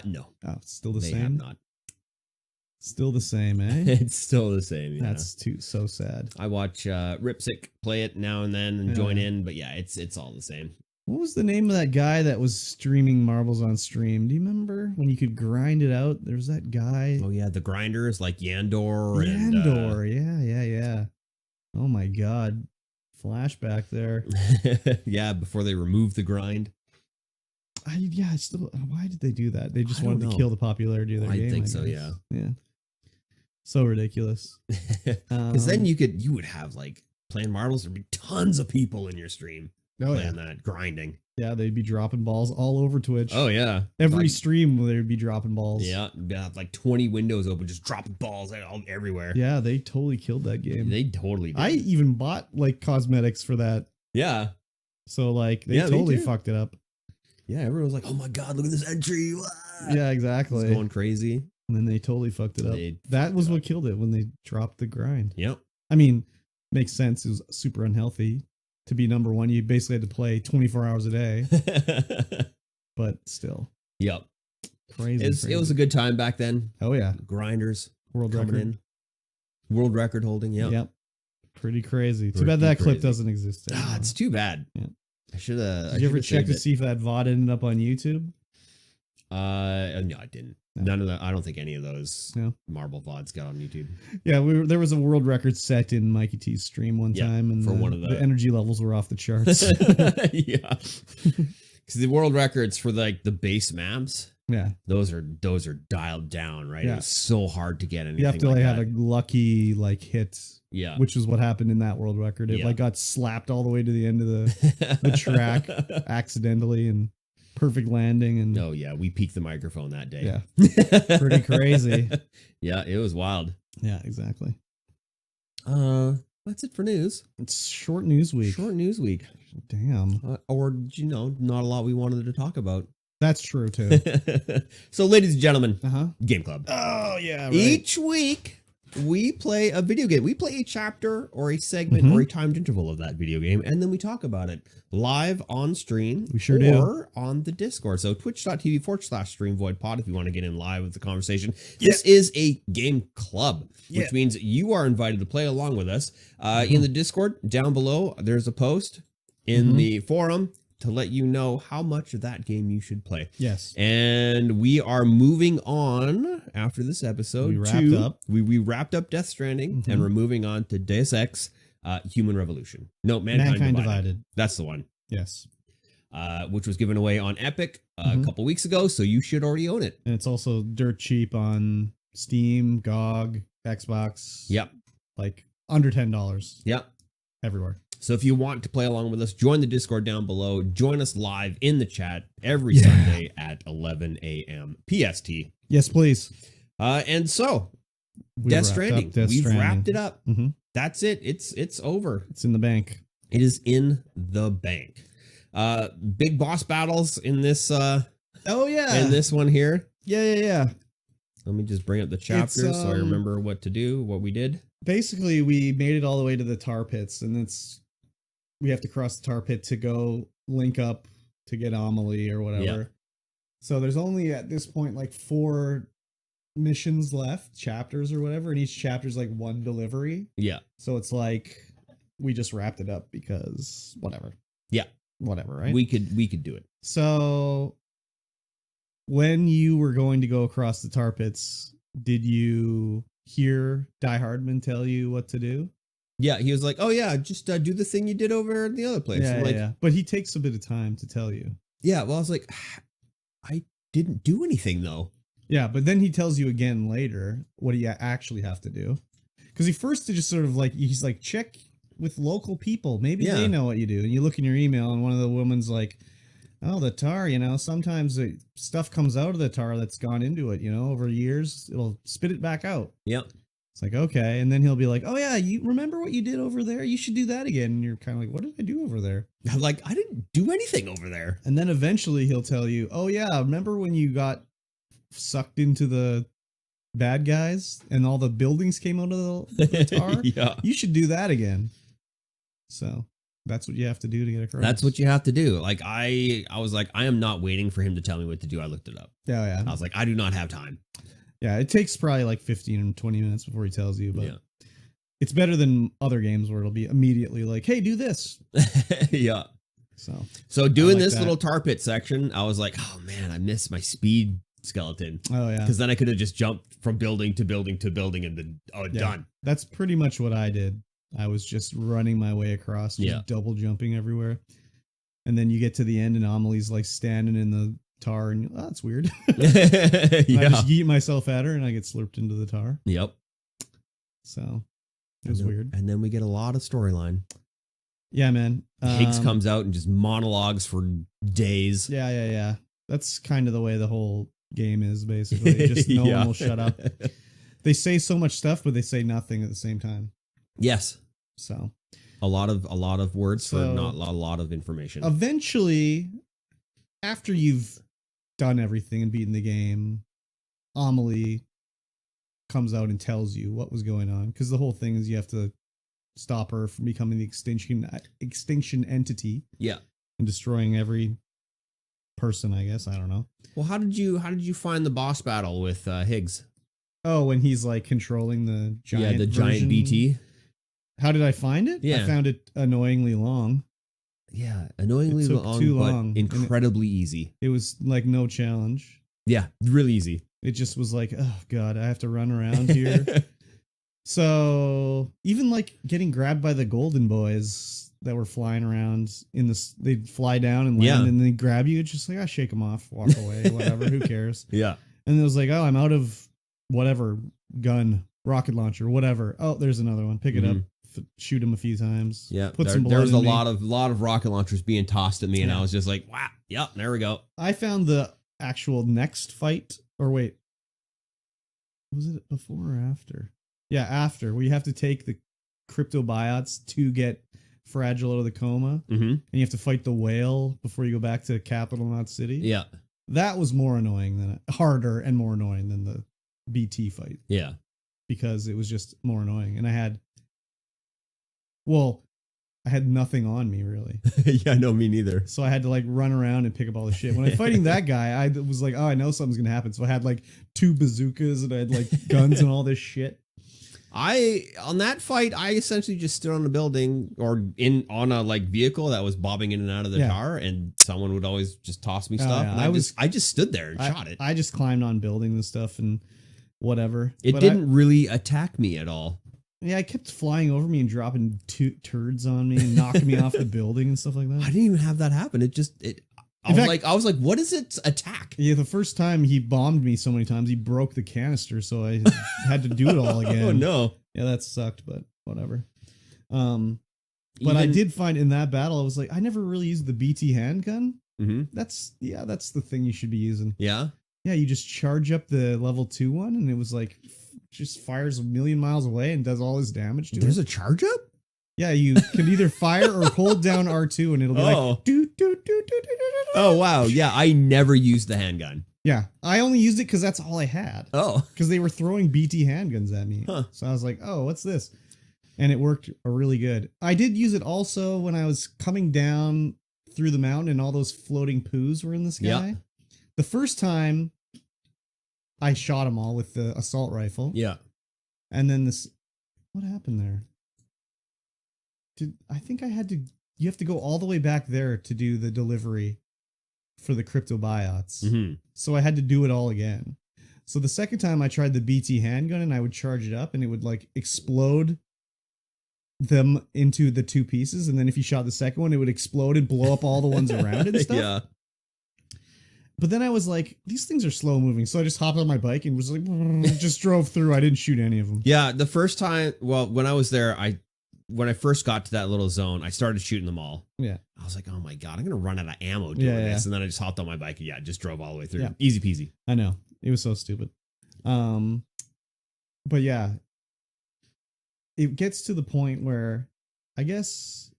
No. Oh, it's still the they same? Have not. Still the same, eh? It's still the same. Yeah. That's so sad. I watch Ripsick play it now and then and join in, but yeah, it's all the same. What was the name of that guy that was streaming marbles on stream? Do you remember when you could grind it out? There was that guy. Oh yeah, the grinders like Yandor. Yeah. Oh my God. Flashback there. Yeah, before they removed the grind. I still. Why did they do that? They just I don't wanted to know. kill the popularity of their I game. think so, guess. yeah. Yeah. So ridiculous. Because then you would have like playing marbles. There'd be tons of people in your stream playing that, grinding. Yeah, they'd be dropping balls all over Twitch. Oh yeah, Every stream they'd be dropping balls. Yeah, like 20 windows open, just dropping balls everywhere. Yeah, they totally killed that game. They totally did. I even bought like cosmetics for that. Yeah. So like they totally fucked it up. Yeah, everyone was like, "Oh my god, look at this entry!" Wah! Yeah, exactly. It's going crazy. And then they totally fucked it up. That was what killed it when they dropped the grind. Yep. I mean, makes sense. It was super unhealthy to be number one. You basically had to play 24 hours a day. But still. Yep. Crazy. It was a good time back then. Oh yeah. Grinders. World coming record. in. World record holding. Yep. Yep. Pretty crazy. Too bad that clip doesn't exist anymore. It's too bad. Yeah. I should have. Did you ever check to see if that VOD ended up on YouTube? No, I didn't. No. None of that. I don't think any of those marble VODs got on YouTube. Yeah, there was a world record set in Mikey T's stream one time, and for one of the energy levels were off the charts. Yeah, because the world records for like the base maps, those are dialed down, right? Yeah. It's so hard to get anything. You have to like have that. a lucky hit. Yeah, which is what happened in that world record. It like got slapped all the way to the end of the track accidentally, and perfect landing. And we peaked the microphone that day. Yeah, pretty crazy. Yeah, it was wild. Yeah, exactly. That's it for news. It's short news week. Short news week. Damn. Or not a lot we wanted to talk about. That's true too. So, ladies and gentlemen, Game Club. Oh yeah. Right. Each week we play a video game. We play a chapter or a segment or a timed interval of that video game, and then we talk about it live on stream. We sure do. Or on the Discord. So twitch.tv/StreamVoidPod if you want to get in live with the conversation. This is a game club, which means you are invited to play along with us. In the Discord, down below, there's a post in the forum to let you know how much of that game you should play. Yes. And we are moving on after this episode. We wrapped up Death Stranding, and we're moving on to Deus Ex Human Revolution. No, Mankind Divided. That's the one. Yes. Which was given away on Epic a couple weeks ago, so you should already own it. And it's also dirt cheap on Steam, GOG, Xbox. Yep. Like under $10. Yep. Everywhere. So if you want to play along with us, join the Discord down below. Join us live in the chat every Sunday at 11 a.m. PST. Yes, please. And so, Death Stranding. We've wrapped it up. That's it. It's over. It's in the bank. It is in the bank. Big boss battles in this. In this one here. Yeah. Let me just bring up the chapter so I remember what to do, what we did. Basically, we made it all the way to the tar pits, and we have to cross the tar pit to go link up to get Amelie or whatever. Yeah. So there's only at this point like 4 missions left, chapters or whatever, and each chapter is like 1 delivery. Yeah. So it's like we just wrapped it up because whatever. Yeah. Whatever, right? We could do it. So when you were going to go across the tar pits, did you hear Die Hardman tell you what to do? Yeah, he was like, "Oh yeah, just do the thing you did over at the other place." Yeah. But he takes a bit of time to tell you. Yeah, well, I was like, I didn't do anything though. Yeah, but then he tells you again later what you actually have to do. Because he first just sort of like, he's like, check with local people. Maybe they know what you do. And you look in your email and one of the women's like, oh, the tar, sometimes stuff comes out of the tar that's gone into it, over years, it'll spit it back out. Yep. It's like, okay. And then he'll be like, oh yeah, you remember what you did over there? You should do that again. And you're kind of like, what did I do over there? I'm like, I didn't do anything over there. And then eventually he'll tell you, oh yeah, remember when you got sucked into the bad guys and all the buildings came out of the tar? Yeah. You should do that again. So that's what you have to do to get across. That's what you have to do. Like I was like, I am not waiting for him to tell me what to do. I looked it up. Yeah. I was like, I do not have time. Yeah, it takes probably like 15 and 20 minutes before he tells you, but it's better than other games where it'll be immediately like, hey, do this. Yeah. So doing this little tar pit section, I was like, oh man, I missed my speed skeleton. Oh yeah. Because then I could have just jumped from building to building to building and then done. That's pretty much what I did. I was just running my way across, just double jumping everywhere. and then you get to the end and Amelie's like standing in the tar, and oh, that's weird. Yeah. I just yeet myself at her, and I get slurped into the tar. Yep. So it was weird. And then we get a lot of storyline. Yeah, man. Higgs comes out and just monologues for days. Yeah. That's kind of the way the whole game is, basically. Just no one will shut up. They say so much stuff, but they say nothing at the same time. Yes. So a lot of words for not a lot of information. Eventually, after you've done everything and beaten the game, Amelie comes out and tells you what was going on, because the whole thing is you have to stop her from becoming the extinction entity. Yeah. And destroying every person, I guess. I don't know. Well, how did you find the boss battle with Higgs? Oh, when he's like controlling the giant giant BT. How did I find it? Yeah. I found it annoyingly long. Yeah, annoyingly It took long, too but long. incredibly easy. It was like no challenge. Yeah, really easy. It just was like, oh god, I have to run around here. So even like getting grabbed by the golden boys that were flying around in this, they'd fly down and land and they grab you. It's just like, I shake them off, walk away, whatever, who cares? Yeah. And it was like, oh, I'm out of whatever gun, rocket launcher, whatever. Oh, there's another one. Pick it up, shoot him a few times. Yeah. Put some blood there was in a me. lot of rocket launchers being tossed at me, and I was just like, wow, yep, there we go. I found the actual next fight, or wait, was it before or after? Yeah, after, where you have to take the cryptobiots to get Fragile out of the coma, and you have to fight the whale before you go back to Capital Knot City. Yeah. That was more annoying harder and more annoying than the BT fight. Yeah. Because it was just more annoying. And I had nothing on me, really. Yeah, no, me neither. So I had to like run around and pick up all the shit. When I'm fighting that guy, I was like, oh, I know something's going to happen. So I had like 2 bazookas and I had like guns and all this shit. On that fight, I essentially just stood on a building or on a like vehicle that was bobbing in and out of the car, and someone would always just toss me stuff. Yeah. And I just stood there and shot it. I just climbed on buildings and stuff and whatever. It didn't really attack me at all. Yeah, it kept flying over me and dropping turds on me and knocking me off the building and stuff like that. I didn't even have that happen. I was like, what is its attack? Yeah, the first time he bombed me so many times, he broke the canister, so I had to do it all again. Oh no. Yeah, that sucked, but whatever. But I did find in that battle, I was like, I never really used the BT handgun. That's the thing you should be using. Yeah, you just charge up the level 2 one, and it was like just fires a million miles away and does all this damage to it. There's a charge up? Yeah, you can either fire or hold down R2, and it'll be like do. Oh wow, yeah, I never used the handgun. Yeah, I only used it because that's all I had. Oh, because they were throwing BT handguns at me. So I was like, oh, what's this? And it worked really good. I did use it also when I was coming down through the mountain and all those floating poos were in the sky. Yep. The first time I shot them all with the assault rifle. Yeah. And then what happened there? I think I had to, you have to go all the way back there to do the delivery for the cryptobiots. So I had to do it all again. So the second time I tried the BT handgun and I would charge it up and it would like explode them into the 2 pieces. And then if you shot the second one, it would explode and blow up all the ones around it and stuff. Yeah. But then I was like, these things are slow moving. So I just hopped on my bike and was like, just drove through. I didn't shoot any of them. Yeah. The first time, when I was there, when I first got to that little zone, I started shooting them all. Yeah. I was like, oh my God, I'm going to run out of ammo doing this. And then I just hopped on my bike and just drove all the way through. Yeah. Easy peasy. I know. It was so stupid. But yeah, it gets to the point where I guess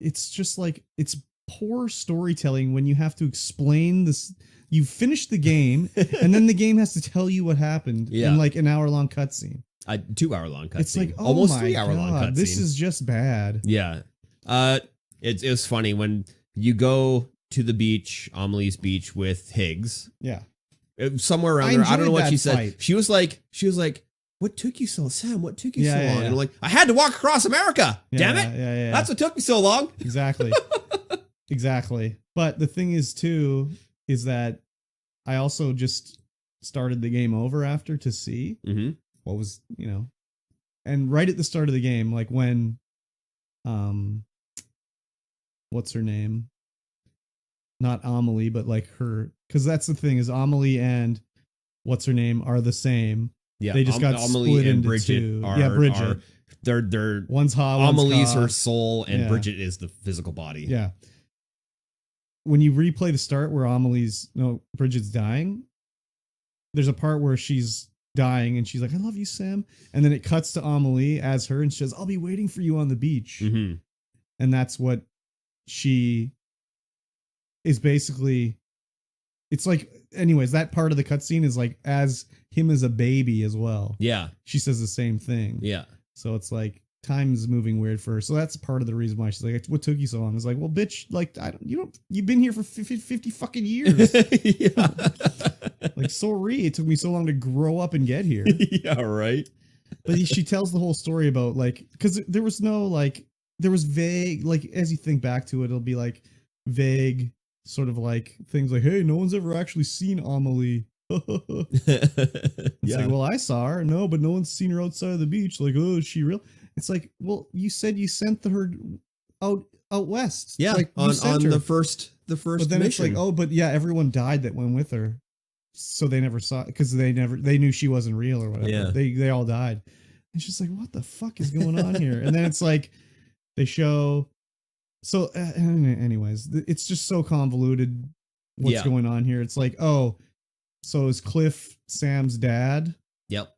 it's just like, it's poor storytelling when you have to explain this. You finish the game and then the game has to tell you what happened in like an hour-long cutscene. A 2-hour-long cutscene. It's like, oh almost my 3-hour-long God, cutscene. this is just bad. Yeah. It was funny when you go to the beach, Amelie's beach with Higgs. Yeah. Somewhere around there. I don't know what she said. Fight. She was like, what took you so, Sam? What took you so long? Yeah. And I'm like, I had to walk across America. Damn it. Yeah. That's what took me so long. Exactly. Exactly. But the thing is too, is that I also just started the game over after to see what was, and right at the start of the game, like when, what's her name? not Amelie, but like her, because that's the thing is Amelie and what's her name are the same. Yeah, they just got Amelie split and into Bridget two. are Bridget. They're one's hot. One's Amelie's hot. her soul, and Yeah. Bridget is the physical body. Yeah. When you replay the start where Bridget's dying, there's a part where she's dying and she's like, "I love you, Sam," and then it cuts to Amelie as her, and she says, "I'll be waiting for you on the beach," and that's what she is basically. It's like, anyways, that part of the cutscene is like as him as a baby as well. Yeah, she says the same thing. Yeah, so it's like time's moving weird for her. So that's part of the reason why she's like, "What took you so long?" It's like, well, bitch, like you've been here for 50 fucking years. Yeah. Like, sorry, it took me so long to grow up and get here. Yeah, right. But she tells the whole story about like, because there was no like, there was vague, like as you think back to it, it'll be like vague sort of like things like, "Hey, no one's ever actually seen Amelie." It's like, well, I saw her. No, but no one's seen her outside of the beach. Like, oh, is she real? It's like, well, you said you sent her out west. Yeah, like, on the first but then mission. it's like, oh, but yeah, everyone died that went with her, so they never saw it because they knew she wasn't real or whatever. Yeah. They all died. And she's like, what the fuck is going on here? And then it's like they show. So, anyways, it's just so convoluted. What's going on here? It's like, oh, so is Cliff Sam's dad? Yep.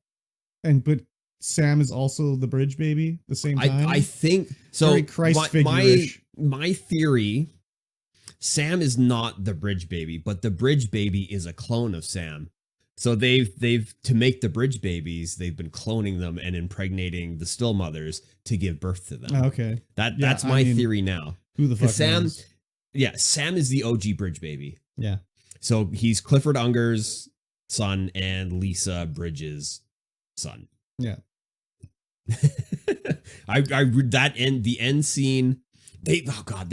But Sam is also the bridge baby at the same time. I think so. Very Christ figure-ish. My theory, Sam is not the bridge baby, but the bridge baby is a clone of Sam. So they've to make the bridge babies, they've been cloning them and impregnating the still mothers to give birth to them. Oh, okay. That's my theory now. Who the fuck Sam knows? Yeah, Sam is the OG bridge baby. Yeah. So he's Clifford Unger's son and Lisa Bridges' son. Yeah. I read that the end scene. They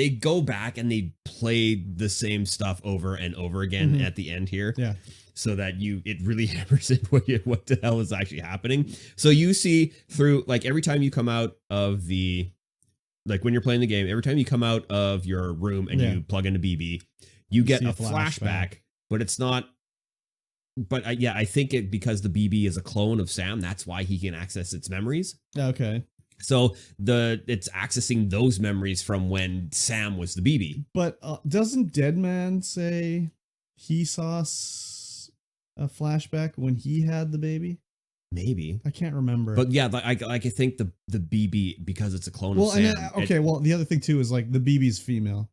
go back and they play the same stuff over and over again at the end here. Yeah. So that it really hammers in what the hell is actually happening. So you see through, like, every time you come out of when you're playing the game, every time you come out of your room and you plug into BB, you get a flashback, but it's not. But I think because the BB is a clone of Sam, that's why he can access its memories. Okay. So it's accessing those memories from when Sam was the BB. But doesn't Deadman say he saw a flashback when he had the baby? Maybe. I can't remember. But yeah, I think the BB, because it's a clone of Sam. Well, the other thing too is like the BB's female.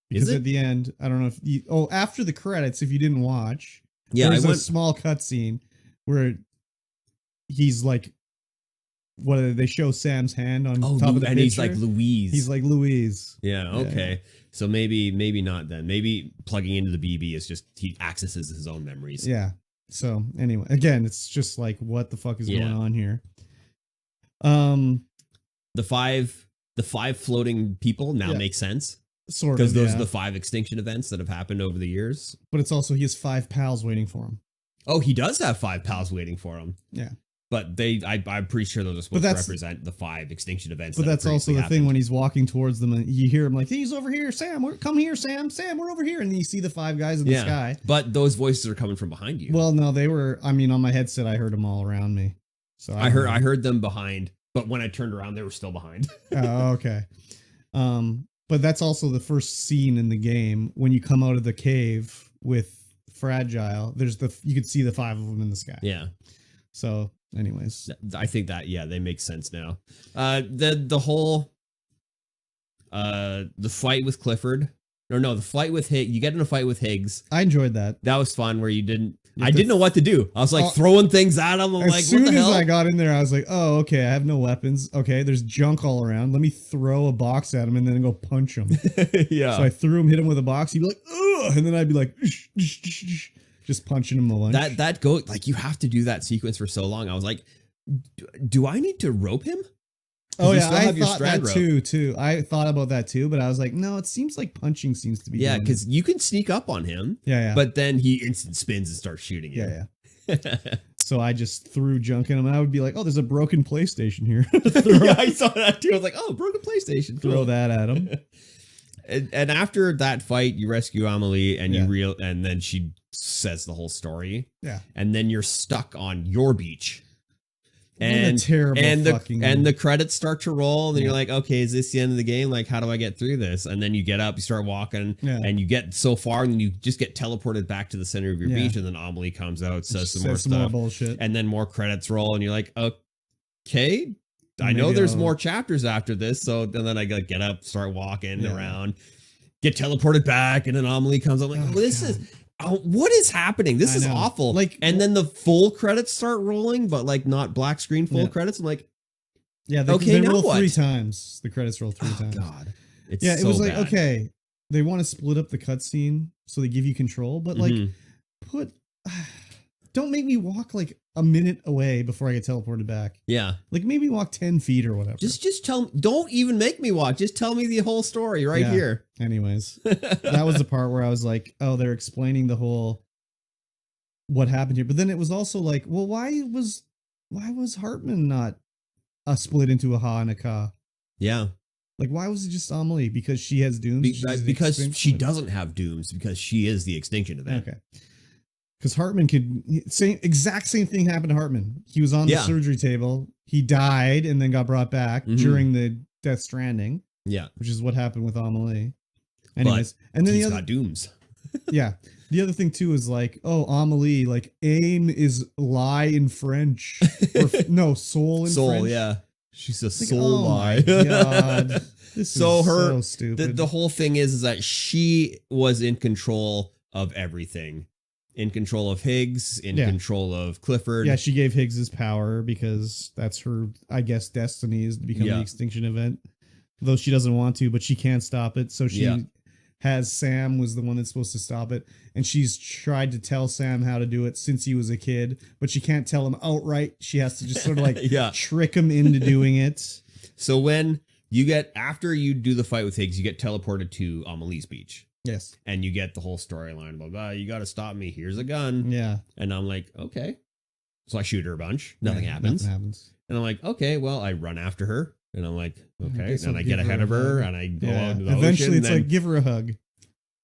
Because at the end, I don't know if after the credits, if you didn't watch, there's a small cutscene where he's like, they show Sam's hand on top of the picture. And he's like Louise. He's like Louise. Yeah, okay. Yeah. So maybe not then. Maybe plugging into the BB is just he accesses his own memories. Yeah. So anyway, again, it's just like, what the fuck is going on here? The five floating people now make sense. Sort of. Because those are the 5 extinction events that have happened over the years. But it's also, he has 5 pals waiting for him. Oh, he does have 5 pals waiting for him. Yeah. But I'm pretty sure those are supposed to represent the 5 extinction events. But that's also the thing when he's walking towards them and you hear him like, "He's over here, Sam. Come here, Sam. Sam, we're over here." And then you see the 5 guys in the sky. But those voices are coming from behind you. Well, no, they were. I mean, on my headset, I heard them all around me. So I heard them behind. But when I turned around, they were still behind. Oh, okay. But that's also the first scene in the game when you come out of the cave with Fragile. You could see the 5 of them in the sky. Yeah. So, anyways, I think that they make sense now. The whole the fight with Clifford. The fight with Higgs. You get in a fight with Higgs. I enjoyed that. That was fun. Where I didn't know what to do. I was like throwing things at him. I'm like, as soon what the hell? as I got in there, I was like, oh, okay, I have no weapons. Okay, there's junk all around. Let me throw a box at him and then go punch him. Yeah. So I threw him, hit him with a box. He'd be like, ugh, and then I'd be like, just punching him a bunch. That go like you have to do that sequence for so long. I was like, do I need to rope him? Oh yeah, I thought that too. I thought about that too, but I was like, no, it seems like punching seems to be. Yeah, because you can sneak up on him. Yeah. But then he instant spins and starts shooting you. Yeah. So I just threw junk in him, and I would be like, oh, there's a broken PlayStation here. Yeah, I saw that too. I was like, oh, broken PlayStation. Throw that at him. And after that fight, you rescue Amelie, and Yeah. and then she says the whole story. Yeah. And then you're stuck on your beach. What a terrible fucking and the credits start to roll, and then Yeah. you're like, okay, is this the end of the game? Like, how do I get through this? And then you get up, you start walking, Yeah. and you get so far, and then you just get teleported back to the center of your Yeah. beach, and then Amelie comes out, says some more Says some more stuff, bullshit. and then more credits roll, and you're like, okay, I know Maybe there's I'll- more chapters after this, so and then I like get up, start walking Yeah. around, get teleported back, and then Amelie comes out, like, Oh, well, this God. is. Oh, what is happening? This I is know. awful. Like- and then the full credits start rolling, but like not black screen full Yeah. credits. I'm like, Yeah, they, Okay, they now roll what? 3 times. The credits roll 3 oh times. god, it's Yeah, it so was like, bad. okay, they want to split up the cutscene so they give you control, but like, Mhm. don't make me walk like a minute away before I get teleported back. Yeah, Like maybe walk 10 feet or whatever. just tell me. Don't even make me watch. Just tell me the whole story right Yeah. here. Anyways, that was the part where I was like, oh, they're explaining the whole what happened here. But then it was also like, well, why was Hartman not split into a Ha and a Ka? Yeah, Like, why was it just Amelie? Because she has dooms? because She's she extinct? doesn't have dooms because she is the extinction event. Okay. Because Hartman exact same thing happened to Hartman. He was on the Yeah. surgery table. He died and then got brought back Mhm. during the Death Stranding, Yeah, which is what happened with Amelie. Anyways, and then he's the other, got dooms. yeah, the other thing too is like, oh, Amelie, like aim is lie in French, or no, soul in Soul, French. yeah, she's a Like, soul oh lie. my god, this So is her- so stupid. The whole thing is that she was in control of everything. In control of Higgs, in Yeah. control of Clifford. Yeah, she gave Higgs his power because that's her, I guess, destiny is to become Yeah. the extinction event. Though she doesn't want to, but she can't stop it. So she Yeah. has Sam was the one that's supposed to stop it. And she's tried to tell Sam how to do it since he was a kid, but she can't tell him outright. She has to just sort of like Yeah. trick him into doing it. So when after you do the fight with Higgs, you get teleported to Amelie's beach. Yes. And you get the whole storyline about, you got to stop me. Here's a gun. Yeah. And I'm like, okay. So I shoot her a bunch. Nothing Yeah, happens. Nothing happens. And I'm like, okay, well, I run after her. And I'm like, okay. guess And I'll I get give her ahead a of her hug. and I go Yeah. out into the Eventually, ocean. it's like, give her a hug.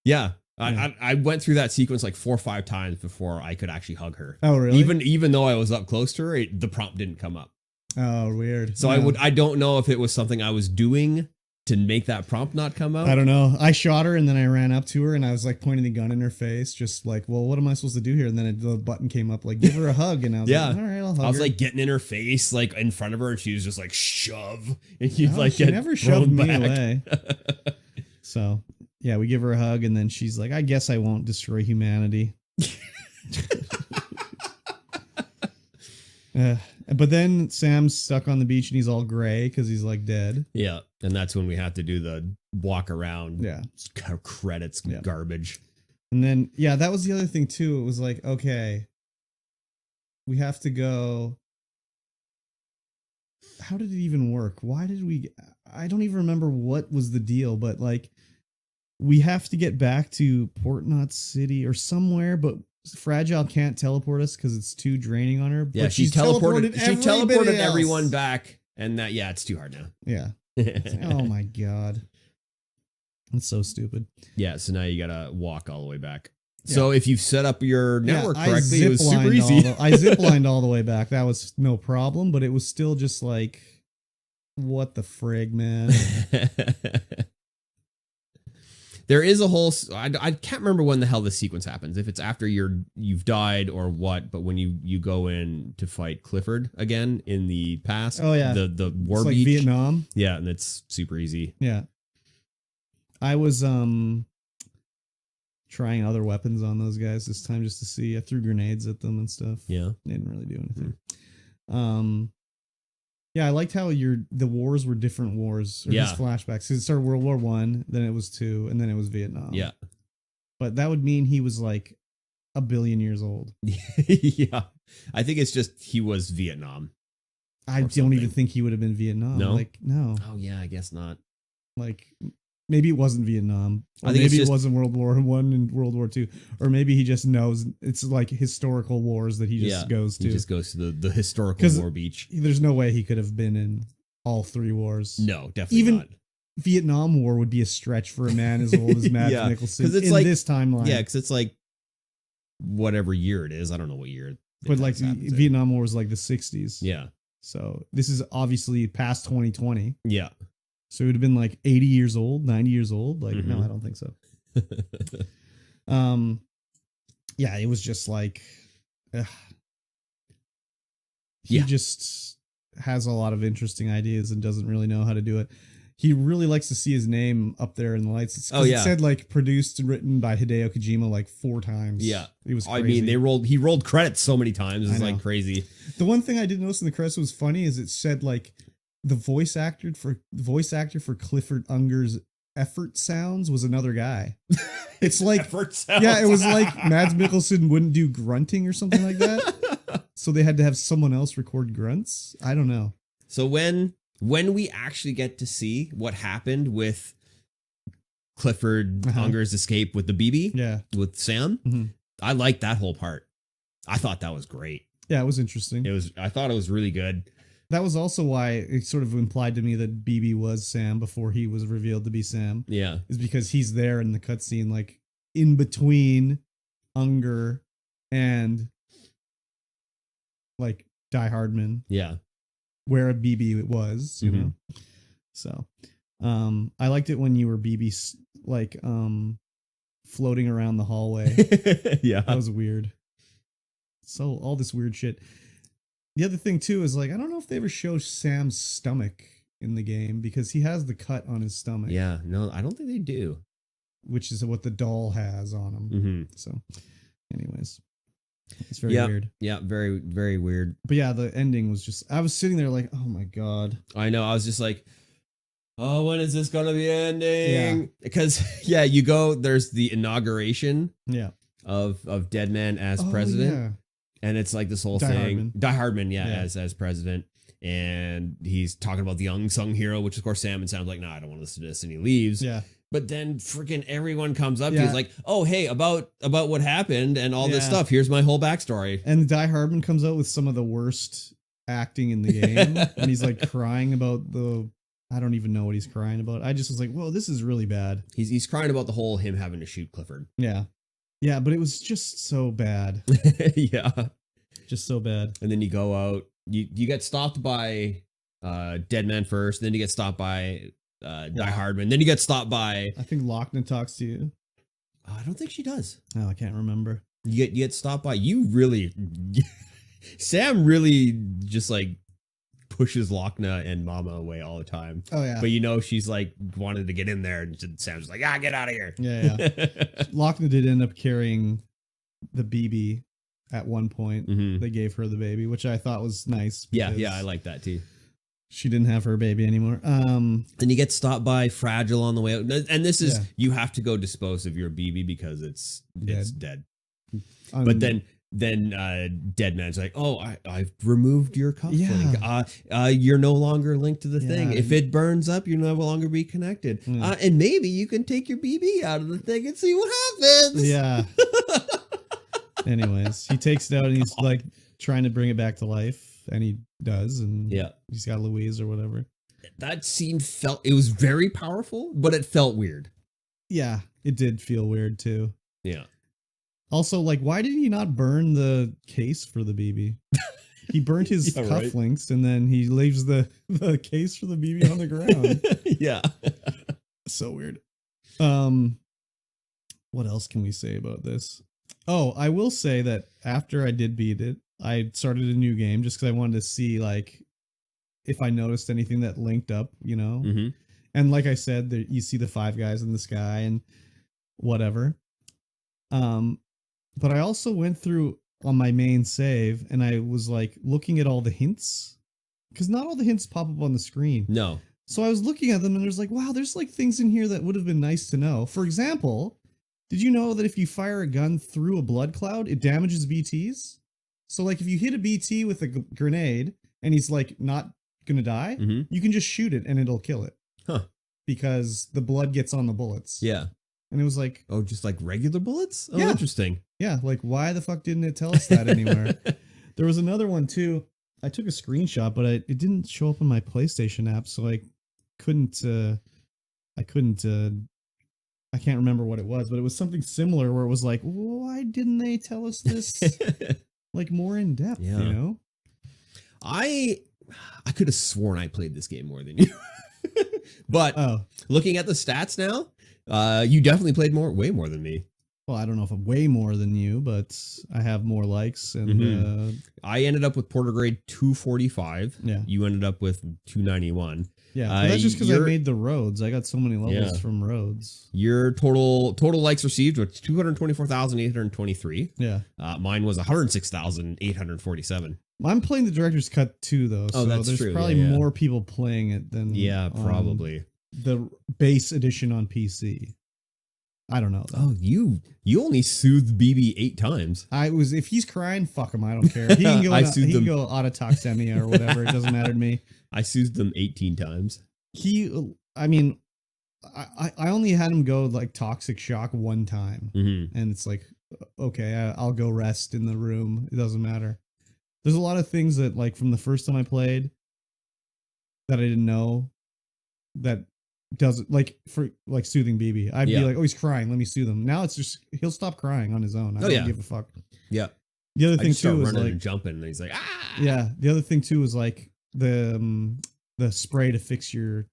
yeah. Yeah. I went through that sequence like 4 or 5 times before I could actually hug her. Oh, really? Even though I was up close to her, the prompt didn't come up. Oh, weird. So No. I don't know if it was something I was doing to make that prompt not come out. I don't know. I shot her and then I ran up to her and I was like pointing the gun in her face, just like, well, what am I supposed to do here? And then the button came up like, give her a hug. And I was Yeah. like, all right, I'll hug I was her. like getting in her face, like in front of her, and she was just like, shove. And you'd No, like she get never shoved thrown me back. away. So yeah, we give her a hug and then she's like, I guess I won't destroy humanity. But then Sam's stuck on the beach and he's all gray because he's like dead. Yeah. And that's when we have to do the walk around Yeah. credits Yeah. garbage. And then, yeah, that was the other thing too. It was like, okay, we have to go. How did it even work? Why did we? I don't even remember what was the deal, but like, we have to get back to Port Knot City or somewhere, but Fragile can't teleport us because it's too draining on her. Yeah, but she teleported everybody everyone else. back. And that, yeah, it's too hard now. Yeah. Oh my god. That's so stupid. Yeah, so now you gotta walk all the way back. So if you've set up your network I correctly, it was super ziplined easy. I ziplined all the way back. That was no problem, but it was still just like, what the frig, man? There is a whole. I can't remember when the hell this sequence happens. If it's after you've died or what. But when you go in to fight Clifford again in the past. Oh, yeah. the war It's like beach. Vietnam. Yeah, and it's super easy. Yeah. I was trying other weapons on those guys this time just to see. I threw grenades at them and stuff. Yeah. They didn't really do anything. Yeah, I liked how the wars were different wars. Or Yeah. his flashbacks. 'Cause it started World War One, then it was 2, and then it was Vietnam. Yeah. But that would mean he was like a billion years old. Yeah. I think it's just he was Vietnam. I Or don't something. even think he would have been Vietnam. No? Like, no. Oh yeah, I guess not. Like, maybe it wasn't Vietnam. Or I think it's maybe it just- wasn't World War One and World War Two. Or maybe he just knows it's like historical wars that he just goes to. He just goes to the historical 'Cause- war beach. There's no way he could have been in all 3 wars. No, definitely Even not. Vietnam War would be a stretch for a man as old as Mads Yeah, Mikkelsen 'cause it's in like- this timeline. Yeah, because it's like whatever year it is. I don't know what year. But like Vietnam War was like the 60s. Yeah. So this is obviously past 2020. Yeah. So it would have been like 80 years old, 90 years old. Like, no, Mhm. I don't think so. Yeah, it was just like, he Yeah. just has a lot of interesting ideas and doesn't really know how to do it. He really likes to see his name up there in the lights. It's 'cause Oh, yeah. It said like produced and written by Hideo Kojima like 4 times. Yeah. It was I crazy. mean, he rolled credits so many times. It's I like know. crazy. The one thing I did notice in the credits was funny is it said like the voice actor for Clifford Unger's effort sounds was another guy. It's like Effort sounds. yeah, it was like Mads Mikkelsen wouldn't do grunting or something like that. So they had to have someone else record grunts. I don't know. So when we actually get to see what happened with Clifford Unger's escape with the BB, Yeah. with Sam, Mhm. I liked that whole part. I thought that was great. Yeah, it was interesting. I thought it was really good. That was also why it sort of implied to me that BB was Sam before he was revealed to be Sam. Yeah. Is because he's there in the cutscene, like in between Unger and like Die Hardman, Yeah. where a BB it was, you know. So, I liked it when you were BB like floating around the hallway. Yeah. That was weird. So all this weird shit. The other thing too is like I don't know if they ever show Sam's stomach in the game because he has the cut on his stomach. Yeah. No, I don't think they do. Which is what the doll has on him. Mm-hmm. So, anyways, it's very weird. Yeah. Very, very weird. But yeah, the ending was just. I was sitting there like, oh my god. I know. I was just like, oh, when is this going to be ending? Because, yeah, you go, there's the inauguration Yeah. of Deadman as Oh, president. yeah. And it's like this whole Die thing. Hardman. Die Hardman, Yeah. as president. And he's talking about the unsung hero, which of course Sam and Sam's like, no, I don't want to listen to this. And he leaves. Yeah. But then freaking everyone comes up. Yeah. He's like, oh, hey, about what happened and all this Yeah. stuff. Here's my whole backstory. And Die Hardman comes out with some of the worst acting in the game. And he's like crying about I don't even know what he's crying about. I just was like, whoa, this is really bad. He's crying about the whole him having to shoot Clifford. Yeah. Yeah, but it was just so bad. Yeah. Just so bad. And then you go out. You get stopped by Deadman first. Then you get stopped by Die Hardman. Then you get stopped by. I think Lochner talks to you. I don't think she does. Oh, I can't remember. You get stopped by. You really. Sam really just like pushes Lochner and Mama away all the time. Oh, yeah. But you know she's like wanted to get in there, and Sam's like, get out of here. Yeah. Lochner did end up carrying the BB at one point. Mhm. They gave her the baby, which I thought was nice. Yeah, because I like that too. She didn't have her baby anymore. Then you get stopped by Fragile on the way out. And this is, Yeah. you have to go dispose of your BB because it's dead. But then Deadman's like, oh, I've removed your cufflink. Yeah. You're no longer linked to the thing. Yeah. If it burns up, you'll no longer be connected. Yeah. And maybe you can take your BB out of the thing and see what happens. Yeah. Anyways, he takes it out and he's like trying to bring it back to life, and he does, and he's got Louise or whatever. That scene it was very powerful, but it felt weird. Yeah, it did feel weird too. Yeah. Also, like, why did he not burn the case for the BB? He burnt his cufflinks, and then he leaves the case for the BB on the ground. Yeah. So weird. What else can we say about this? Oh, I will say that after I did beat it, I started a new game just because I wanted to see like if I noticed anything that linked up, you know. Mm-hmm. And like I said, there, you see the 5 guys in the sky and whatever. But I also went through on my main save and I was like looking at all the hints because not all the hints pop up on the screen. No. So I was looking at them and there's like, wow, there's like things in here that would have been nice to know. For example, did you know that if you fire a gun through a blood cloud, it damages BTs? So like if you hit a BT with a grenade and he's like not going to die, you can just shoot it and it'll kill it. Huh. Because the blood gets on the bullets. Yeah. And it was like, oh, just like regular bullets? Oh, yeah. Interesting. Yeah, like why the fuck didn't it tell us that anywhere? There was another one too. I took a screenshot, but it didn't show up on my PlayStation app, so I couldn't I couldn't. I can't remember what it was, but it was something similar where it was like, why didn't they tell us this like more in depth? Yeah. You know, I could have sworn I played this game more than you, but looking at the stats now, you definitely played way more than me. Well, I don't know if I'm way more than you, but I have more likes, and I ended up with Porter Grade 245. Yeah, you ended up with 291. Yeah, but that's just because I made the roads. I got so many levels from roads. Your total likes received was 224,823. Yeah, mine was 106,847. I'm playing the director's cut too, though. Oh, so that's there's true. probably more people playing it than probably the base edition on PC. I don't know. Oh, you only soothed BB 8 times. If he's crying, fuck him. I don't care. He can go. He can go autotoxemia or whatever. It doesn't matter to me. I soothed them 18 times. I mean, I only had him go like toxic shock one time, and it's like, okay, I'll go rest in the room. It doesn't matter. There's a lot of things that, like, from the first time I played that I didn't know that doesn't, like, for like soothing BB. I'd be like, oh, he's crying, let me soothe him. Now it's just he'll stop crying on his own. I don't give a fuck. Yeah. The other thing too is like and jumping, and he's like, ah. Yeah. The other thing too is like the spray to fix your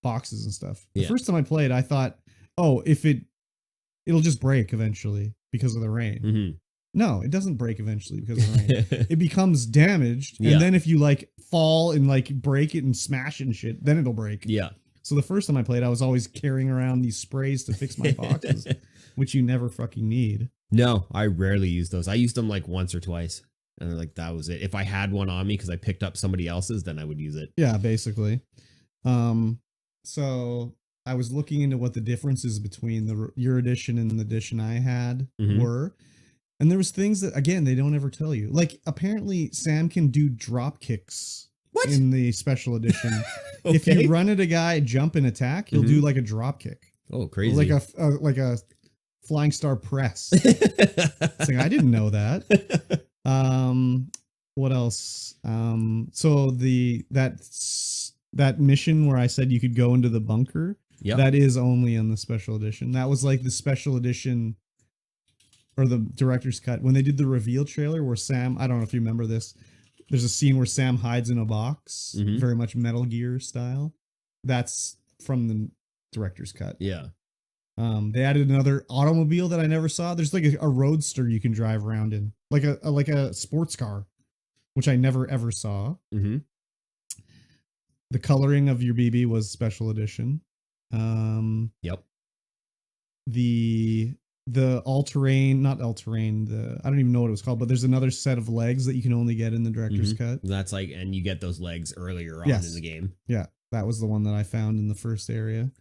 boxes and stuff. The first time I played, I thought, oh, if it'll just break eventually because of the rain. No, it doesn't break eventually because of the rain. It becomes damaged, and then if you like fall and like break it and smash it and shit, then it'll break. Yeah. So the first time I played, I was always carrying around these sprays to fix my boxes, which you never fucking need. No, I rarely use those. I used them like once or twice, and like that was it. If I had one on me because I picked up somebody else's, then I would use it. Yeah, basically. So I was looking into what the differences between your edition and the edition I had were. And there was things that, again, they don't ever tell you. Like, apparently, Sam can do drop kicks in the special edition. Okay. If you run at a guy, jump and attack, he'll do like a drop kick. Oh, crazy! Like a flying star press. It's like, I didn't know that. What else? So that mission where I said you could go into the bunker. Yeah, that is only in the special edition. That was like the special edition. Or the director's cut, when they did the reveal trailer where Sam, I don't know if you remember this, there's a scene where Sam hides in a box, very much Metal Gear style. That's from the director's cut. Yeah. They added another automobile that I never saw. There's like a roadster you can drive around in, like a sports car, which I never ever saw. The coloring of your BB was special edition. Yep. The all-terrain, not all-terrain, I don't even know what it was called, but there's another set of legs that you can only get in the director's cut. That's like, and you get those legs earlier on in the game. Yeah, that was the one that I found in the first area.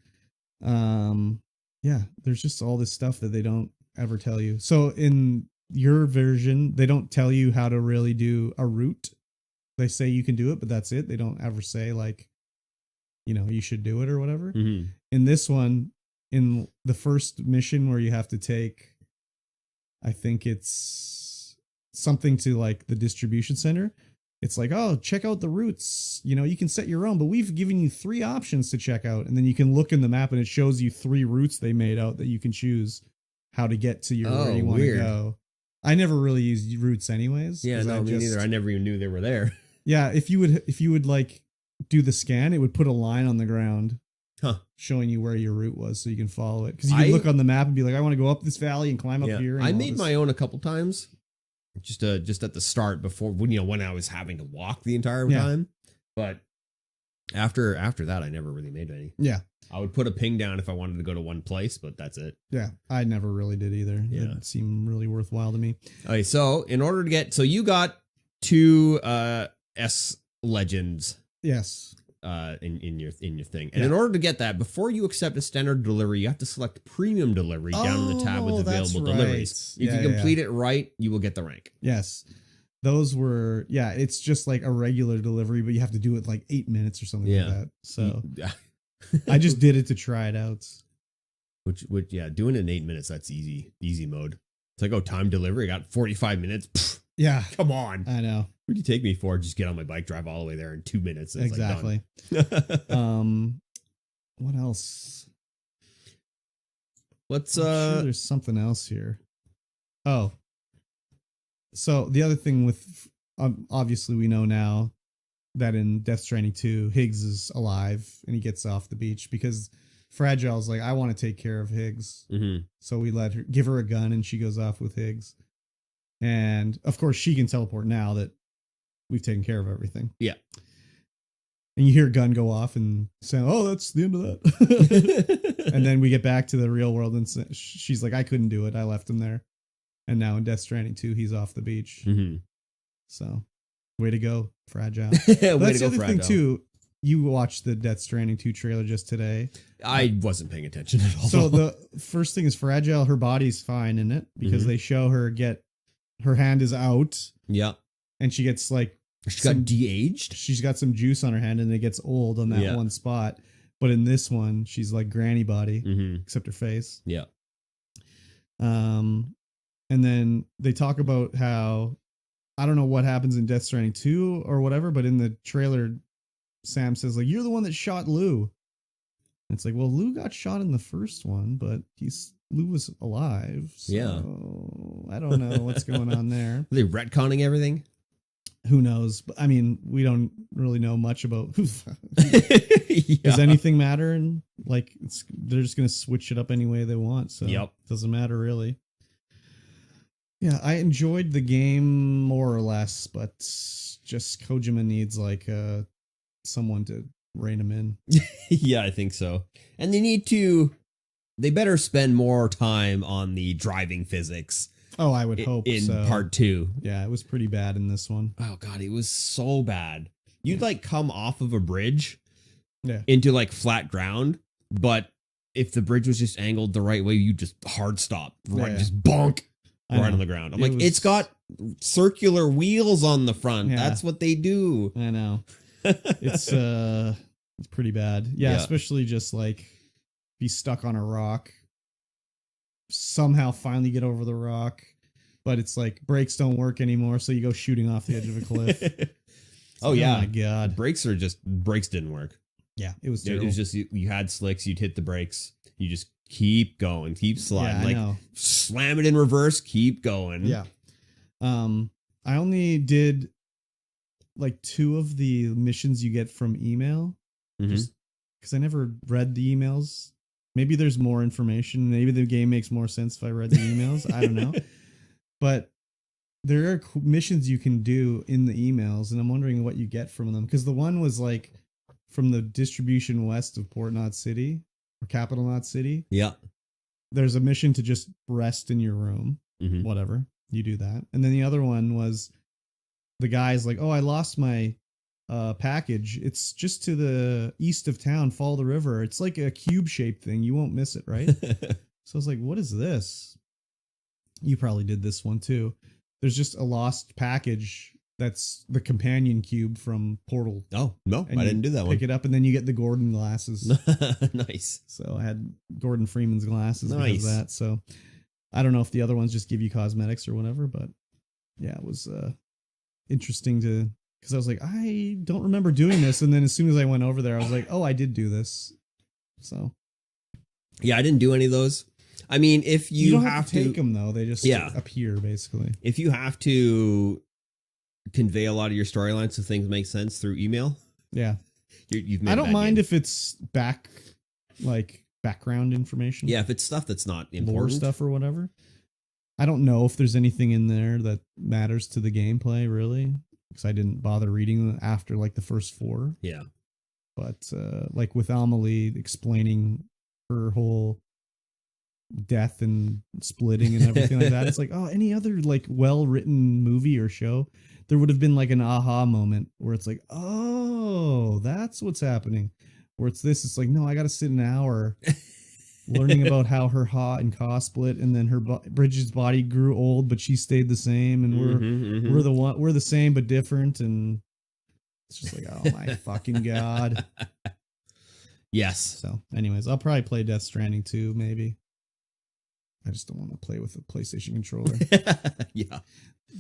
Yeah, there's just all this stuff that they don't ever tell you. So in your version, they don't tell you how to really do a route. They say you can do it, but that's it. They don't ever say like, you should do it or whatever. In this one, in the first mission where you have to take, I think it's something to like the distribution center. It's like, oh, check out the routes. You can set your own, but we've given you 3 options to check out. And then you can look in the map and it shows you 3 routes they made out that you can choose how to get to where you want to go. I never really used routes anyways. Yeah, no, me neither. I never even knew they were there. Yeah, if you would like do the scan, it would put a line on the ground. Showing you where your route was so you can follow it. Because you can look on the map and be like, I want to go up this valley and climb up here. And I made my own a couple times. Just at the start before when I was having to walk the entire time. But after that, I never really made any. Yeah. I would put a ping down if I wanted to go to one place, but that's it. Yeah. I never really did either. Yeah. It didn't seem really worthwhile to me. Okay. So in order to get, you got 2 S Legends. Yes. In your thing, and in order to get that, before you accept a standard delivery, you have to select premium delivery down in the tab with available deliveries. If you complete it right, you will get the rank. Yes, those were it's just like a regular delivery, but you have to do it like 8 minutes or something like that. So I just did it to try it out. Which doing it in 8 minutes, that's easy mode. It's like, oh, time delivery, I got 45 minutes. Pfft, yeah, come on. I know. What do you take me for? Just get on my bike, drive all the way there in 2 minutes. Exactly. Like done. What else? Let's I'm sure there's something else here. Oh, so the other thing with obviously we know now that in Death Stranding 2, Higgs is alive and he gets off the beach because Fragile's like, I want to take care of Higgs. Mm-hmm. So we give her a gun and she goes off with Higgs. And of course she can teleport now that we've taken care of everything. Yeah. And you hear a gun go off and say, oh, that's the end of that. And then we get back to the real world and she's like, I couldn't do it. I left him there. And now in Death Stranding 2, he's off the beach. Mm-hmm. So way to go, Fragile. Way That's to the go, other Fragile. thing too. You watched the Death Stranding 2 trailer just today. I wasn't paying attention at all. So the first thing is Fragile, her body's fine in it because they show her her hand is out. Yeah. And she gets like, she got de-aged? She's got some juice on her hand and it gets old on that one spot. But in this one, she's like granny body, except her face. Yeah. And then they talk about how, I don't know what happens in Death Stranding 2 or whatever, but in the trailer, Sam says like, you're the one that shot Lou. And it's like, well, Lou got shot in the first one, but Lou was alive. So Yeah. I don't know what's going on there. Are they retconning everything? Who knows? But I mean, we don't really know much about Does Yeah. anything matter? And like, they're just going to switch it up any way they want. So it doesn't matter really. Yeah, I enjoyed the game more or less, but just Kojima needs like someone to rein him in. Yeah, I think so. And they better spend more time on the driving physics. Oh, I would hope in so. part 2. Yeah, it was pretty bad in this one. Oh god, it was so bad. You'd like come off of a bridge into like flat ground, but if the bridge was just angled the right way, you just hard stop, right? Just bonk right on the ground. I'm like, it's got circular wheels on the front. Yeah. That's what they do. I know. It's pretty bad. Yeah, especially just like be stuck on a rock. Somehow finally get over the rock, but it's like brakes don't work anymore, so you go shooting off the edge of a cliff. Oh yeah, my god, brakes didn't work. Yeah, it was terrible. It was just you had slicks, you'd hit the brakes, you just keep going, keep sliding, like slam it in reverse, keep going. Yeah. I only did like 2 of the missions you get from email, just because I never read the emails. Maybe there's more information. Maybe the game makes more sense if I read the emails. I don't know. But there are missions you can do in the emails, and I'm wondering what you get from them. Because the one was like from the distribution west of Port Knot City, or Capital Knot City. Yeah. There's a mission to just rest in your room. Whatever. You do that. And then the other one was the guy's like, oh, I lost my package. It's just to the east of town. Follow the river. It's like a cube shaped thing. You won't miss it, right? So I was like, what is this? You probably did this one too. There's just a lost package that's the companion cube from Portal. Oh, no, I didn't do that one. Pick it up and then you get the Gordon glasses. Nice. So I had Gordon Freeman's glasses because of that. So I don't know if the other ones just give you cosmetics or whatever, but yeah, it was interesting to, because I was like, I don't remember doing this. And then as soon as I went over there, I was like, oh, I did do this. So. Yeah, I didn't do any of those. I mean, if you don't have to take them, though, they just appear, basically. If you have to convey a lot of your storylines so things make sense through email. Yeah. You've made I don't mind if it's background information. Yeah, if it's stuff that's not important. Lore stuff or whatever. I don't know if there's anything in there that matters to the gameplay, really. Because I didn't bother reading them after like the first 4. Yeah. But like with Amelie explaining her whole death and splitting and everything like that, it's like, oh, any other like well-written movie or show, there would have been like an aha moment where it's like, oh, that's what's happening. Where it's this, it's like, no, I got to sit an hour learning about how her Ha and Ka split, and then her Bridget's body grew old, but she stayed the same, and we're the same but different, and it's just like, oh my fucking god. Yes. So, anyways, I'll probably play Death Stranding 2, maybe. I just don't want to play with a PlayStation controller. Yeah.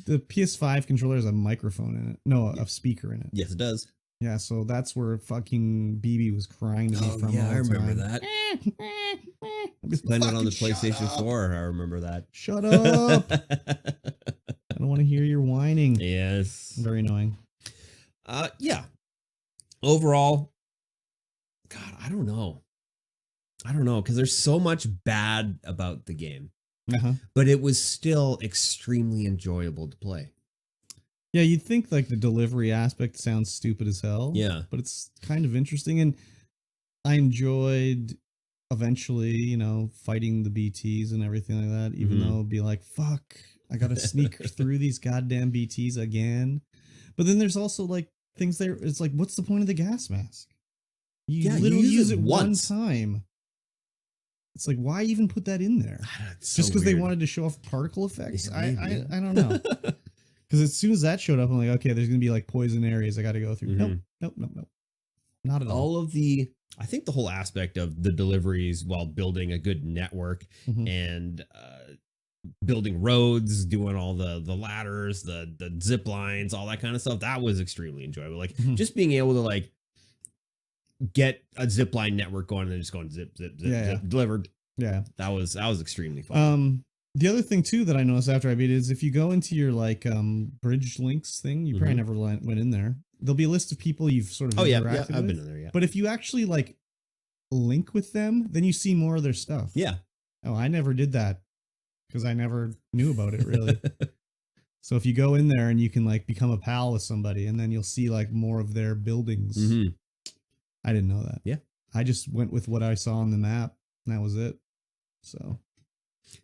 The PS5 controller has a microphone in it. No, a speaker in it. Yes, it does. Yeah, so that's where fucking BB was crying to me from all the I remember time. that. I was playing it on the PlayStation 4. I remember that. Shut up. I don't want to hear your whining. Yes. Very annoying. Yeah. Overall, God, I don't know. Because there's so much bad about the game. Uh-huh. But it was still extremely enjoyable to play. Yeah, you'd think like the delivery aspect sounds stupid as hell. Yeah. But it's kind of interesting. And I enjoyed eventually, fighting the BTs and everything like that, even though it'd be like, fuck, I gotta sneak through these goddamn BTs again. But then there's also like things there. It's like, what's the point of the gas mask? You literally use it once. one time. It's like, why even put that in there? Just because they wanted to show off particle effects? Yeah, I don't know. Because as soon as that showed up, I'm like, okay, there's going to be like poison areas I got to go through. Nope. Not at all. I think the whole aspect of the deliveries while building a good network and building roads, doing all the ladders, the zip lines, all that kind of stuff, that was extremely enjoyable. Like just being able to like get a zip line network going and then just going zip, delivered. Yeah. That was extremely fun. The other thing too that I noticed after I beat it is if you go into your like bridge links thing, you probably never went in there. There'll be a list of people you've sort of interacted with. I've been in there, yeah. But if you actually like link with them, then you see more of their stuff. Yeah. Oh, I never did that because I never knew about it really. So if you go in there and you can like become a pal with somebody and then you'll see like more of their buildings. I didn't know that. Yeah. I just went with what I saw on the map and that was it. So.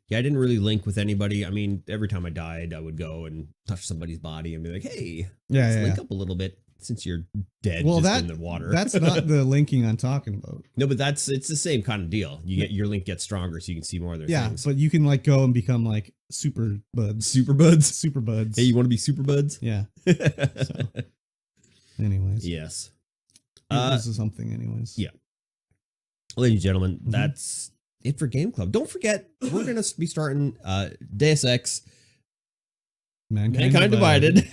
Yeah, I didn't really link with anybody. I mean, every time I died, I would go and touch somebody's body and be like, hey, let's link up a little bit since you're dead in the water. That's not the linking I'm talking about. No, but it's the same kind of deal. Your link gets stronger so you can see more of their things. Yeah, but you can like go and become like super buds. Super buds? Super buds. Hey, you want to be super buds? Yeah. So, anyways. Yes. This is something anyways. Yeah. Ladies and gentlemen, that's it for Game Club. Don't forget, we're going to be starting Deus Ex Mankind Divided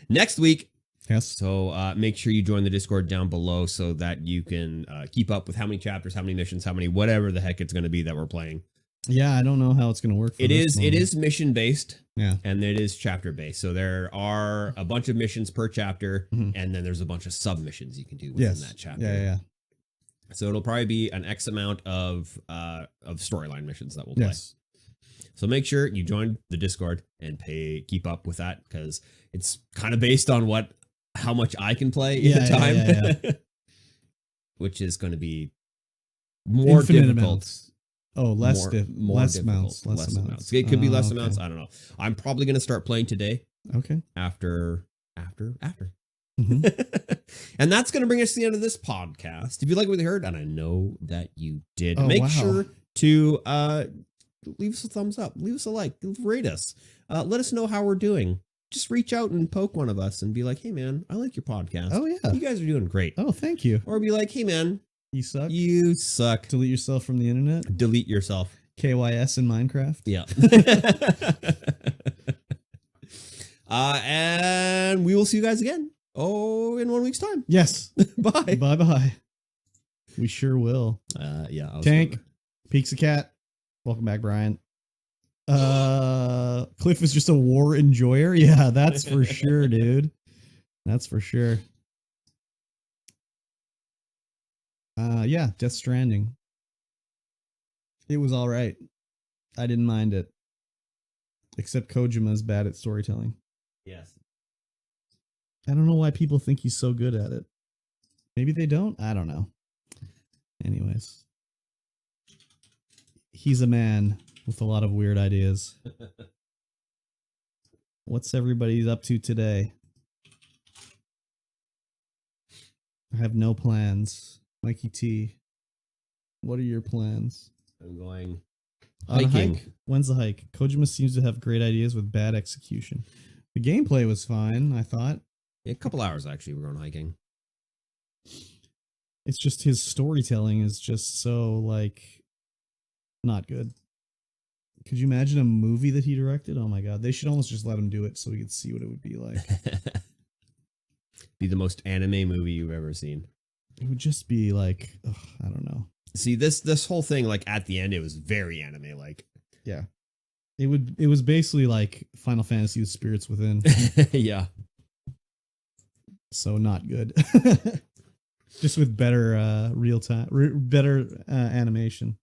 next week. Yes. So make sure you join the Discord down below so that you can keep up with how many chapters, how many missions, how many whatever the heck it's going to be that we're playing. Yeah, I don't know how it's going to work. It is mission based. Yeah. And it is chapter based. So there are a bunch of missions per chapter, and then there's a bunch of sub missions you can do within that chapter. Yeah. So it'll probably be an X amount of storyline missions that we'll play. So make sure you join the Discord and keep up with that because it's kind of based on how much I can play in the time, which is going to be more Infinite difficult. Amounts. Oh, less amounts. It could be less amounts. I don't know. I'm probably going to start playing today. Okay. After. And that's going to bring us to the end of this podcast. If you like what you heard, and I know that you did, make sure to leave us a thumbs up, leave us a like, rate us, let us know how we're doing. Just reach out and poke one of us and be like, hey man, I like your podcast. Oh yeah, you guys are doing great. Oh, thank you. Or be like, hey man, you suck. You suck. Delete yourself from the internet. Delete yourself. KYS in Minecraft. Yeah. And we will see you guys again. Oh, in 1 week's time. Yes. Bye. Bye. We sure will. Yeah. Tank. Peeks a cat. Welcome back, Brian. Cliff is just a war enjoyer. Yeah, that's for sure, dude. That's for sure. Yeah, Death Stranding. It was all right. I didn't mind it. Except Kojima's bad at storytelling. Yes. I don't know why people think he's so good at it. Maybe they don't. I don't know. Anyways. He's a man with a lot of weird ideas. What's everybody up to today? I have no plans. Mikey T, what are your plans? I'm going hiking. Hike? When's the hike? Kojima seems to have great ideas with bad execution. The gameplay was fine, I thought. Yeah, a couple hours, actually, we're going hiking. It's just his storytelling is just so, like, not good. Could you imagine a movie that he directed? Oh my god, they should almost just let him do it so we could see what it would be like. be the most anime movie you've ever seen. It would just be like, ugh, I don't know. See, this whole thing, like at the end, it was very anime like. Yeah. It was basically like Final Fantasy with Spirits Within. Yeah. So not good. Just with better real time, better animation,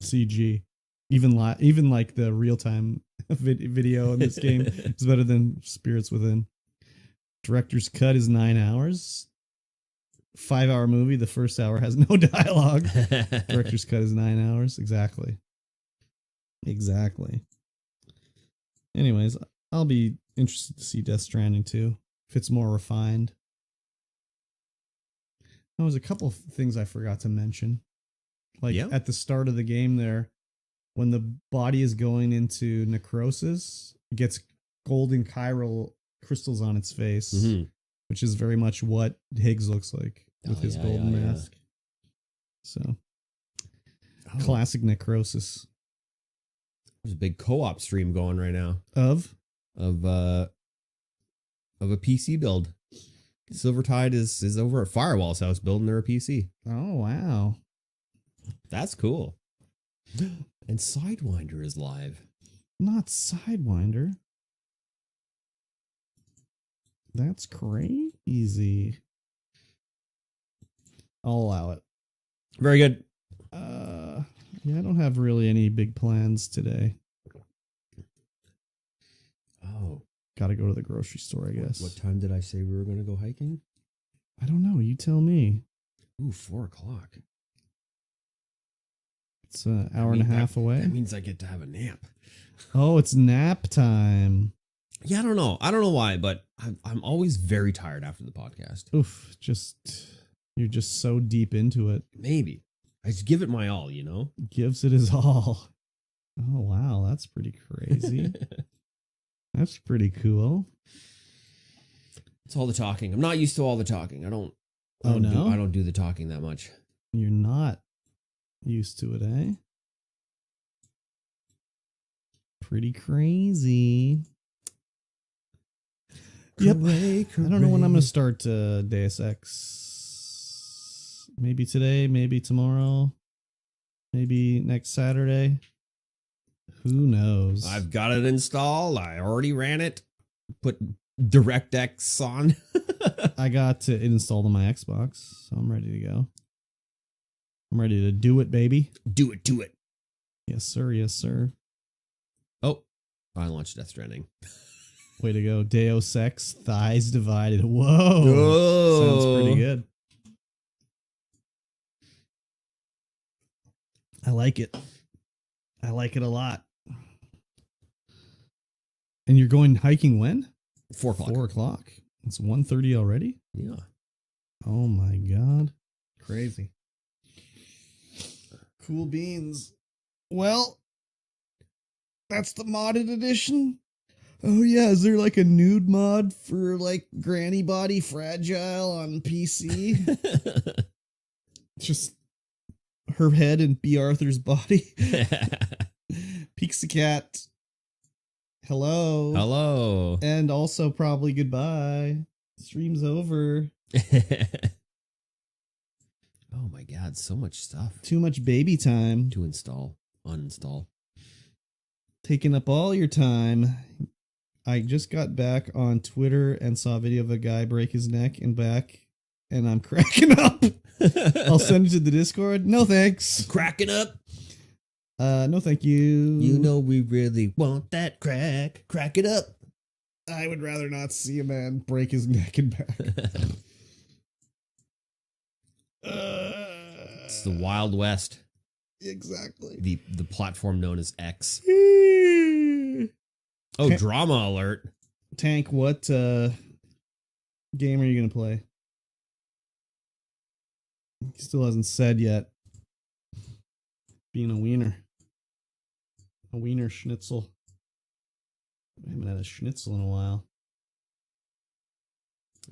CG. Even like the real time video in this game is better than Spirits Within. Director's cut is 9 hours. 5-hour movie. The first hour has no dialogue. Director's cut is 9 hours. Exactly. Anyways, I'll be interested to see Death Stranding too, if it's more refined. There was a couple of things I forgot to mention. Like at the start of the game there, when the body is going into necrosis, it gets golden chiral crystals on its face, which is very much what Higgs looks like with his golden mask. So, classic necrosis. There's a big co-op stream going right now Of a PC build. Silvertide is over at Firewall's house building their PC. Oh, wow. That's cool. And Sidewinder is live. Not Sidewinder. That's crazy. I'll allow it. Very good. Yeah, I don't have really any big plans today. Oh. Gotta go to the grocery store, I guess. What time did I say we were going to go hiking? I don't know. You tell me. Ooh, 4:00. It's an hour and a half away. That means I get to have a nap. Oh, it's nap time. Yeah, I don't know. I don't know why, but I'm always very tired after the podcast. Oof, you're just so deep into it. Maybe. I just give it my all, you know? Gives it his all. Oh, wow. That's pretty crazy. That's pretty cool. It's all the talking. I'm not used to all the talking. I don't do the talking that much. You're not used to it, eh? Pretty crazy. Yep. I don't know when I'm going to start Deus Ex. Maybe today, maybe tomorrow, maybe next Saturday. Who knows? I've got it installed. I already ran it. Put DirectX on. I got it installed on my Xbox, so I'm ready to go. I'm ready to do it, baby. Do it. Yes, sir. Yes, sir. Oh, I launched Death Stranding. Way to go. Deus Ex, thighs divided. Whoa. Sounds pretty good. I like it. I like it a lot. And you're going hiking when? 4:00. 4:00. It's 1:30 already? Yeah. Oh my God. Crazy. Cool beans. Well, that's the modded edition. Oh yeah, is there like a nude mod for like Granny Body Fragile on PC? Just her head and B. Arthur's body. Pixie-cat. Hello. And also probably goodbye. Stream's over. Oh my God, so much stuff. Too much baby time. To uninstall. Taking up all your time. I just got back on Twitter and saw a video of a guy break his neck and back, and I'm cracking up. I'll send it to the Discord. No thanks. Cracking up. No thank you. You know we really want that crack. Crack it up. I would rather not see a man break his neck and back. It's the Wild West. Exactly. The platform known as X. Oh, drama alert. Tank, what game are you going to play? He still hasn't said yet. Being a wiener. A wiener schnitzel. I haven't had a schnitzel in a while.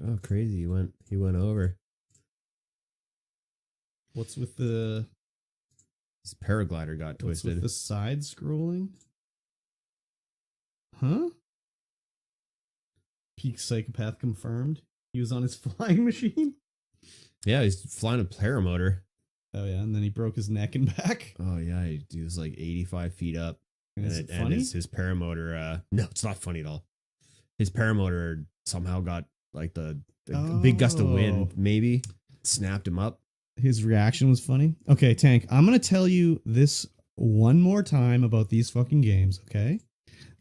Oh, crazy. He went over. What's with the... His paraglider got twisted. What's with the side scrolling? Huh? Peak psychopath confirmed. He was on his flying machine. Yeah, he's flying a paramotor. Oh yeah, and then he broke his neck and back. Oh yeah, he was like 85 feet up. Is it funny? His paramotor, no, it's not funny at all. His paramotor somehow got like the big gust of wind, maybe snapped him up. His reaction was funny. Okay, Tank, I'm going to tell you this one more time about these fucking games, okay?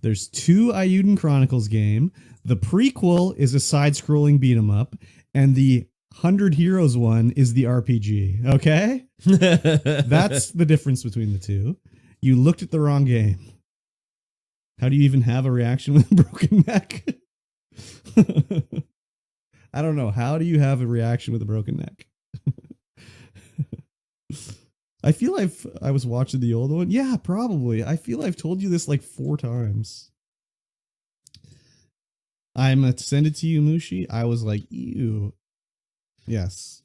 There's 2 Ayuden Chronicles game. The prequel is a side-scrolling beat-em-up, and the 100 Heroes one is the RPG, okay? That's the difference between the two. You looked at the wrong game. How do you even have a reaction with a broken neck? I don't know. How do you have a reaction with a broken neck? I feel I was watching the old one. Yeah, probably. I feel I've told you this like 4 times. I'm going to send it to you, Mushi. I was like, ew. Yes.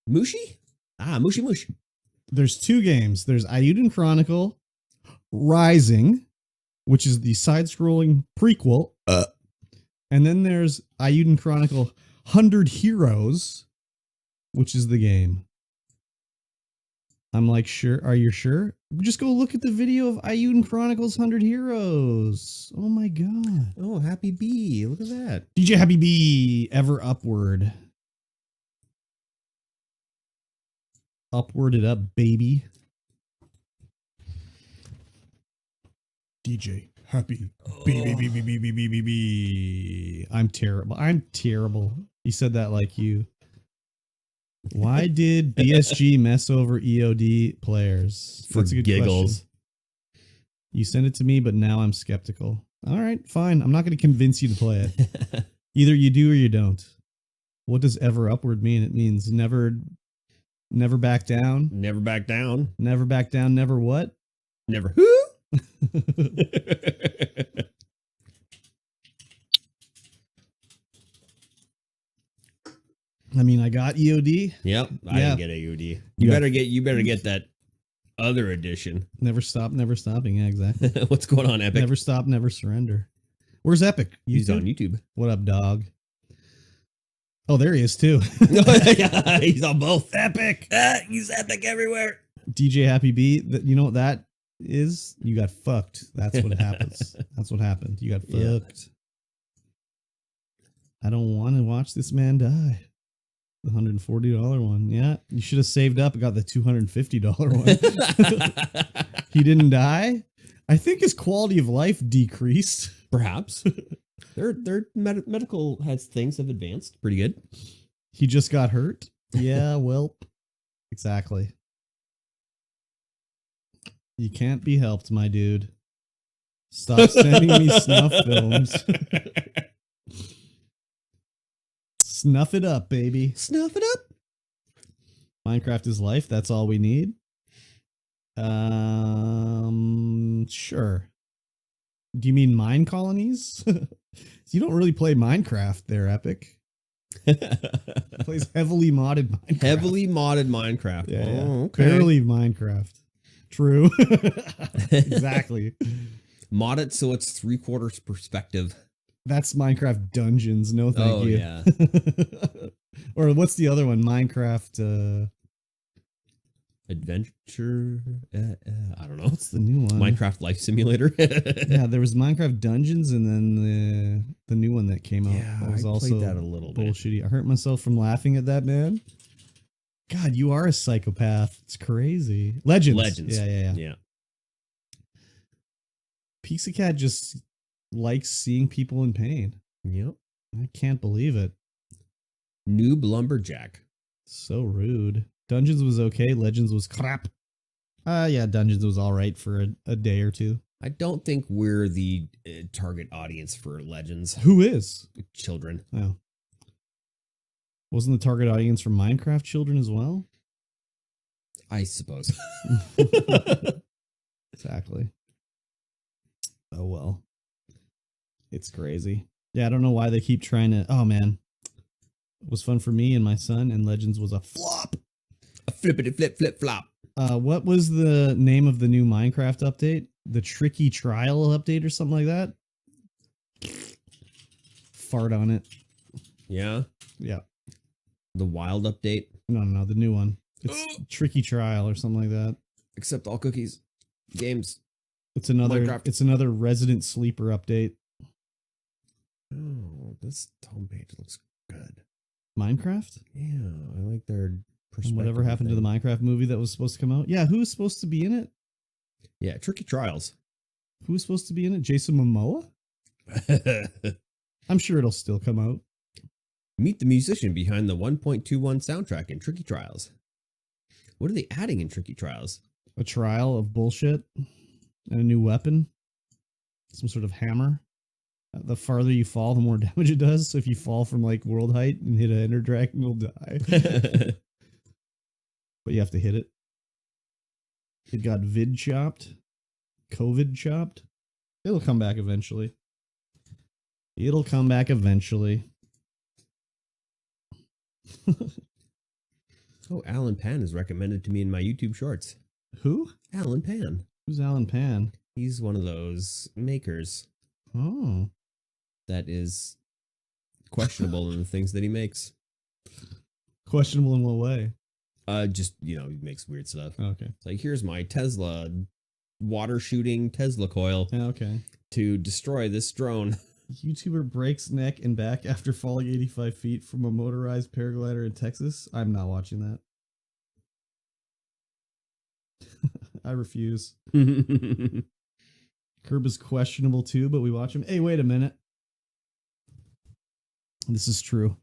Mushi? Ah, Mushi Mush. There's 2 games. There's Ayuden Chronicle Rising, which is the side-scrolling prequel. And then there's Ayuden Chronicle 100 Heroes, which is the game. I'm like, sure. Are you sure? Just go look at the video of Ayuden Chronicles 100 Heroes. Oh my god. Oh, Happy Bee. Look at that. DJ Happy Bee, ever upward. Upward it up, baby. DJ Happy Bee. I'm terrible. I'm terrible. He said that like you. Why did BSG mess over EOD players? For giggles. Question. You sent it to me, but now I'm skeptical. All right, fine. I'm not going to convince you to play it. Either you do or you don't. What does ever upward mean? It means never back down. Never back down. Never back down. Never what? Never who? I mean, I got EOD. Yep, I didn't get EOD. You better get that other edition. Never stop, never stopping. Yeah, exactly. What's going on, Epic? Never stop, never surrender. Where's Epic? He's on YouTube. What up, dog? Oh, there he is too. Yeah, he's on both. Epic. He's Epic everywhere. DJ Happy Bee. You know what that is? You got fucked. That's what happens. That's what happened. You got fucked. Yeah. I don't want to watch this man die. The $140 one. Yeah, you should have saved up and got the $250 one. He didn't die. I think his quality of life decreased. Perhaps. Their medical things have advanced pretty good. He just got hurt. Yeah, well, exactly. You can't be helped, my dude. Stop sending me snuff films. Snuff it up, baby. Snuff it up. Minecraft is life. That's all we need. Sure. Do you mean mine colonies? You don't really play Minecraft there, Epic. Plays heavily modded Minecraft. Heavily modded Minecraft. Yeah, oh, okay. Barely Minecraft. True. Exactly. Mod it so it's 3/4 perspective. That's Minecraft Dungeons. No, thank you. Yeah. Or what's the other one? Minecraft Adventure. I don't know. What's the new one? Minecraft Life Simulator. Yeah, there was Minecraft Dungeons, and then the new one that came out. Yeah, that was I also played that a little bullshitty. I hurt myself from laughing at that, man. God, you are a psychopath. It's crazy. Legends. Yeah. Pizza Cat just likes seeing people in pain. Yep. I can't believe it. Noob Lumberjack. So rude. Dungeons was okay. Legends was crap. Yeah, Dungeons was all right for a day or two. I don't think we're the target audience for Legends. Who is? Children. Oh. Wasn't the target audience for Minecraft children as well? I suppose. Exactly. Oh, well. It's crazy. Yeah, I don't know why they keep trying to... Oh, man. It was fun for me and my son, and Legends was a flop. A flippity flip flip flop. What was the name of the new Minecraft update? the tricky trial update or something like that. Fart on it. Yeah. Yeah. The wild update. No, the new one. It's tricky trial or something like that. Accept all cookies. Games. It's another Minecraft. It's another Resident Sleeper update. Oh, this homepage looks good. Minecraft? Yeah, I like their perspective. Whatever happened to the Minecraft movie that was supposed to come out? Yeah, who was supposed to be in it? Yeah, Tricky Trials. Who was supposed to be in it? Jason Momoa? I'm sure it'll still come out. Meet the musician behind the 1.21 soundtrack in Tricky Trials. What are they adding in Tricky Trials? A trial of bullshit and a new weapon. Some sort of hammer. The farther you fall, the more damage it does. So if you fall from like world height and hit an Ender Dragon, you'll die. But you have to hit it. It got vid chopped. COVID chopped. It'll come back eventually. It'll come back eventually. Oh, Alan Pan is recommended to me in my YouTube shorts. Who? Alan Pan. Who's Alan Pan? He's one of those makers Oh. that is questionable in the things that he makes. Questionable in what way? Just, he makes weird stuff. Okay. It's like, here's my Tesla water shooting Tesla coil Okay. to destroy this drone. YouTuber breaks neck and back after falling 85 feet from a motorized paraglider in Texas. I'm not watching that. I refuse. Curb is questionable too, but we watch him. Hey, wait a minute. This is true.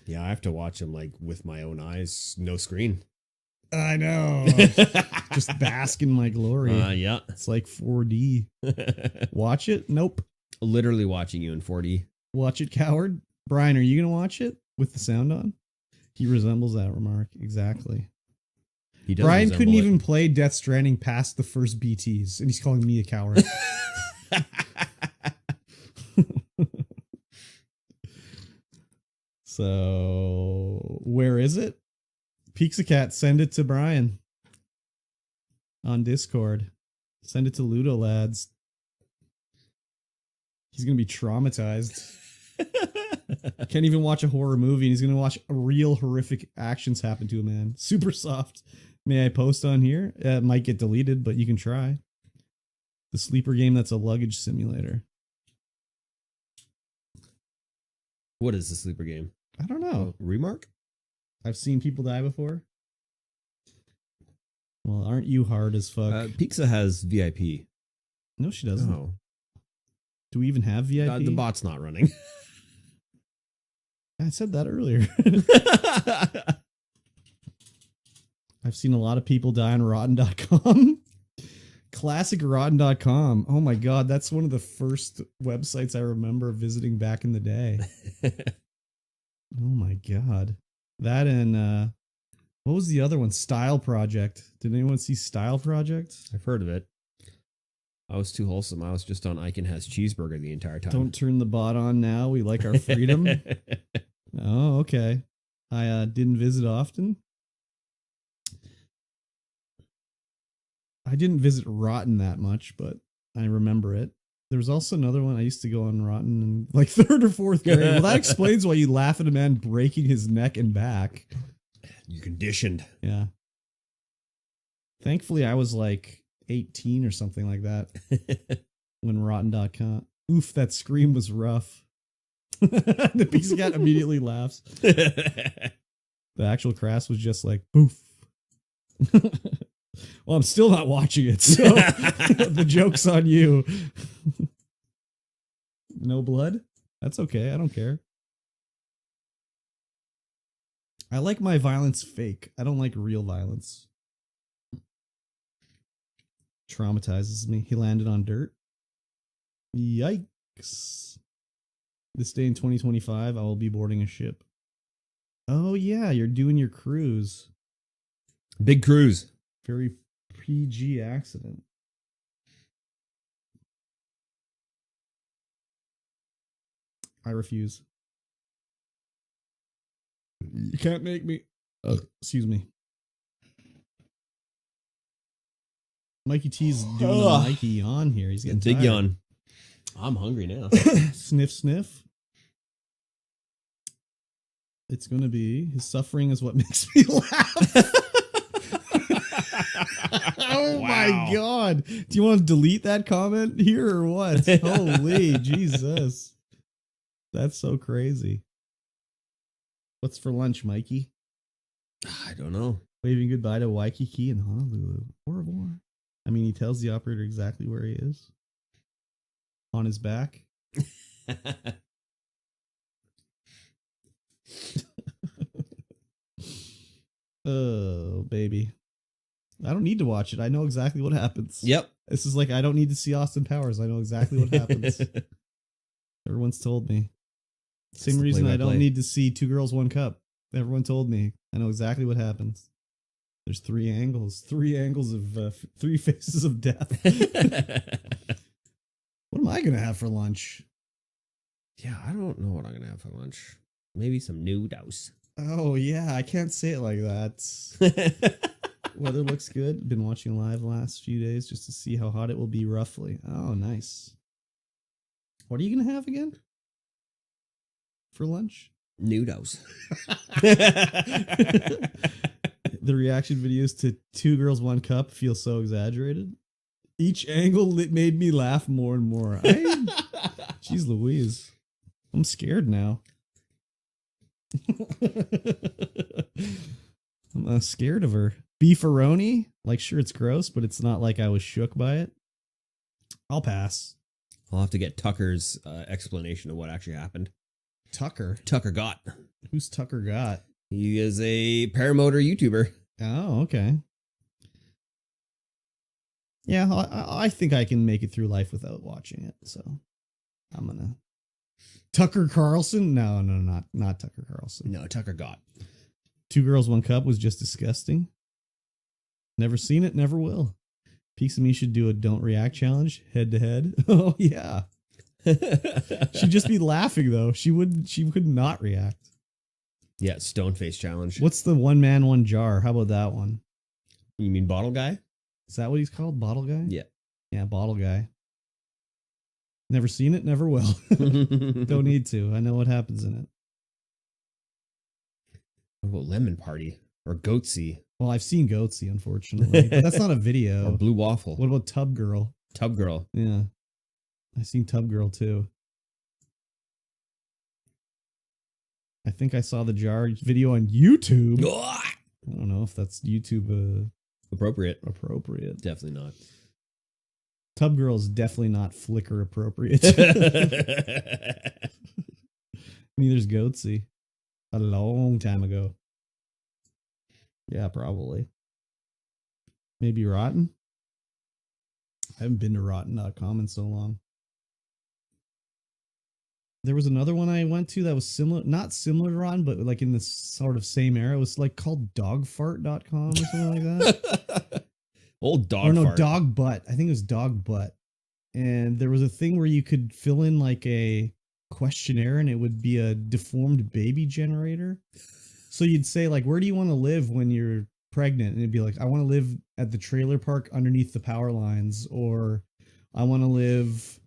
Yeah, I have to watch him like with my own eyes, no screen. I know. Just bask in my glory. Yeah. It's like 4D. Watch it? Nope. Literally watching you in 4D. Watch it, coward. Brian, are you going to watch it with the sound on? He resembles that remark. Exactly. He does. Brian couldn't even play Death Stranding past the first BTs, and he's calling me a coward. So, where is it? Pixacat, send it to Brian on Discord. Send it to Ludo Lads. He's going to be traumatized. Can't even watch a horror movie, and he's going to watch real horrific actions happen to a man. Super soft. May I post on here? It might get deleted, but you can try. The sleeper game that's a luggage simulator. What is the sleeper game? I don't know. Remark? I've seen people die before. Well, aren't you hard as fuck? Pizza has VIP. No, she doesn't. Oh. Do we even have VIP? The bot's not running. I said that earlier. I've seen a lot of people die on Rotten.com. Classic Rotten.com. Oh my god, that's one of the first websites I remember visiting back in the day. Oh my god. That and what was the other one? Style Project. Did anyone see Style Project? I've heard of it. I was too wholesome. I was just on Ike and Has Cheeseburger the entire time. Don't turn the bot on now. We like our freedom. Oh, okay. I didn't visit often. I didn't visit Rotten that much, but I remember it. There was also another one I used to go on Rotten in like 3rd or 4th grade. Well, that explains why you laugh at a man breaking his neck and back. You're conditioned. Yeah. Thankfully, I was like 18 or something like that when Rotten.com. Oof, that scream was rough. The pizza cat immediately laughs. The actual crash was just like, poof. Well, I'm still not watching it, so the joke's on you. No blood? That's okay. I don't care. I like my violence fake. I don't like real violence. Traumatizes me. He landed on dirt. Yikes. This day in 2025, I will be boarding a ship. Oh, yeah. You're doing your cruise. Big cruise. Very PG accident. I refuse. You can't make me. Excuse me. Mikey T's doing a Mikey yawn here. He's getting big tired. yawn. I'm hungry now. Sniff, sniff. It's going to be his suffering is what makes me laugh. Oh my God. Do you want to delete that comment here or what? Holy Jesus. That's so crazy. What's for lunch, Mikey? I don't know. Waving goodbye to Waikiki and Honolulu. Au revoir. I mean, he tells the operator exactly where he is. On his back. Oh, baby. I don't need to watch it. I know exactly what happens. Yep. This is like, I don't need to see Austin Powers. I know exactly what happens. Everyone's told me. Same reason I don't need to see Two Girls, One Cup. Everyone told me. I know exactly what happens. There's three angles of three faces of death. What am I going to have for lunch? Yeah, I don't know what I'm going to have for lunch. Maybe some noodles. Oh, yeah. I can't say it like that. Weather looks good. Been watching live the last few days just to see how hot it will be roughly. Oh, nice. What are you going to have again? For lunch? Noodles. The reaction videos to Two Girls, One Cup feel so exaggerated. Each angle made me laugh more and more. Jeez Louise. I'm scared now. I'm scared of her. Beefaroni? Like, sure, it's gross, but it's not like I was shook by it. I'll pass. I'll have to get Tucker's explanation of what actually happened. Tucker? Tucker Gott. Who's Tucker Gott? He is a paramotor YouTuber. Oh, okay. Yeah, I think I can make it through life without watching it, so I'm gonna... Tucker Carlson? No, not Tucker Carlson. No, Tucker Gott. Two Girls, One Cup was just disgusting. Never seen it, never will. Peaks of Me should do a don't react challenge, head to head. Oh, yeah. She'd just be laughing, though. She would not react. Yeah, stone face challenge. What's the one man, one jar? How about that one? You mean Bottle Guy? Is that what he's called? Bottle Guy? Yeah. Yeah, Bottle Guy. Never seen it, never will. Don't need to. I know what happens in it. What about Lemon Party? Or Goatsy? Well, I've seen Goatsy, unfortunately. But that's not a video. Or Blue Waffle? What about Tub Girl? Tub Girl. Yeah. I've seen Tub Girl, too. I think I saw the jar video on YouTube. I don't know if that's YouTube appropriate. Definitely not. Tub Girl is definitely not Flickr appropriate. Neither's Goatsy. A long time ago. Yeah, probably. Maybe Rotten? I haven't been to rotten.com in so long. There was another one I went to that was similar, not similar to Rotten, but like in this sort of same era. It was like called dogfart.com or something like that. Old dog Or no, fart. Dog Butt. I think it was Dog Butt. And there was a thing where you could fill in like a questionnaire and it would be a deformed baby generator. So you'd say like, where do you want to live when you're pregnant? And it'd be like, I want to live at the trailer park underneath the power lines, or I want to live,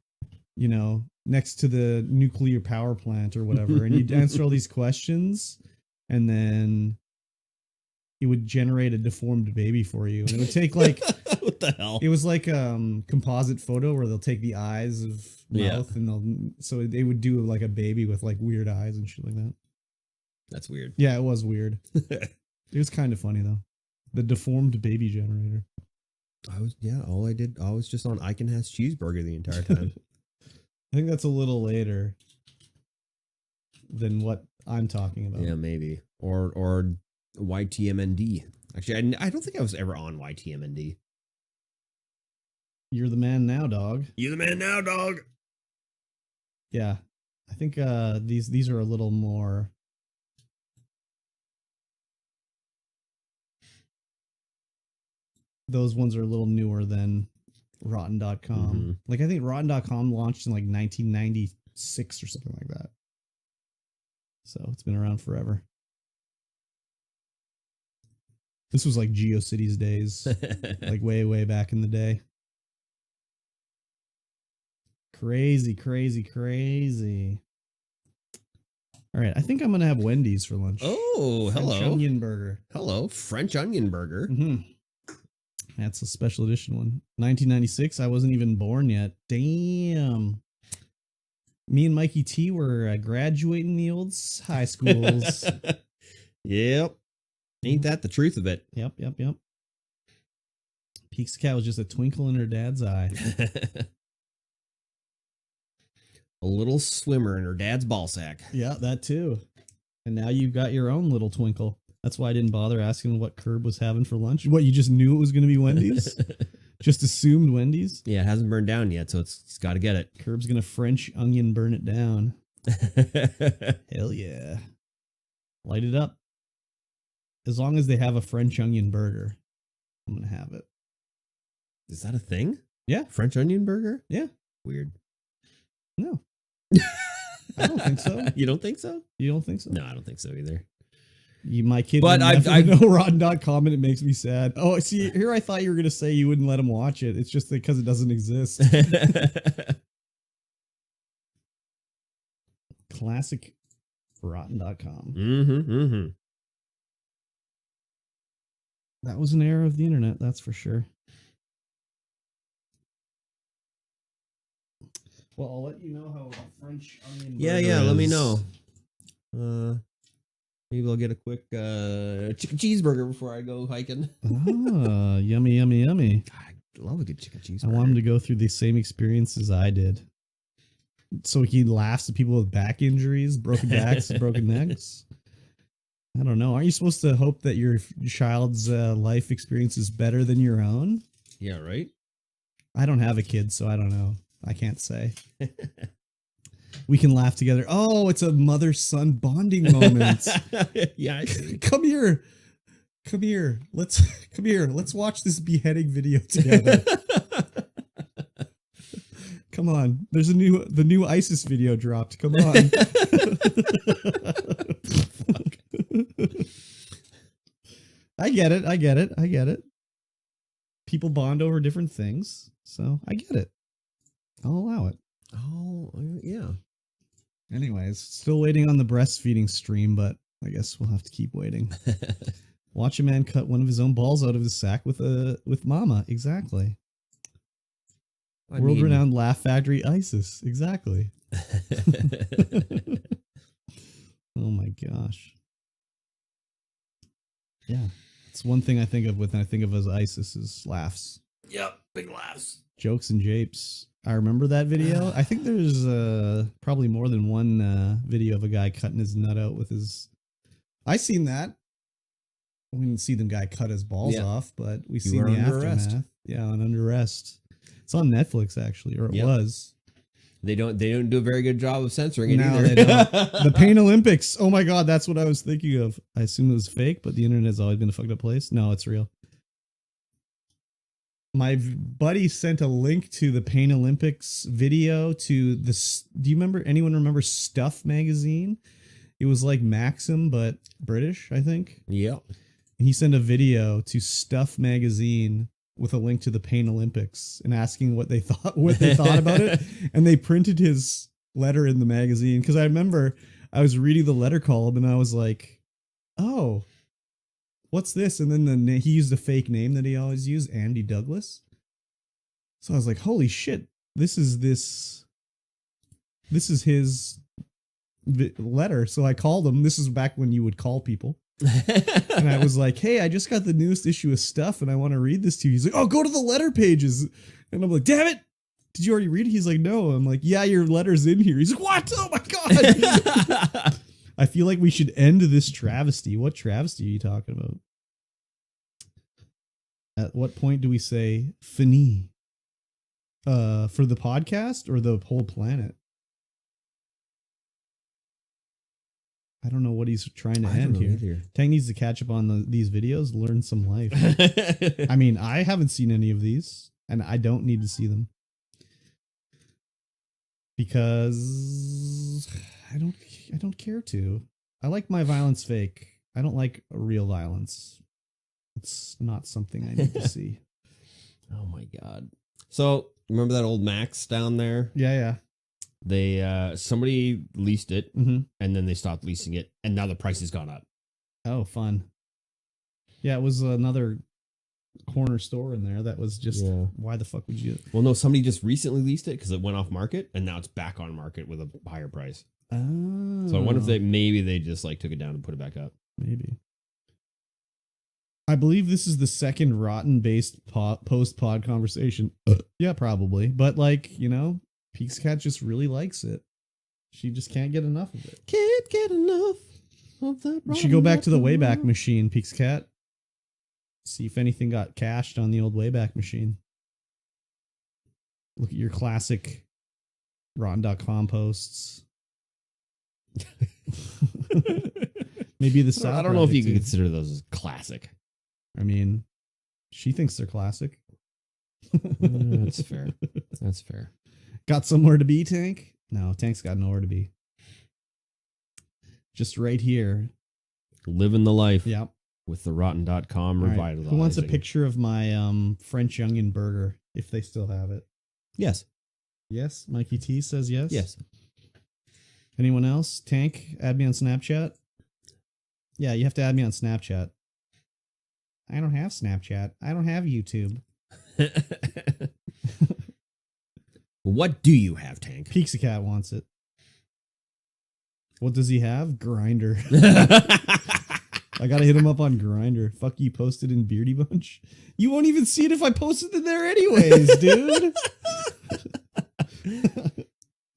you know, next to the nuclear power plant or whatever. And you'd answer all these questions and then it would generate a deformed baby for you. And it would take like, what the hell? It was like composite photo where they'll take the eyes of mouth and so they would do like a baby with like weird eyes and shit like that. That's weird. Yeah, it was weird. It was kind of funny though. The deformed baby generator. All I was just on I Can Has Cheeseburger the entire time. I think that's a little later than what I'm talking about. Yeah, maybe. Or YTMND. Actually, I don't think I was ever on YTMND. You're the man now, dog. You're the man now, dog. Yeah. I think these are a little more... Those ones are a little newer than Rotten.com. Mm-hmm. Like, I think Rotten.com launched in like 1996 or something like that. So it's been around forever. This was like GeoCities days, like way, way back in the day. Crazy, crazy, crazy. All right, I think I'm gonna have Wendy's for lunch. Oh, French hello. onion burger. Hello, French onion burger. Mm-hmm. That's a special edition one. 1996. I wasn't even born yet. Damn. Me and Mikey T were graduating the old high schools. Yep. Ain't that the truth of it? Yep. Peaks Cat was just a twinkle in her dad's eye. A little swimmer in her dad's ball sack. Yeah, that too. And now you've got your own little twinkle. That's why I didn't bother asking what Curb was having for lunch. What, you just knew it was going to be Wendy's? Just assumed Wendy's? Yeah, it hasn't burned down yet, so it's got to get it. Curb's going to French onion burn it down. Hell yeah. Light it up. As long as they have a French onion burger, I'm going to have it. Is that a thing? Yeah. French onion burger? Yeah. Weird. No. I don't think so. You don't think so? You don't think so? No, I don't think so either. My kid But I know Rotten.com and it makes me sad. Oh, see, here I thought you were going to say you wouldn't let him watch it. It's just because it doesn't exist. Classic Rotten.com. Mm-hmm. That was an era of the internet, that's for sure. Well, I'll let you know how French onion burger Let me is. know. Maybe I'll get a quick chicken cheeseburger before I go hiking. Ah, yummy, yummy, yummy. I love a good chicken cheeseburger. I want him to go through the same experiences I did. So he laughs at people with back injuries, broken backs, broken necks. I don't know. Aren't you supposed to hope that your child's life experience is better than your own? Yeah, right? I don't have a kid, so I don't know. I can't say. We can laugh together. Oh, it's a mother-son bonding moment. Yeah, I see. Come here. Let's watch this beheading video together. Come on. There's the new ISIS video dropped. Come on. I get it. People bond over different things, so I get it. I'll allow it. Oh, yeah. Anyways, still waiting on the breastfeeding stream, but I guess we'll have to keep waiting. Watch a man cut one of his own balls out of his sack with mama. Exactly. World-renowned Laugh Factory ISIS. Exactly. Oh my gosh. Yeah. It's one thing I think of when I think of as ISIS is laughs. Yep, big laughs. Jokes and japes. I remember that video. I think there's probably more than one video of a guy cutting his nut out with his... I seen that. We didn't see the guy cut his balls off, but we seen the aftermath. Arrest. Yeah, on Under Arrest. It's on Netflix actually, or it was. They don't do a very good job of censoring it either. They don't. The Pain Olympics. Oh my god, that's what I was thinking of. I assume it was fake, but the internet has always been a fucked up place. No, it's real. My buddy sent a link to the Pain Olympics video to this. Do you remember? Anyone remember Stuff magazine? It was like Maxim, but British, I think. Yep. And he sent a video to Stuff magazine with a link to the Pain Olympics and asking what they thought about it. And they printed his letter in the magazine. Cause I remember I was reading the letter column and I was like, oh, what's this? And then he used a fake name that he always used, Andy Douglas. So I was like, holy shit, this is his letter. So I called him. This is back when you would call people. And I was like, hey, I just got the newest issue of Stuff and I want to read this to you. He's like, oh, go to the letter pages. And I'm like, damn it. Did you already read it? He's like, no. I'm like, yeah, your letter's in here. He's like, what? Oh my God. I feel like we should end this travesty. What travesty are you talking about? At what point do we say fini? For the podcast or the whole planet? I don't know what he's trying to end here. Either. Tank needs to catch up on these videos, learn some life. I mean, I haven't seen any of these, and I don't need to see them. Because I don't care to. I like my violence fake. I don't like real violence. It's not something I need to see. Oh my god. So remember that old Max down there? Yeah. They somebody leased it Mm-hmm. and then they stopped leasing it and now the price has gone up. Oh, fun. Yeah, it was another corner store in there that was just, why the fuck would you? Well, no, somebody just recently leased it because it went off market and now it's back on market with a higher price. Oh. So I wonder if they just like took it down and put it back up. Maybe. I believe this is the second rotten-based post-pod conversation. Yeah, probably. But like, you know, Peaks Cat just really likes it. She just can't get enough of it. Can't get enough of that. You should go back to the Wayback Machine, Peaks Cat. See if anything got cached on the old Wayback Machine. Look at your classic Rotten.com posts. Maybe the South. I don't know if you can consider those as classic. I mean, she thinks they're classic. That's fair. That's fair. Got somewhere to be, Tank? No, Tank's got nowhere to be. Just right here. Living the life. Yep. With the rotten.com Right. revitalizing. Who wants a picture of my French Youngin burger, if they still have it? Yes. Yes? Mikey T says yes? Yes. Anyone else? Tank, add me on Snapchat? Yeah, you have to add me on Snapchat. I don't have Snapchat. I don't have YouTube. What do you have, Tank? Pixie-Cat wants it. What does he have? Grinder. I gotta hit him up on Grinder. Fuck you, posted in Beardy Bunch. You won't even see it if I posted it there anyways, dude.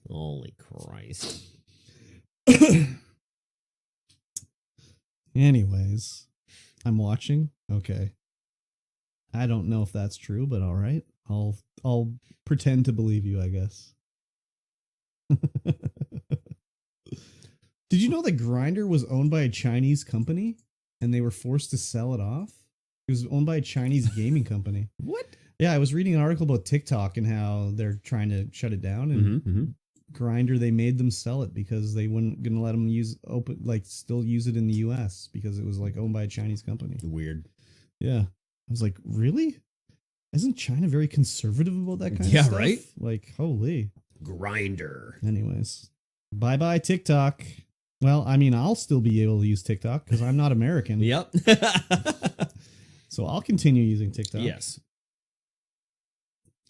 Holy Christ. Anyways, I'm watching. Okay. I don't know if that's true, but all right. I'll pretend to believe you, I guess. Did you know that Grindr was owned by a Chinese company and they were forced to sell it off? It was owned by a Chinese gaming company. What? Yeah, I was reading an article about TikTok and how they're trying to shut it down, and Grindr, they made them sell it because they weren't gonna let them still use it in the US because it was like owned by a Chinese company. Weird. Yeah. I was like, really? Isn't China very conservative about that kind of stuff? Yeah, right? Like, holy. Grinder. Anyways. Bye-bye TikTok. Well, I mean, I'll still be able to use TikTok because I'm not American. Yep. So I'll continue using TikTok. Yes.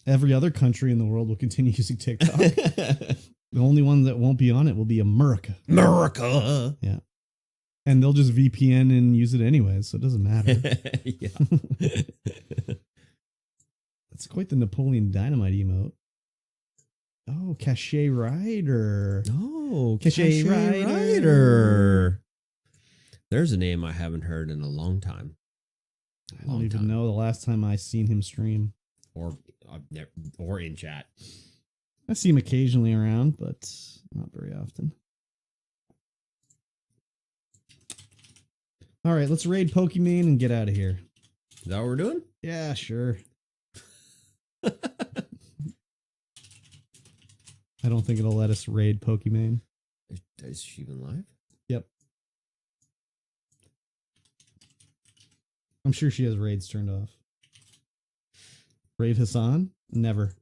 Every other country in the world will continue using TikTok. The only one that won't be on it will be America. America. Yeah. And they'll just VPN and use it anyways, so it doesn't matter. Yeah. That's quite the Napoleon Dynamite emote. Oh, Cachet Rider. Oh, Cachet Rider. There's a name I haven't heard in a long time. I don't even know the last time I seen him stream. Or in chat. I see him occasionally around, but not very often. All right, let's raid Pokimane and get out of here. Is that what we're doing? Yeah, sure. I don't think it'll let us raid Pokimane. Is she even live? Yep. I'm sure she has raids turned off. Raid Hassan? Never.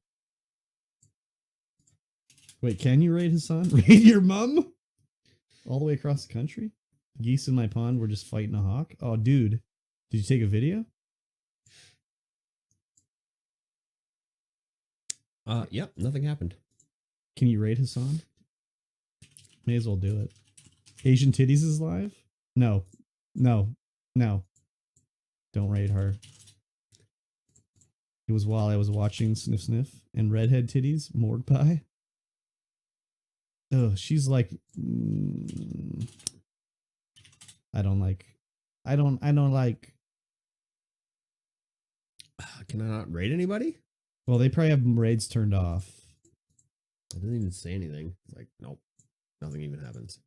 Wait, can you raid Hassan? Raid your mum? All the way across the country? Geese in my pond were just fighting a hawk? Oh, dude. Did you take a video? Yep, nothing happened. Can you raid Hassan? May as well do it. Asian Titties is live? No. No. No. Don't raid her. It was while I was watching Sniff Sniff and Redhead Titties, Morgue Pie. Oh, she's like... I don't like... Can I not raid anybody? Well, they probably have raids turned off. I didn't even say anything. It's like, nope. Nothing even happens.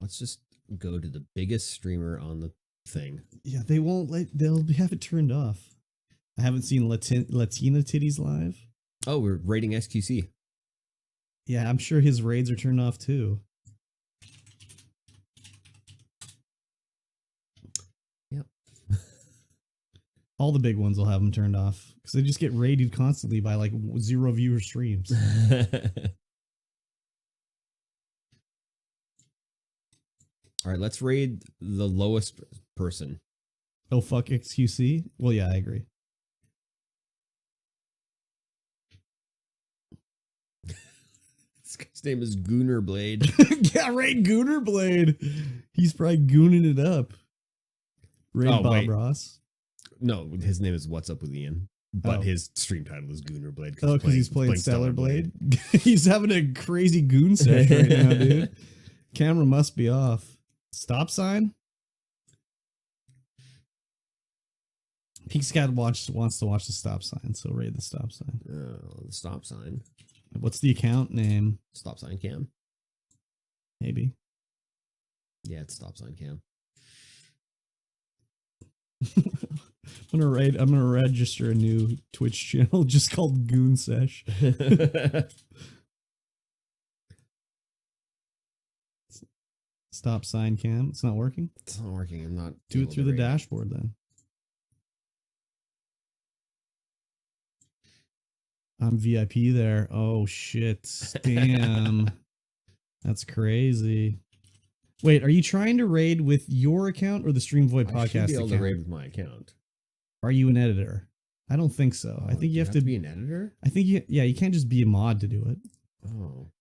Let's just go to the biggest streamer on the thing. Yeah, they won't they'll have it turned off. I haven't seen Latina Titties live. Oh, we're raiding XQC. Yeah, I'm sure his raids are turned off too. All the big ones will have them turned off because they just get raided constantly by like 0 viewer streams. All right, let's raid the lowest person. Oh, fuck XQC? Well, yeah, I agree. This guy's name is Goonerblade. Yeah, raid Goonerblade. He's probably gooning it up. Raid Bob Ross. No, his name is What's Up with Ian. But his stream title is Goonerblade. Oh, because he's playing Stellar Blade? He's having a crazy goon session right now, dude. Camera must be off. Stop sign? Peaks Cat wants to watch the stop sign, so raid the stop sign. Oh, the stop sign. What's the account name? Stop sign cam. Maybe. Yeah, it's stop sign cam. I'm gonna register a new Twitch channel just called Goon Sesh. Stop sign cam. It's not working. It's not working. I'm not. Do it through the dashboard then. I'm VIP there. Oh shit. Damn. That's crazy. Wait, are you trying to raid with your account or the StreamVoid podcast I should be able account? to raid with my account. Are you an editor? I don't think so. I think you have to be an editor. I think you can't just be a mod to do it. Oh.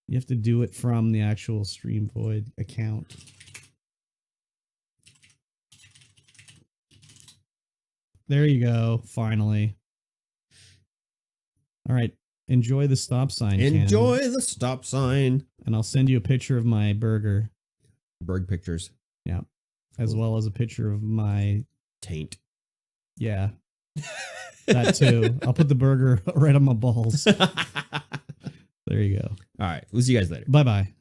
You have to do it from the actual StreamVoid account. There you go. Finally. All right. Enjoy the stop sign. Enjoy the stop sign. And I'll send you a picture of my burger. Berg pictures. Yeah. As well as a picture of my taint. Yeah. That too. I'll put the burger right on my balls. There you go. All right. We'll see you guys later. Bye-bye.